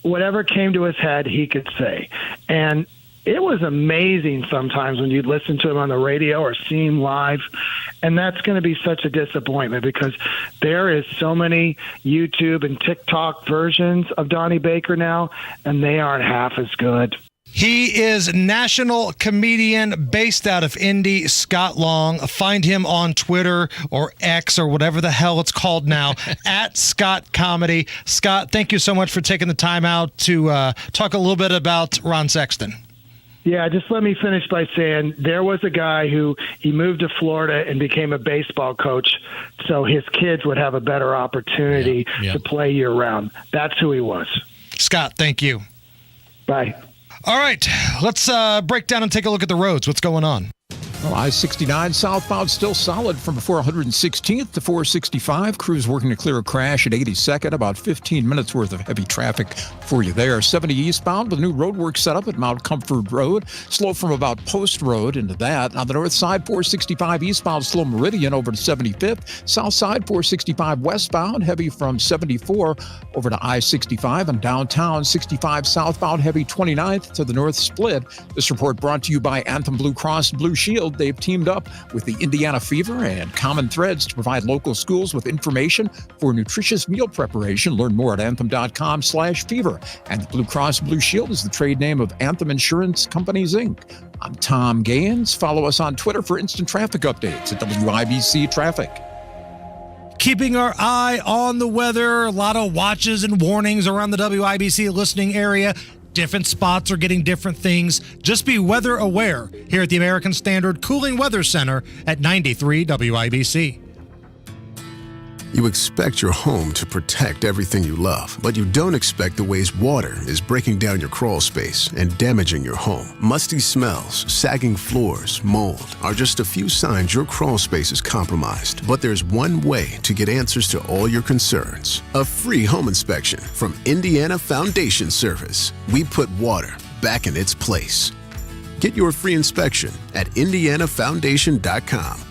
S5: Whatever came to his head, he could say. And it was amazing sometimes when you'd listen to him on the radio or see him live. And that's going to be such a disappointment because there is so many YouTube and TikTok versions of Donnie Baker now, and they aren't half as good.
S1: He is national comedian based out of Indy, Scott Long. Find him on Twitter or X or whatever the hell it's called now, at Scott Comedy. Scott, thank you so much for taking the time out to talk a little bit about Ron Sexton.
S5: Yeah, just let me finish by saying there was a guy who he moved to Florida and became a baseball coach so his kids would have a better opportunity to play year-round. That's who he was.
S1: Scott, thank you.
S5: Bye.
S1: All right, let's break down and take a look at the roads. What's going on?
S11: Well, I-69 southbound still solid from 416th to 465. Crews working to clear a crash at 82nd. About 15 minutes worth of heavy traffic for you there. 70 eastbound with new roadwork set up at Mount Comfort Road. Slow from about Post Road into that. On the north side, 465 eastbound, slow Meridian over to 75th. South side, 465 westbound, heavy from 74 over to I-65. And downtown, 65 southbound, heavy 29th to the north split. This report brought to you by Anthem Blue Cross Blue Shield. They've teamed up with the Indiana Fever and Common Threads to provide local schools with information for nutritious meal preparation. Learn more at anthem.com/fever. And Blue Cross Blue Shield is the trade name of Anthem Insurance Companies, Inc. I'm Tom Gaines. Follow us on Twitter for instant traffic updates at WIBC Traffic.
S1: Keeping our eye on the weather. A lot of watches and warnings around the WIBC listening area. Different spots are getting different things. Just be weather aware here at the American Standard Cooling Weather Center at 93 WIBC.
S15: You expect your home to protect everything you love, but you don't expect the ways water is breaking down your crawl space and damaging your home. Musty smells, sagging floors, mold are just a few signs your crawl space is compromised. But there's one way to get answers to all your concerns. A free home inspection from Indiana Foundation Service. We put water back in its place. Get your free inspection at indianafoundation.com.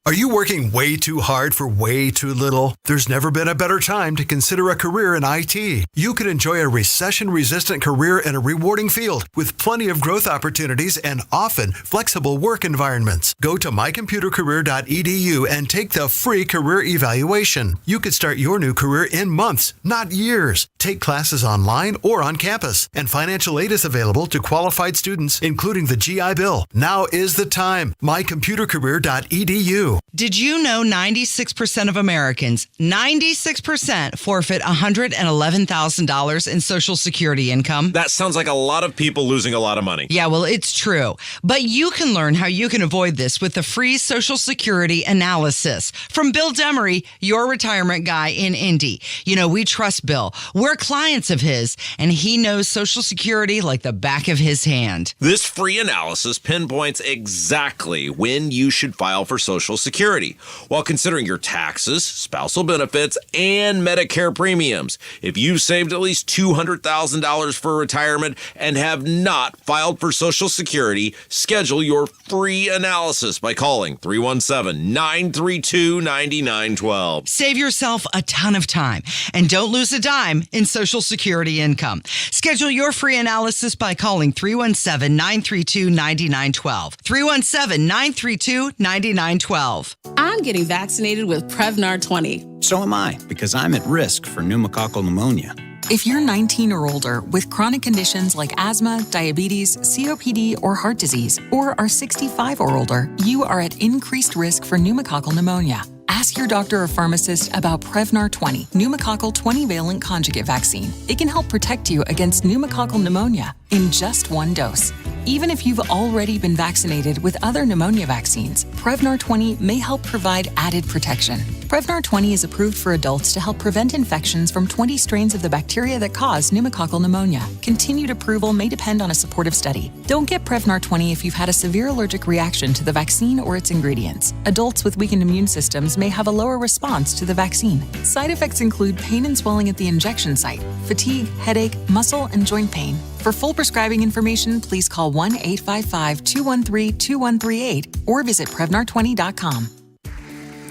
S16: Are you working way too hard for way too little? There's never been a better time to consider a career in IT. You could enjoy a recession-resistant career in a rewarding field with plenty of growth opportunities and often flexible work environments. Go to mycomputercareer.edu and take the free career evaluation. You could start your new career in months, not years. Take classes online or on campus, and financial aid is available to qualified students, including the GI Bill. Now is the time. mycomputercareer.edu.
S15: Did you know 96% of Americans, 96% forfeit $111,000 in Social Security income?
S20: That sounds like a lot of people losing a lot of money.
S15: Yeah, well, it's true. But you can learn how you can avoid this with the free Social Security analysis from Bill Demery, your retirement guy in Indy. You know, we trust Bill. We're clients of his, and he knows Social Security like the back of his hand.
S20: This free analysis pinpoints exactly when you should file for Social Security while considering your taxes, spousal benefits, and Medicare premiums. If you've saved at least $200,000 for retirement and have not filed for Social Security, schedule your free analysis by calling 317-932-9912.
S15: Save yourself a ton of time and don't lose a dime in Social Security income. Schedule your free analysis by calling 317-932-9912. 317-932-9912.
S21: I'm getting vaccinated with Prevnar 20.
S22: So am I, because I'm at risk for pneumococcal pneumonia.
S23: If you're 19 or older with chronic conditions like asthma, diabetes, COPD, or heart disease, or are 65 or older, you are at increased risk for pneumococcal pneumonia. Ask your doctor or pharmacist about Prevnar 20, pneumococcal 20-valent conjugate vaccine. It can help protect you against pneumococcal pneumonia in just one dose. Even if you've already been vaccinated with other pneumonia vaccines, Prevnar 20 may help provide added protection. Prevnar 20 is approved for adults to help prevent infections from 20 strains of the bacteria that cause pneumococcal pneumonia. Continued approval may depend on a supportive study. Don't get Prevnar 20 if you've had a severe allergic reaction to the vaccine or its ingredients. Adults with weakened immune systems may have a lower response to the vaccine. Side effects include pain and swelling at the injection site, fatigue, headache, muscle, and joint pain. For full prescribing information, please call 1-855-213-2138 or visit Prevnar20.com.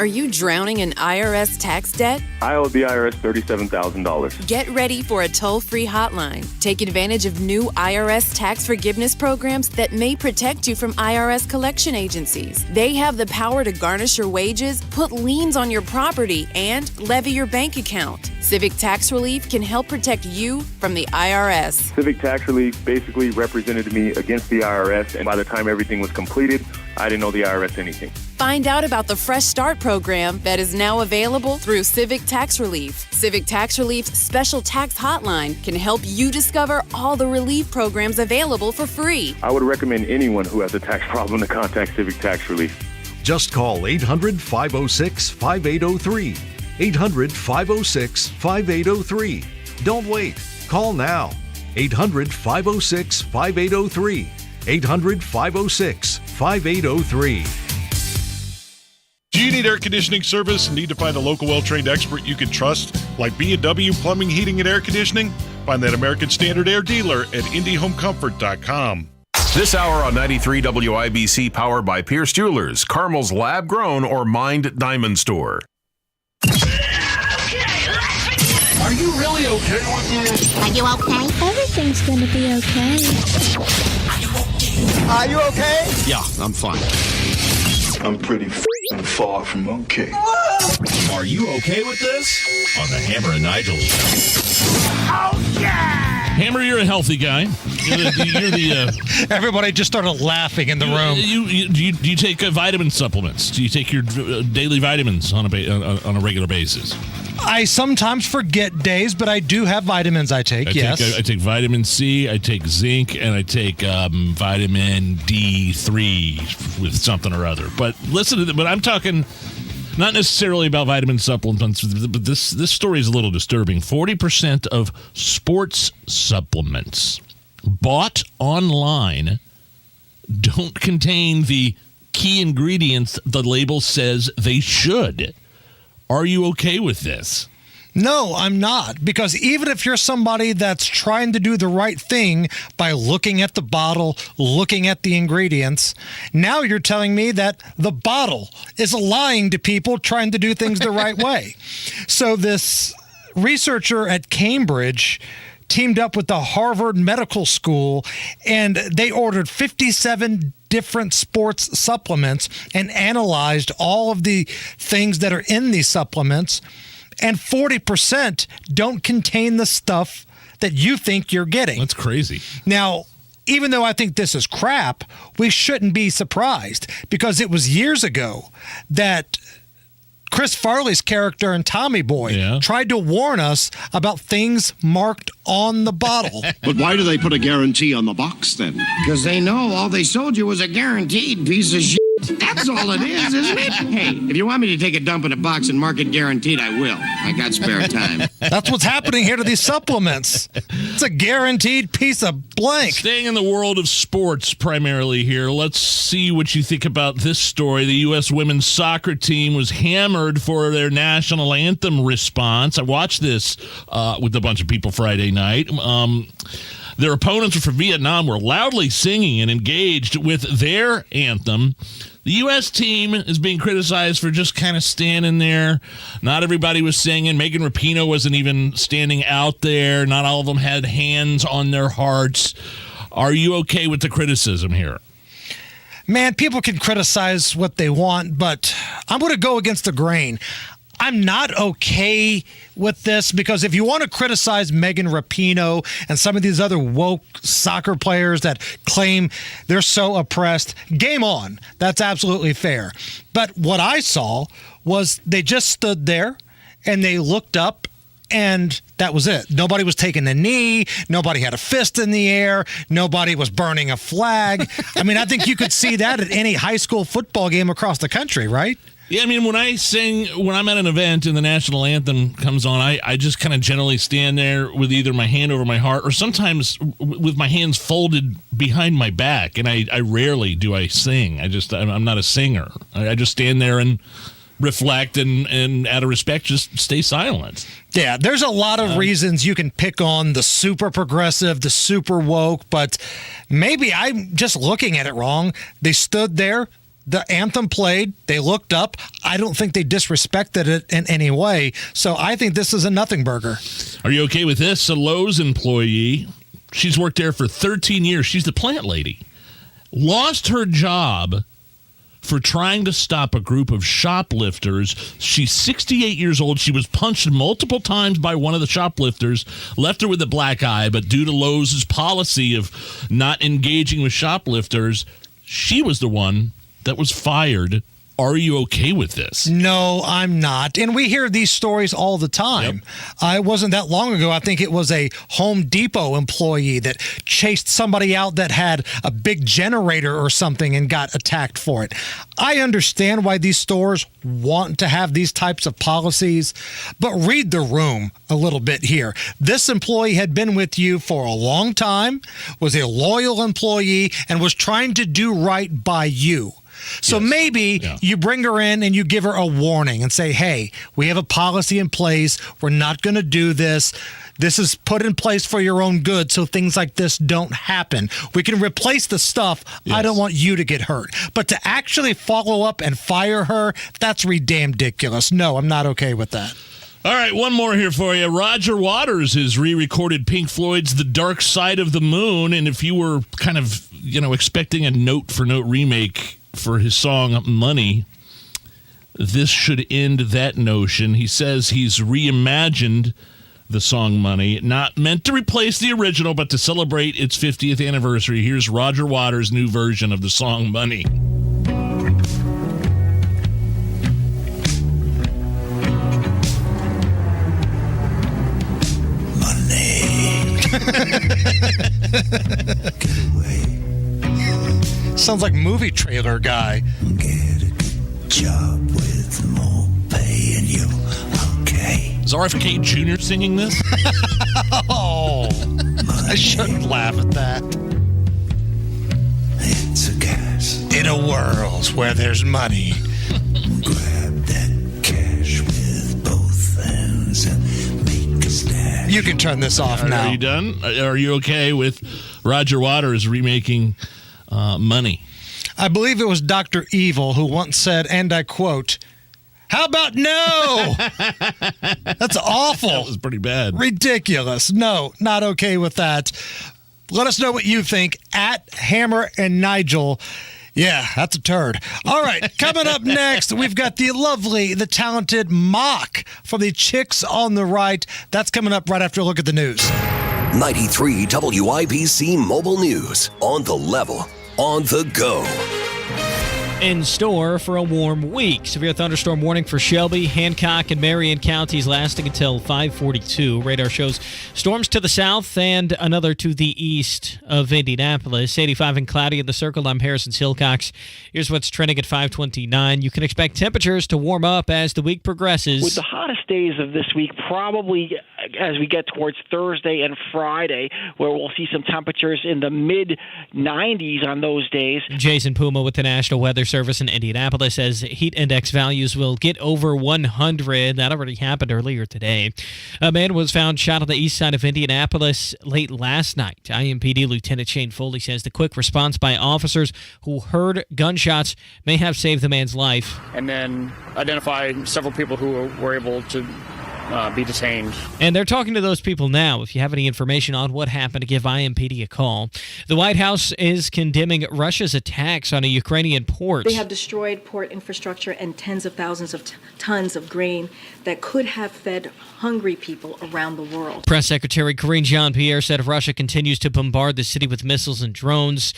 S4: Are you drowning in IRS tax debt?
S7: I owe the IRS $37,000.
S4: Get ready for a toll-free hotline. Take advantage of new IRS tax forgiveness programs that may protect you from IRS collection agencies. They have the power to garnish your wages, put liens on your property, and levy your bank account. Civic Tax Relief can help protect you from the IRS.
S7: Civic Tax Relief basically represented me against the IRS, and by the time everything was completed, I didn't owe the IRS anything.
S4: Find out about the Fresh Start program that is now available through Civic Tax Relief. Civic Tax Relief's special tax hotline can help you discover all the relief programs available for free.
S7: I would recommend anyone who has a tax problem to contact Civic Tax Relief.
S8: Just call 800-506-5803. 800-506-5803. Don't wait. Call now. 800-506-5803. 800-506-5803.
S9: Do you need air conditioning service and need to find a local well-trained expert you can trust, like B&W Plumbing, Heating, and Air Conditioning? Find that American Standard Air dealer at IndyHomeComfort.com.
S24: This hour on 93 WIBC, powered by Pierce Jewelers, Carmel's lab-grown or mined diamond store.
S19: Are you really okay with this? Are you okay?
S25: Everything's gonna be okay.
S19: Are you okay?
S24: Yeah, I'm fine.
S19: I'm pretty far from okay.
S28: Are you okay with this? On the Hammer and Nigel show.
S19: Oh, yeah!
S3: Hammer, you're a healthy guy. You're the
S1: Everybody just started laughing in the room.
S3: Do you take vitamin supplements? Do you take your daily vitamins on a regular basis?
S1: I sometimes forget days, but I do have vitamins I take, yes.
S3: I take vitamin C, I take zinc, and I take vitamin D3 with something or other. But listen to but I'm talking not necessarily about vitamin supplements, but this story is a little disturbing. 40% of sports supplements bought online don't contain the key ingredients the label says they should. Are you okay with this?
S1: No, I'm not. Because even if you're somebody that's trying to do the right thing by looking at the bottle, looking at the ingredients, now you're telling me that the bottle is lying to people trying to do things the right way. So this researcher at Cambridge teamed up with the Harvard Medical School, and they ordered 57 different sports supplements and analyzed all of the things that are in these supplements, and 40% don't contain the stuff that you think you're getting.
S3: That's crazy.
S1: Now, even though I think this is crap, we shouldn't be surprised, because it was years ago that Chris Farley's character in Tommy Boy tried to warn us about things marked on the bottle.
S26: But why do they put a guarantee on the box then?
S27: Because they know all they sold you was a guaranteed piece of shit. That's all it is, isn't it? Hey, if you want me to take a dump in a box and mark it guaranteed, I will. I got spare time.
S1: That's what's happening here to these supplements. It's a guaranteed piece of blank.
S3: Staying in the world of sports primarily here, let's see what you think about this story. The U.S. women's soccer team was hammered for their national anthem response. I watched this with a bunch of people Friday night. Their opponents from Vietnam were loudly singing and engaged with their anthem. The U.S. team is being criticized for just kind of standing there. Not everybody was singing. Megan Rapinoe wasn't even standing out there. Not all of them had hands on their hearts. Are you okay with the criticism here?
S1: Man, people can criticize what they want, but I'm going to go against the grain. I'm not okay with this, because if you want to criticize Megan Rapinoe and some of these other woke soccer players that claim they're so oppressed, game on. That's absolutely fair. But what I saw was they just stood there and they looked up, and that was it. Nobody was taking a knee. Nobody had a fist in the air. Nobody was burning a flag. I mean, I think you could see that at any high school football game across the country, right?
S3: Yeah, I mean, when I'm at an event and the national anthem comes on, I just kind of generally stand there with either my hand over my heart or sometimes with my hands folded behind my back. And I rarely do I sing. I'm not a singer. I just stand there and reflect and out of respect, just stay silent.
S1: Yeah, there's a lot of reasons you can pick on the super progressive, the super woke, but maybe I'm just looking at it wrong. They stood there. the anthem played. They looked up. I don't think they disrespected it in any way. So I think this is a nothing burger.
S3: Are you okay with this? A Lowe's employee, she's worked there for 13 years. She's the plant lady. Lost her job for trying to stop a group of shoplifters. She's 68 years old. She was punched multiple times by one of the shoplifters, left her with a black eye, but due to Lowe's policy of not engaging with shoplifters, she was the one that was fired. Are you okay with this?
S1: No, I'm not. And we hear these stories all the time. Yep. It wasn't that long ago. I think it was a Home Depot employee that chased somebody out that had a big generator or something and got attacked for it. I understand why these stores want to have these types of policies, but read the room a little bit here. This employee had been with you for a long time, was a loyal employee, and was trying to do right by you. So maybe you bring her in and you give her a warning and say, hey, we have a policy in place. We're not going to do this. This is put in place for your own good so things like this don't happen. We can replace the stuff. Yes. I don't want you to get hurt. But to actually follow up and fire her, that's ridiculous. No, I'm not okay with that.
S3: All right, one more here for you. Roger Waters has re-recorded Pink Floyd's The Dark Side of the Moon. And if you were kind of, expecting a note-for-note remake for his song Money, this should end that notion. He says he's reimagined the song Money, not meant to replace the original, but to celebrate its 50th anniversary. Here's Roger Waters' new version of the song Money.
S2: Get away.
S1: Sounds like movie trailer guy.
S2: Get a job with more pay and you're okay.
S3: Is RFK Jr. singing this?
S1: Oh, I shouldn't laugh at that.
S2: It's a gas.
S1: In a world where there's money.
S2: Grab that cash with both hands and make a stash.
S1: You can turn this off now.
S3: Are you done? Are you okay with Roger Waters remaking Money?
S1: I believe it was Dr. Evil who once said, and I quote, "How about no?" That's awful.
S3: That was pretty bad.
S1: Ridiculous. No, not okay with that. Let us know what you think at Hammer and Nigel. Yeah, that's a turd. All right, coming up next, we've got the lovely, the talented Mock from the Chicks on the Right. That's coming up right after a look at the news.
S28: 93 WIBC Mobile News. On the level, on the go.
S6: In store for a warm week. Severe thunderstorm warning for Shelby, Hancock, and Marion counties lasting until 5:42. Radar shows storms to the south and another to the east of Indianapolis. 85 and cloudy in the Circle. I'm Harrison Silcox. Here's what's trending at 5:29. You can expect temperatures to warm up as the week progresses.
S10: With the hottest days of this week, probably as we get towards Thursday and Friday, where we'll see some temperatures in the mid-90s on those days.
S6: Jason Puma with the National Weather Service in Indianapolis says heat index values will get over 100. That already happened earlier today. A man was found shot on the east side of Indianapolis late last night. IMPD Lieutenant Shane Foley says the quick response by officers who heard gunshots may have saved the man's life.
S12: And then identify several people who were able to be detained.
S6: And they're talking to those people now. If you have any information on what happened, give IMPD a call. The White House is condemning Russia's attacks on a Ukrainian port.
S13: They have destroyed port infrastructure and tens of thousands of tons of grain that could have fed hungry people around the world.
S6: Press Secretary Karine Jean-Pierre said Russia continues to bombard the city with missiles and drones.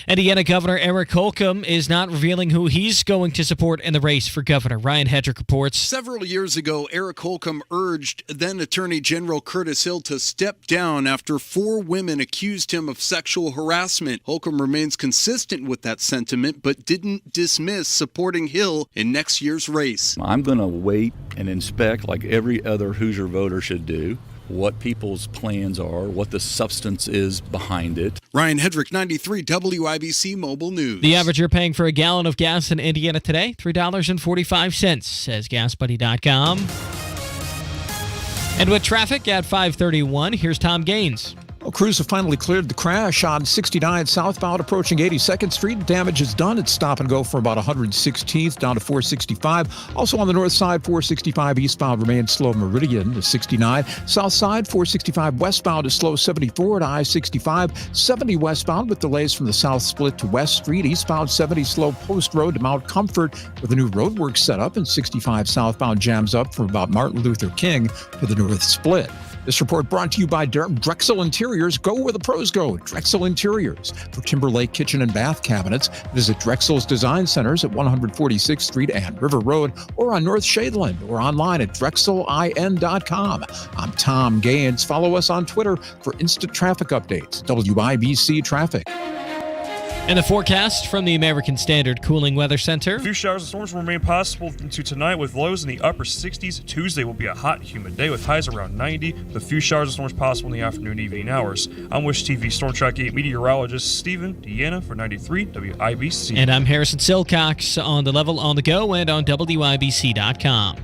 S6: Indiana Governor Eric Holcomb is not revealing who he's going to support in the race for governor. Ryan Hedrick reports.
S14: Several years ago, Eric Holcomb urged then Attorney General Curtis Hill to step down after 4 women accused him of sexual harassment. Holcomb remains consistent with that sentiment, but didn't dismiss supporting Hill in next year's race.
S17: I'm going to wait and inspect, like every other Hoosier voter should do, what people's plans are, what the substance is behind it.
S14: Ryan Hedrick, 93 WIBC Mobile News.
S6: The average you're paying for a gallon of gas in Indiana today, $3.45, says GasBuddy.com. And with traffic at 5:31, here's Tom Gaines.
S5: Well, crews have finally cleared the crash on 69 southbound approaching 82nd Street. Damage is done. It's stop and go for about 116th down to 465. Also on the north side, 465 eastbound remains slow Meridian to 69. South side, 465 westbound is slow 74 to I-65. 70 westbound with delays from the south split to West Street. Eastbound 70 slow Post Road to Mount Comfort with a new roadwork set up, and 65 southbound jams up from about Martin Luther King to the north split. This report brought to you by Drexel Interiors. Go where the pros go. Drexel Interiors. For Timberlake kitchen and bath cabinets, visit Drexel's Design Centers at 146th Street and River Road, or on North Shadeland, or online at drexelin.com. I'm Tom Gaines. Follow us on Twitter for instant traffic updates. WIBC Traffic.
S6: And the forecast from the American Standard Cooling Weather Center.
S11: A few showers and storms will remain possible into tonight with lows in the upper 60s. Tuesday will be a hot, humid day with highs around 90, with a few showers and storms possible in the afternoon and evening hours. I'm Wish TV Storm Track 8 meteorologist Stephen Deanna for 93 WIBC.
S6: And I'm Harrison Silcox on the level, on the go, and on WIBC.com.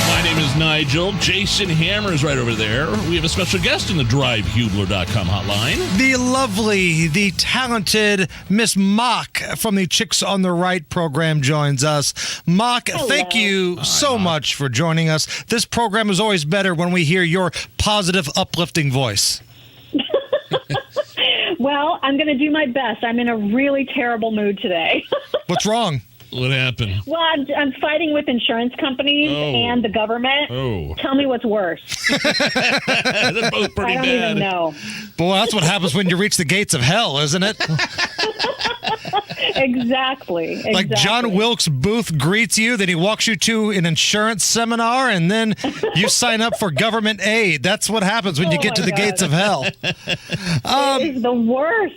S3: My name is Nigel. Jason Hammer is right over there. We have a special guest in the DriveHubler.com hotline.
S1: The lovely, the talented Miss Mock from the Chicks on the Right program joins us. Mock, thank you so much for joining us. This program is always better when we hear your positive, uplifting voice.
S15: Well, I'm going to do my best. I'm in a really terrible mood today.
S1: What's wrong?
S3: What happened?
S15: Well, I'm fighting with insurance companies and the government.
S3: Oh.
S15: Tell me what's worse.
S3: They're both pretty
S15: I don't even know.
S1: Boy, that's what happens when you reach the gates of hell, isn't it?
S15: Exactly.
S1: Like John Wilkes Booth greets you, then he walks you to an insurance seminar, and then you sign up for government aid. That's what happens when you get to the gates of hell.
S15: It is the worst.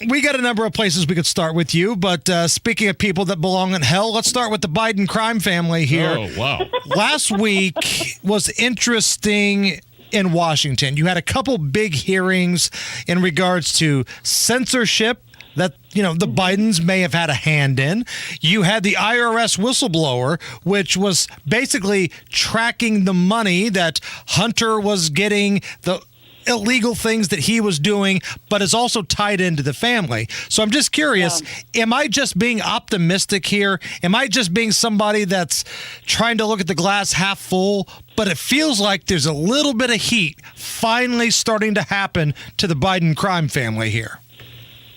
S1: We got a number of places we could start with you, but speaking of people that belong in hell, let's start with the Biden crime family here.
S3: Oh, wow.
S1: Last week was interesting in Washington. You had a couple big hearings in regards to censorship that, you know, the Bidens may have had a hand in. You had the IRS whistleblower, which was basically tracking the money that Hunter was getting, the illegal things that he was doing, but is also tied into the family. So I'm just curious, am I just being optimistic here? Am I just being somebody that's trying to look at the glass half full? But it feels like there's a little bit of heat finally starting to happen to the Biden crime family here.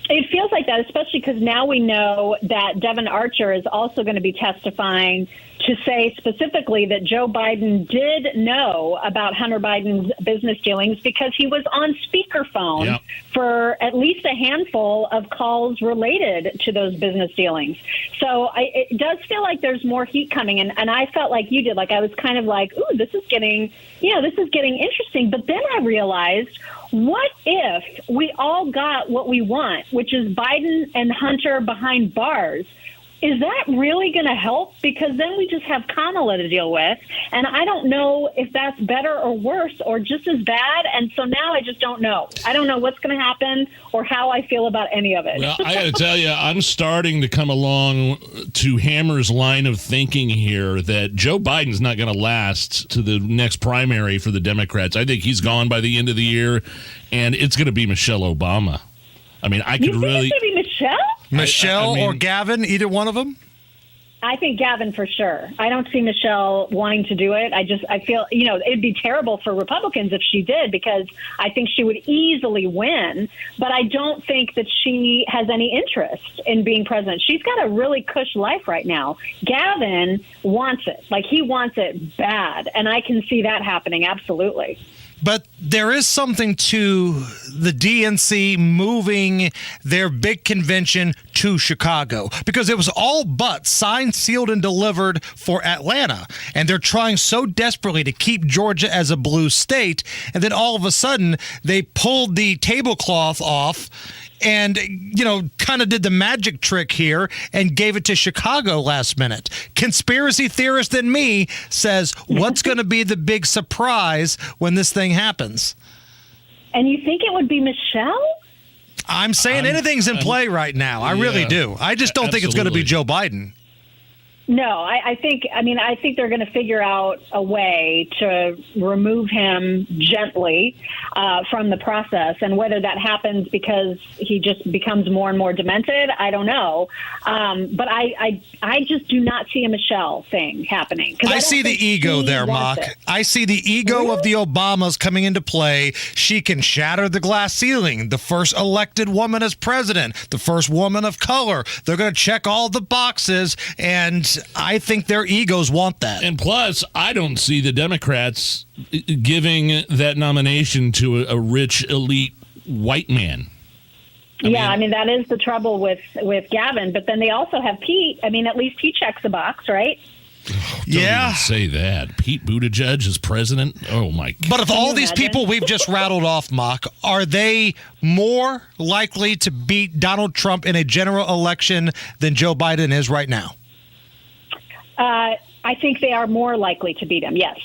S15: It feels like that, especially because now we know that Devin Archer is also going to be testifying to say specifically that Joe Biden did know about Hunter Biden's business dealings because he was on speakerphone for at least a handful of calls related to those business dealings. So it does feel like there's more heat coming. And I felt like you did. Like I was kind of like, ooh, this is getting interesting. But then I realized, what if we all got what we want, which is Biden and Hunter behind bars? Is that really going to help? Because then we just have Kamala to deal with. And I don't know if that's better or worse or just as bad. And so now I just don't know. I don't know what's going to happen or how I feel about any of it.
S3: Well, I got to tell you, I'm starting to come along to Hammer's line of thinking here that Joe Biden's not going to last to the next primary for the Democrats. I think he's gone by the end of the year, and it's going to be Michelle Obama. I mean, I could really.
S15: It's going to be Michelle?
S1: Michelle or Gavin, either one of them?
S15: I think Gavin for sure. I don't see Michelle wanting to do it. I feel, it'd be terrible for Republicans if she did, because I think she would easily win. But I don't think that she has any interest in being president. She's got a really cush life right now. Gavin wants it. Like, he wants it bad. And I can see that happening. Absolutely.
S1: But there is something to the DNC moving their big convention to Chicago, because it was all but signed, sealed, and delivered for Atlanta. And they're trying so desperately to keep Georgia as a blue state. And then all of a sudden, they pulled the tablecloth off and, kind of did the magic trick here and gave it to Chicago last minute. Conspiracy theorist in me says, what's going to be the big surprise when this thing happens?
S15: And you think it would be Michelle?
S1: I'm saying anything's in play right now. I really do. I just don't think it's going to be Joe Biden.
S15: No, I think they're going to figure out a way to remove him gently from the process, and whether that happens because he just becomes more and more demented, I don't know. But I just do not see a Michelle thing happening.
S1: I see the ego there, Mock. I see the ego of the Obamas coming into play. She can shatter the glass ceiling. The first elected woman as president, the first woman of color. They're going to check all the boxes, and I think their egos want that.
S3: And plus, I don't see the Democrats giving that nomination to a rich, elite white man.
S15: I mean, that is the trouble with Gavin. But then they also have Pete. I mean, at least he checks the box, right?
S3: Don't even say that. Pete Buttigieg is president? Oh, my God.
S1: But of all these people we've just rattled off, Mock, are they more likely to beat Donald Trump in a general election than Joe Biden is right now?
S15: I think they are more likely to beat him, yes.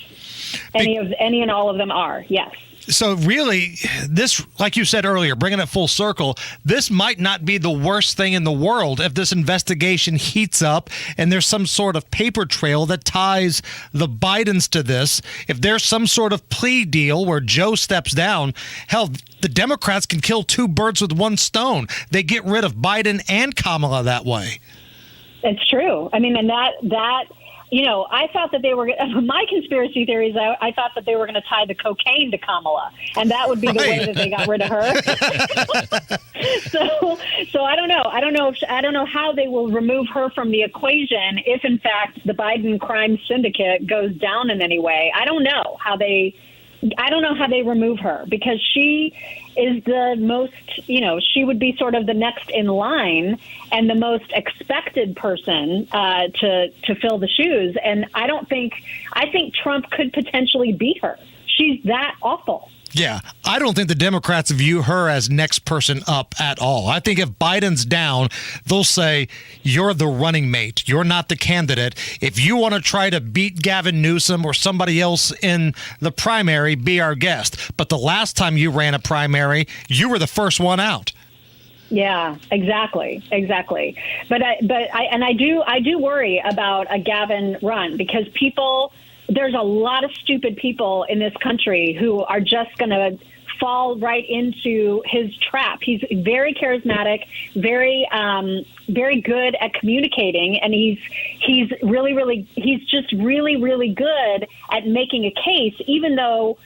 S15: Any and all of them are, yes.
S1: So really, this, like you said earlier, bringing it full circle, this might not be the worst thing in the world if this investigation heats up and there's some sort of paper trail that ties the Bidens to this. If there's some sort of plea deal where Joe steps down, hell, the Democrats can kill two birds with one stone. They get rid of Biden and Kamala that way.
S15: It's true. I mean, and that I thought that they were, my conspiracy theories, I thought that they were going to tie the cocaine to Kamala, and that would be the way that they got rid of her. So I don't know. I don't know how they will remove her from the equation if, in fact, the Biden crime syndicate goes down in any way. I don't know how they remove her, because she is the most, she would be sort of the next in line and the most expected person to fill the shoes. And I think Trump could potentially beat her. She's that awful.
S1: Yeah, I don't think the Democrats view her as next person up at all. I think if Biden's down, they'll say, you're the running mate. You're not the candidate. If you want to try to beat Gavin Newsom or somebody else in the primary, be our guest. But the last time you ran a primary, you were the first one out.
S15: Yeah, exactly. But I do worry about a Gavin run, because there's a lot of stupid people in this country who are just going to fall right into his trap. He's very charismatic, very good at communicating, and he's just really, really good at making a case, even though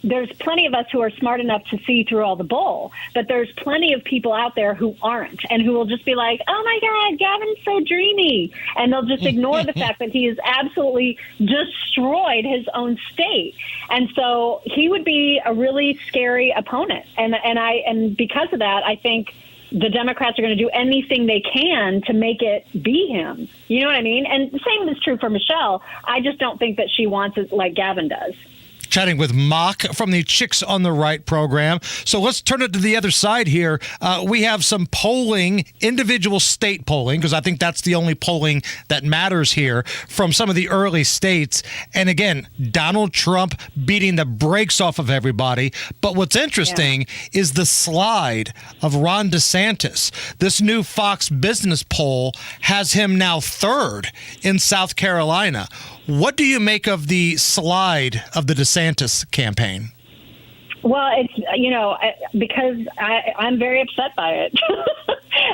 S15: there's plenty of us who are smart enough to see through all the bull, but there's plenty of people out there who aren't, and who will just be like, oh my God, Gavin's so dreamy. And they'll just ignore the fact that he has absolutely destroyed his own state. And so he would be a really scary opponent. And because of that, I think the Democrats are going to do anything they can to make it be him. You know what I mean? And the same is true for Michelle. I just don't think that she wants it like Gavin does.
S1: Chatting with Mock from the Chicks on the Right program. So let's turn it to the other side here. We have some polling, individual state polling, because I think that's the only polling that matters here, from some of the early states. And again, Donald Trump beating the brakes off of everybody. But what's interesting is the slide of Ron DeSantis. This new Fox Business poll has him now third in South Carolina. What do you make of the slide of the DeSantis campaign?
S15: Well, it's, because I'm very upset by it.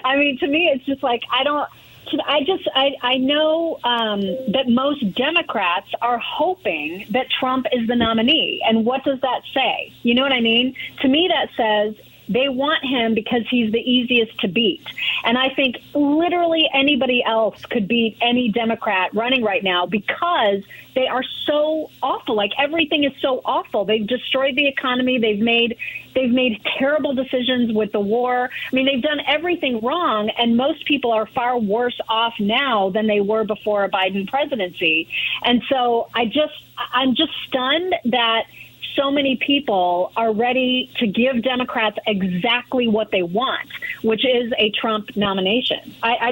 S15: I mean, to me, it's just like, I know that most Democrats are hoping that Trump is the nominee. And what does that say? You know what I mean? To me, that says they want him because he's the easiest to beat. And I think literally anybody else could beat any Democrat running right now, because they are so awful. Like, everything is so awful. They've destroyed the economy. They've made terrible decisions with the war. I mean, they've done everything wrong, and most people are far worse off now than they were before a Biden presidency. And so I'm just stunned that so many people are ready to give Democrats exactly what they want, which is a Trump nomination. I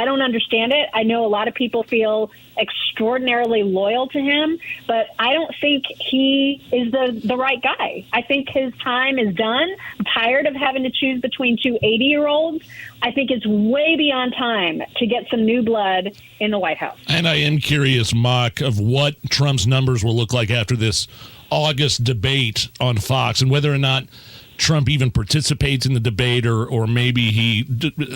S15: don't understand it. I know a lot of people feel extraordinarily loyal to him, but I don't think he is the right guy. I think his time is done. I'm tired of having to choose between two 80-year-olds. I think it's way beyond time to get some new blood in the White House.
S3: And I am curious, Mock, of what Trump's numbers will look like after this August debate on Fox, and whether or not Trump even participates in the debate, or maybe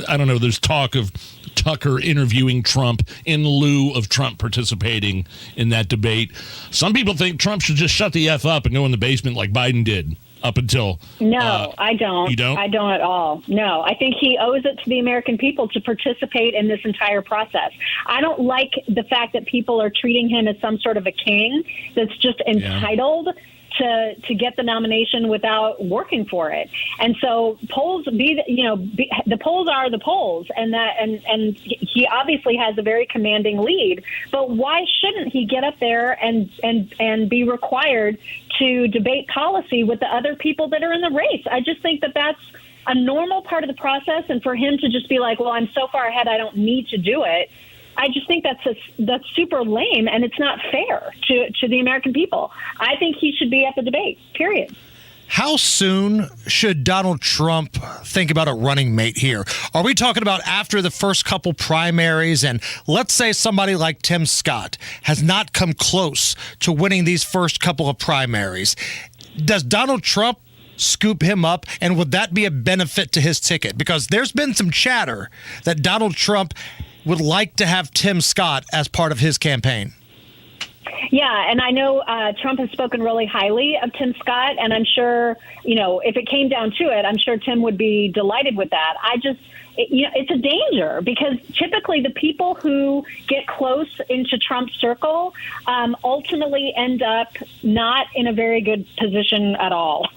S3: I don't know, there's talk of Tucker interviewing Trump in lieu of Trump participating in that debate. Some people think Trump should just shut the F up and go in the basement like Biden did up until...
S15: No, I don't.
S3: You don't?
S15: I don't at all. No, I think he owes it to the American people to participate in this entire process. I don't like the fact that people are treating him as some sort of a king that's just entitled to get the nomination without working for it. And so polls the polls are the polls, and he obviously has a very commanding lead. But why shouldn't he get up there and be required to debate policy with the other people that are in the race? I just think that that's a normal part of the process, and for him to just be like, well, I'm so far ahead, I don't need to do it. I just think that's super lame, and it's not fair to the American people. I think he should be at the debate, period.
S1: How soon should Donald Trump think about a running mate here? Are we talking about after the first couple primaries? And let's say somebody like Tim Scott has not come close to winning these first couple of primaries. Does Donald Trump scoop him up, and would that be a benefit to his ticket? Because there's been some chatter that Donald Trump would like to have Tim Scott as part of his campaign.
S15: Yeah, and I know Trump has spoken really highly of Tim Scott, and I'm sure, if it came down to it, I'm sure Tim would be delighted with that. It's a danger, because typically the people who get close into Trump's circle ultimately end up not in a very good position at all.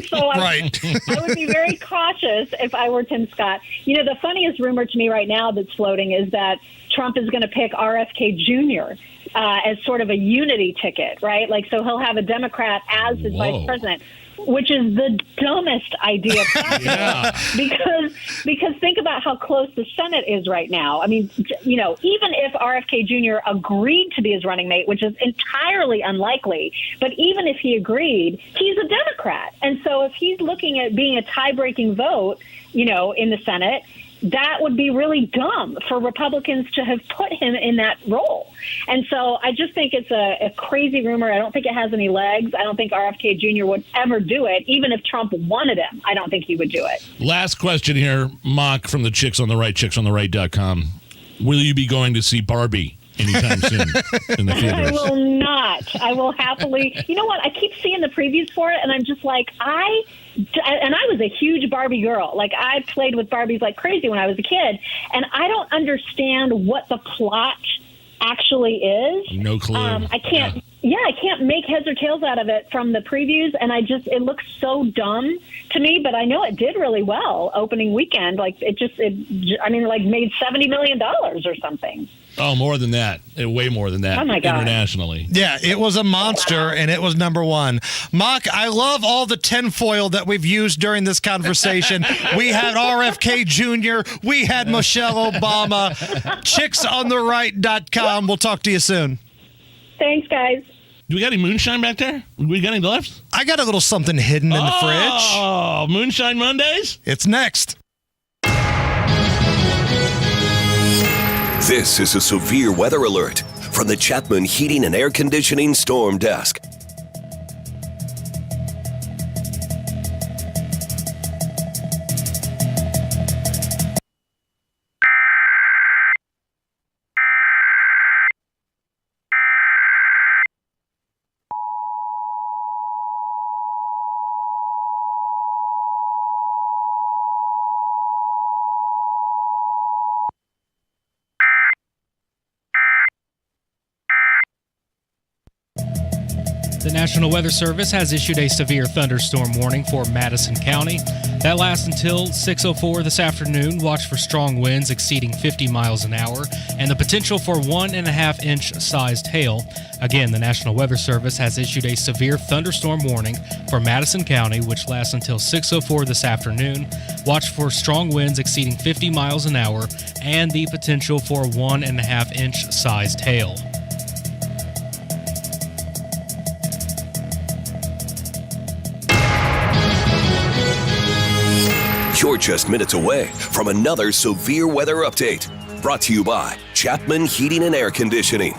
S15: So I would be very cautious if I were Tim Scott. The funniest rumor to me right now that's floating is that Trump is going to pick RFK Jr. As sort of a unity ticket, right? So he'll have a Democrat as his vice president, which is the dumbest idea possible. Because think about how close the Senate is right now. I mean, even if RFK Jr. agreed to be his running mate, which is entirely unlikely, but even if he agreed, he's a Democrat. And so if he's looking at being a tie-breaking vote, in the Senate, that would be really dumb for Republicans to have put him in that role. And so I just think it's a crazy rumor. I don't think it has any legs. I don't think RFK Jr. would ever do it. Even if Trump wanted him, I don't think he would do it.
S3: Last question here, Mock, from the Chicks on the Right, chicksontheright.com. Will you be going to see Barbie anytime soon in the theaters?
S15: I will not. I will happily. You know what? I keep seeing the previews for it, and I'm just like, I was a huge Barbie girl. I played with Barbies like crazy when I was a kid, and I don't understand what the plot actually is.
S3: No clue.
S15: I can't. Yeah, I can't make heads or tails out of it from the previews, and it looks so dumb to me. But I know it did really well opening weekend. Made $70 million or something.
S3: Oh, more than that. Way more than that.
S15: Oh, my God.
S3: Internationally.
S1: Yeah, it was a monster, and it was number one. Mock, I love all the tinfoil that we've used during this conversation. We had RFK Jr., we had Michelle Obama. Chicksontheright.com. We'll talk to you soon.
S15: Thanks, guys.
S3: Do we got any moonshine back there? We got any left?
S1: I got a little something hidden in the fridge.
S3: Oh, Moonshine Mondays?
S1: It's next.
S28: This is a severe weather alert from the Chapman Heating and Air Conditioning Storm Desk.
S4: The National Weather Service has issued a severe thunderstorm warning for Madison County. That lasts until 6:04 this afternoon. Watch for strong winds exceeding 50 miles an hour and the potential for 1.5-inch sized hail. Again, the National Weather Service has issued a severe thunderstorm warning for Madison County, which lasts until 6:04 this afternoon. Watch for strong winds exceeding 50 miles an hour and the potential for 1.5-inch sized hail.
S28: You're just minutes away from another severe weather update. Brought to you by Chapman Heating and Air Conditioning.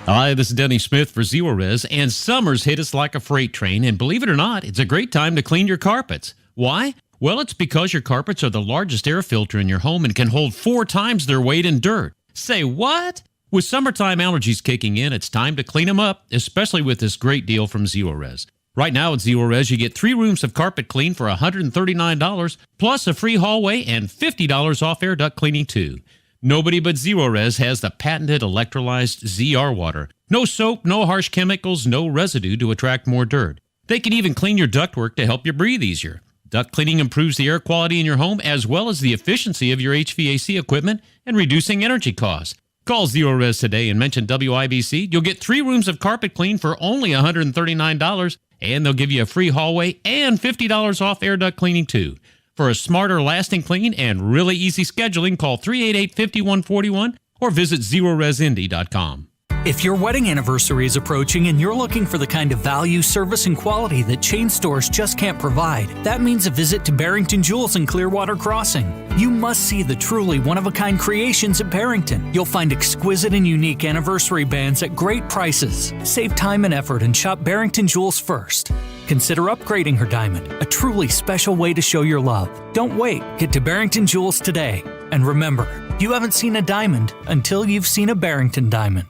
S7: Hi, this is Denny Smith for Zero Res, and summer's hit us like a freight train, and believe it or not, it's a great time to clean your carpets. Why? Well, it's because your carpets are the largest air filter in your home and can hold 4 times their weight in dirt. Say what? With summertime allergies kicking in, it's time to clean them up, especially with this great deal from Zero Res. Right now at Zero Res, you get 3 rooms of carpet clean for $139, plus a free hallway and $50 off air duct cleaning too. Nobody but Zero Res has the patented electrolyzed ZR water. No soap, no harsh chemicals, no residue to attract more dirt. They can even clean your ductwork to help you breathe easier. Duct cleaning improves the air quality in your home as well as the efficiency of your HVAC equipment and reducing energy costs. Call Zero Res today and mention WIBC. You'll get 3 rooms of carpet clean for only $139, and they'll give you a free hallway and $50 off air duct cleaning too. For a smarter, lasting clean and really easy scheduling, call 388-5141 or visit ZeroResIndy.com.
S16: If your wedding anniversary is approaching and you're looking for the kind of value, service, and quality that chain stores just can't provide, that means a visit to Barrington Jewels in Clearwater Crossing. You must see the truly one-of-a-kind creations at Barrington. You'll find exquisite and unique anniversary bands at great prices. Save time and effort and shop Barrington Jewels first. Consider upgrading her diamond, a truly special way to show your love. Don't wait. Get to Barrington Jewels today. And remember, you haven't seen a diamond until you've seen a Barrington diamond.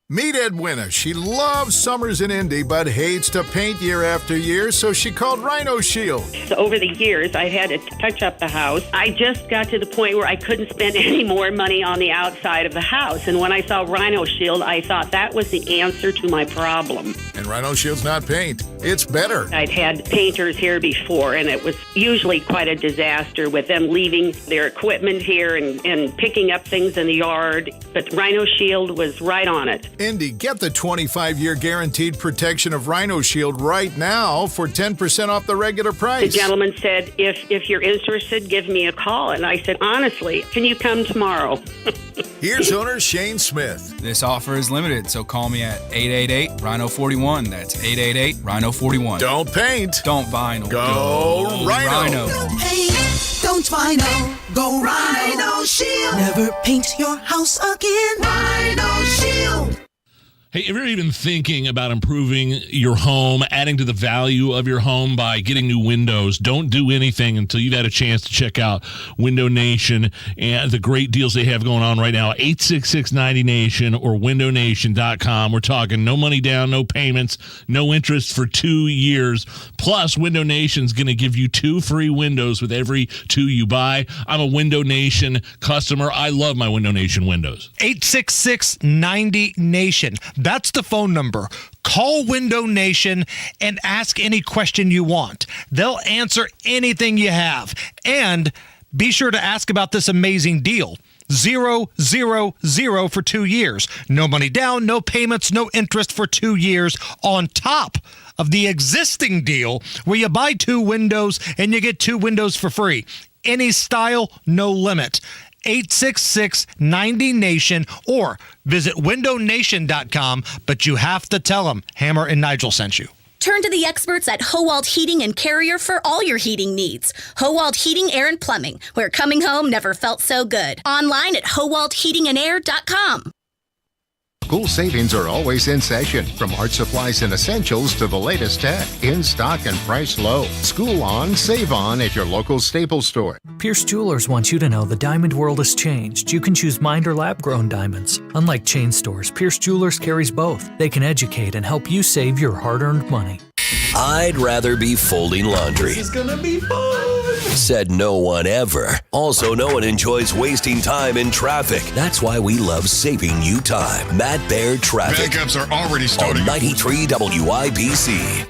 S18: Meet Edwina. She loves summers in Indy, but hates to paint year after year, so she called Rhino Shield.
S20: So over the years, I've had to touch up the house. I just got to the point where I couldn't spend any more money on the outside of the house. And when I saw Rhino Shield, I thought that was the answer to my problem.
S18: And Rhino Shield's not paint. It's better.
S20: I'd had painters here before, and it was usually quite a disaster with them leaving their equipment here and picking up things in the yard. But Rhino Shield was right on it.
S18: Indy, get the 25-year guaranteed protection of Rhino Shield right now for 10% off the regular price.
S20: The gentleman said, if you're interested, give me a call. And I said, honestly, can you come tomorrow?
S18: Here's owner Shane Smith.
S21: This offer is limited, so call me at 888-RHINO-41. That's 888-RHINO-41.
S18: Don't paint.
S21: Don't vinyl.
S18: Go Rhino.
S22: Don't paint. Don't vinyl. Go Rhino Shield. Never paint your house again. Rhino Shield.
S3: Hey, if you're even thinking about improving your home, adding to the value of your home by getting new windows, don't do anything until you've had a chance to check out Window Nation and the great deals they have going on right now. 866-90Nation or windownation.com. We're talking no money down, no payments, no interest for 2 years. Plus, Window Nation's going to give you 2 free windows with every 2 you buy. I'm a Window Nation customer. I love my Window Nation windows.
S1: 866-90Nation. That's the phone number. Call Window Nation and ask any question you want. They'll answer anything you have. And be sure to ask about this amazing deal. 000 for 2 years. No money down, no payments, no interest for 2 years on top of the existing deal where you buy 2 windows and you get 2 windows for free. Any style, no limit. 866-90Nation or visit windownation.com, but you have to tell them Hammer and Nigel sent you.
S23: Turn to the experts at Howald Heating and Carrier for all your heating needs. Howald Heating, Air, and Plumbing, where coming home never felt so good. Online at howaldheatingandair.com.
S29: School savings are always in session. From art supplies and essentials to the latest tech, in stock and priced low. School on, save on at your local Staples store.
S16: Pierce Jewelers wants you to know the diamond world has changed. You can choose mined or lab-grown diamonds. Unlike chain stores, Pierce Jewelers carries both. They can educate and help you save your hard-earned money.
S28: I'd rather be folding laundry.
S22: This is gonna be fun.
S28: Said no one ever. Also, no one enjoys wasting time in traffic. That's why we love saving you time. Matt Baer Traffic.
S2: Backups are already starting.
S28: On 93 WIBC.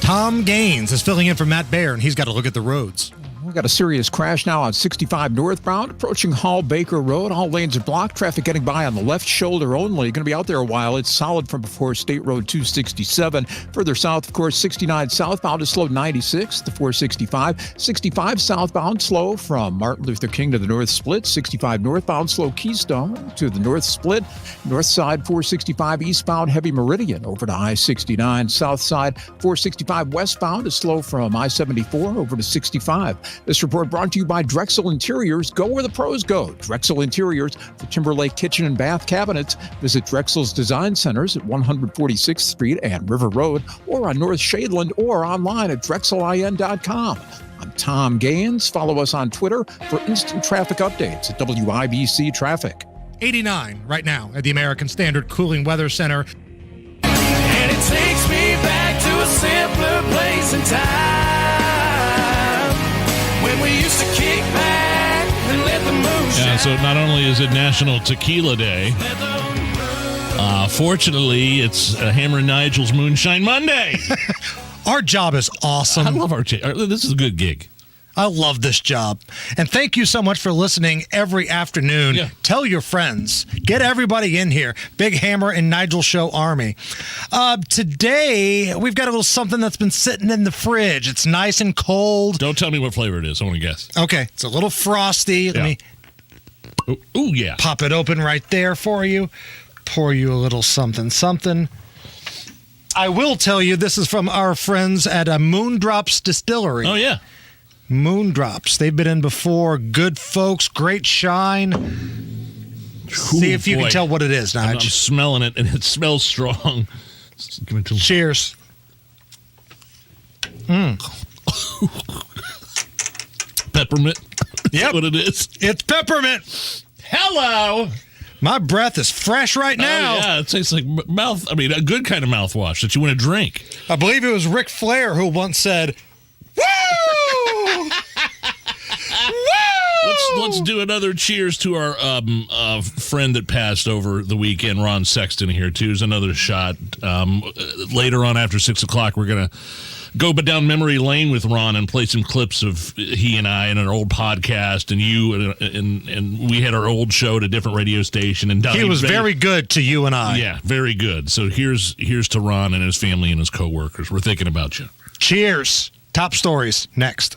S1: Tom Gaines is filling in for Matt Baer, and he's got to look at the roads.
S5: We've got a serious crash now on 65 northbound, approaching Hall Baker Road. All lanes are blocked. Traffic getting by on the left shoulder only. Going to be out there a while. It's solid from before State Road 267. Further south, of course, 69 southbound is slow 96 to 465. 65 southbound slow from Martin Luther King to the North Split. 65 northbound slow Keystone to the North Split. North side 465 eastbound heavy Meridian over to I-69. South side 465 westbound is slow from I-74 over to 65. This report brought to you by Drexel Interiors. Go where the pros go. Drexel Interiors for Timberlake Kitchen and Bath Cabinets. Visit Drexel's Design Centers at 146th Street and River Road, or on North Shadeland, or online at drexelin.com. I'm Tom Gaines. Follow us on Twitter for instant traffic updates at WIBC Traffic.
S1: 89 right now at the American Standard Cooling Weather Center.
S8: And it takes me back to a simpler place and time. When we used to kick back and let the moon shine.
S3: Yeah, so not only is it National Tequila Day, fortunately, it's Hammer and Nigel's Moonshine Monday.
S1: Our job is awesome.
S3: I love our this is a good gig.
S1: I love this job. And thank you so much for listening every afternoon. Yeah. Tell your friends. Get everybody in here. Big Hammer and Nigel Show Army. Today, we've got a little something that's been sitting in the fridge. It's nice and cold.
S3: Don't tell me what flavor it is. I want to guess.
S1: Okay. It's a little frosty. Let me
S3: yeah.
S1: Pop it open right there for you. Pour you a little something. I will tell you, this is from our friends at Moondrops Distillery.
S3: Oh, yeah.
S1: Moondrops. They've been in before. Good folks. Great shine. See if you can tell what it is, Nigel.
S3: I'm smelling it, and it smells strong. Give it to me.
S1: Cheers.
S3: Peppermint.
S1: Yep.
S3: That's what it is.
S1: It's peppermint.
S3: Hello.
S1: My breath is fresh right now.
S3: Oh, yeah, it tastes like a good kind of mouthwash that you want to drink.
S1: I believe it was Ric Flair who once said, "Woo! Woo!"
S3: Let's do another cheers to our friend that passed over the weekend, Ron Sexton here, too. Is another shot. Later on after 6 o'clock, we're going to go down memory lane with Ron and play some clips of he and I in an old podcast, and you and we had our old show at a different radio station. And
S1: he was very good to you and I.
S3: Yeah, very good. So here's to Ron and his family and his coworkers. We're thinking about you.
S1: Cheers. Top stories next.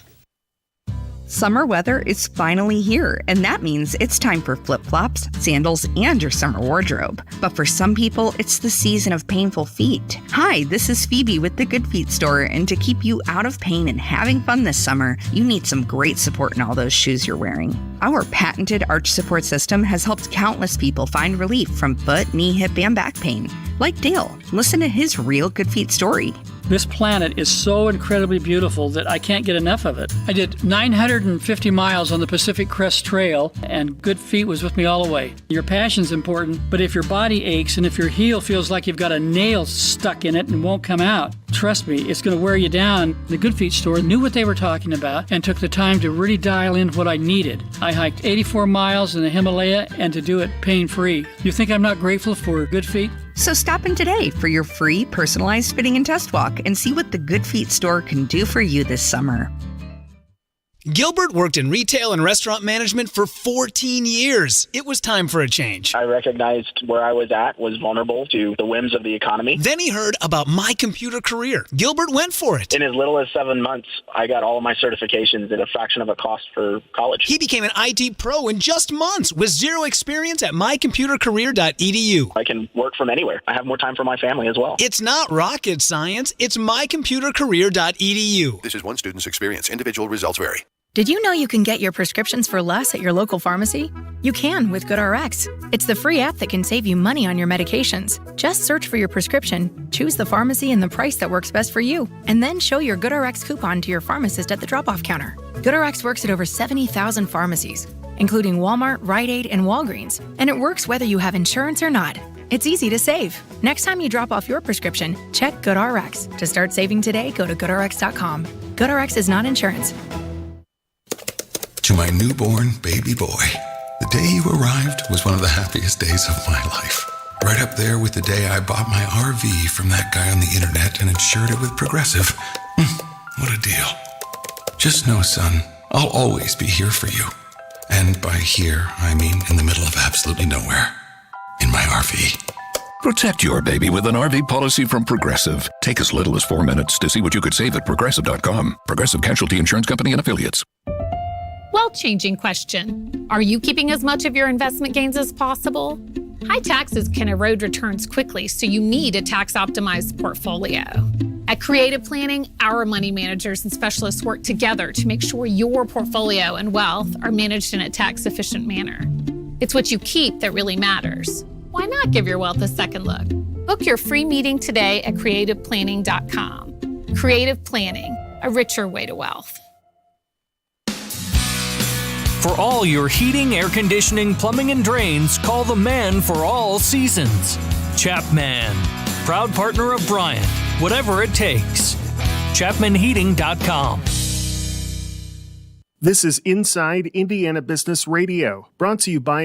S9: Summer weather is finally here, and that means it's time for flip-flops, sandals, and your summer wardrobe. But for some people, it's the season of painful feet. Hi, this is Phoebe with the Good Feet store, and to keep you out of pain and having fun this summer, you need some great support in all those shoes you're wearing. Our patented arch support system has helped countless people find relief from foot, knee, hip, and back pain. Like Dale. Listen to his real Good Feet story.
S10: This planet is so incredibly beautiful that I can't get enough of it. I did 950 miles on the Pacific Crest Trail, and Good Feet was with me all the way. Your passion's important, but if your body aches and if your heel feels like you've got a nail stuck in it and won't come out, trust me, it's going to wear you down. The Good Feet store knew what they were talking about and took the time to really dial in what I needed. I hiked 84 miles in the Himalaya, and to do it pain-free. You think I'm not grateful for Good Feet?
S9: So stop in today for your free personalized fitting and test walk and see what the Good Feet store can do for you this summer.
S19: Gilbert worked in retail and restaurant management for 14 years. It was time for a change.
S24: I recognized where I was at was vulnerable to the whims of the economy.
S19: Then he heard about My Computer Career. Gilbert went for it.
S24: In as little as 7 months, I got all of my certifications at a fraction of a cost for college.
S19: He became an IT pro in just months with zero experience at mycomputercareer.edu.
S24: I can work from anywhere. I have more time for my family as well.
S19: It's not rocket science. It's mycomputercareer.edu.
S28: This is one student's experience. Individual results vary.
S25: Did you know you can get your prescriptions for less at your local pharmacy? You can with GoodRx. It's the free app that can save you money on your medications. Just search for your prescription, choose the pharmacy and the price that works best for you, and then show your GoodRx coupon to your pharmacist at the drop-off counter. GoodRx works at over 70,000 pharmacies, including Walmart, Rite Aid, and Walgreens, and it works whether you have insurance or not. It's easy to save. Next time you drop off your prescription, check GoodRx. To start saving today, go to GoodRx.com. GoodRx is not insurance.
S2: To my newborn baby boy, the day you arrived was one of the happiest days of my life. Right up there with the day I bought my RV from that guy on the internet and insured it with Progressive. What a deal. Just know, son, I'll always be here for you. And by here, I mean in the middle of absolutely nowhere. In my RV.
S28: Protect your baby with an RV policy from Progressive. Take as little as 4 minutes to see what you could save at Progressive.com. Progressive Casualty Insurance Company and Affiliates.
S6: Well-changing question. Are you keeping as much of your investment gains as possible? High taxes can erode returns quickly, so you need a tax-optimized portfolio. At Creative Planning, our money managers and specialists work together to make sure your portfolio and wealth are managed in a tax-efficient manner. It's what you keep that really matters. Why not give your wealth a second look? Book your free meeting today at creativeplanning.com. Creative Planning, a richer way to wealth.
S16: For all your heating, air conditioning, plumbing, and drains, call the man for all seasons. Chapman, proud partner of Bryant. Whatever it takes. ChapmanHeating.com.
S11: This is Inside Indiana Business Radio, brought to you by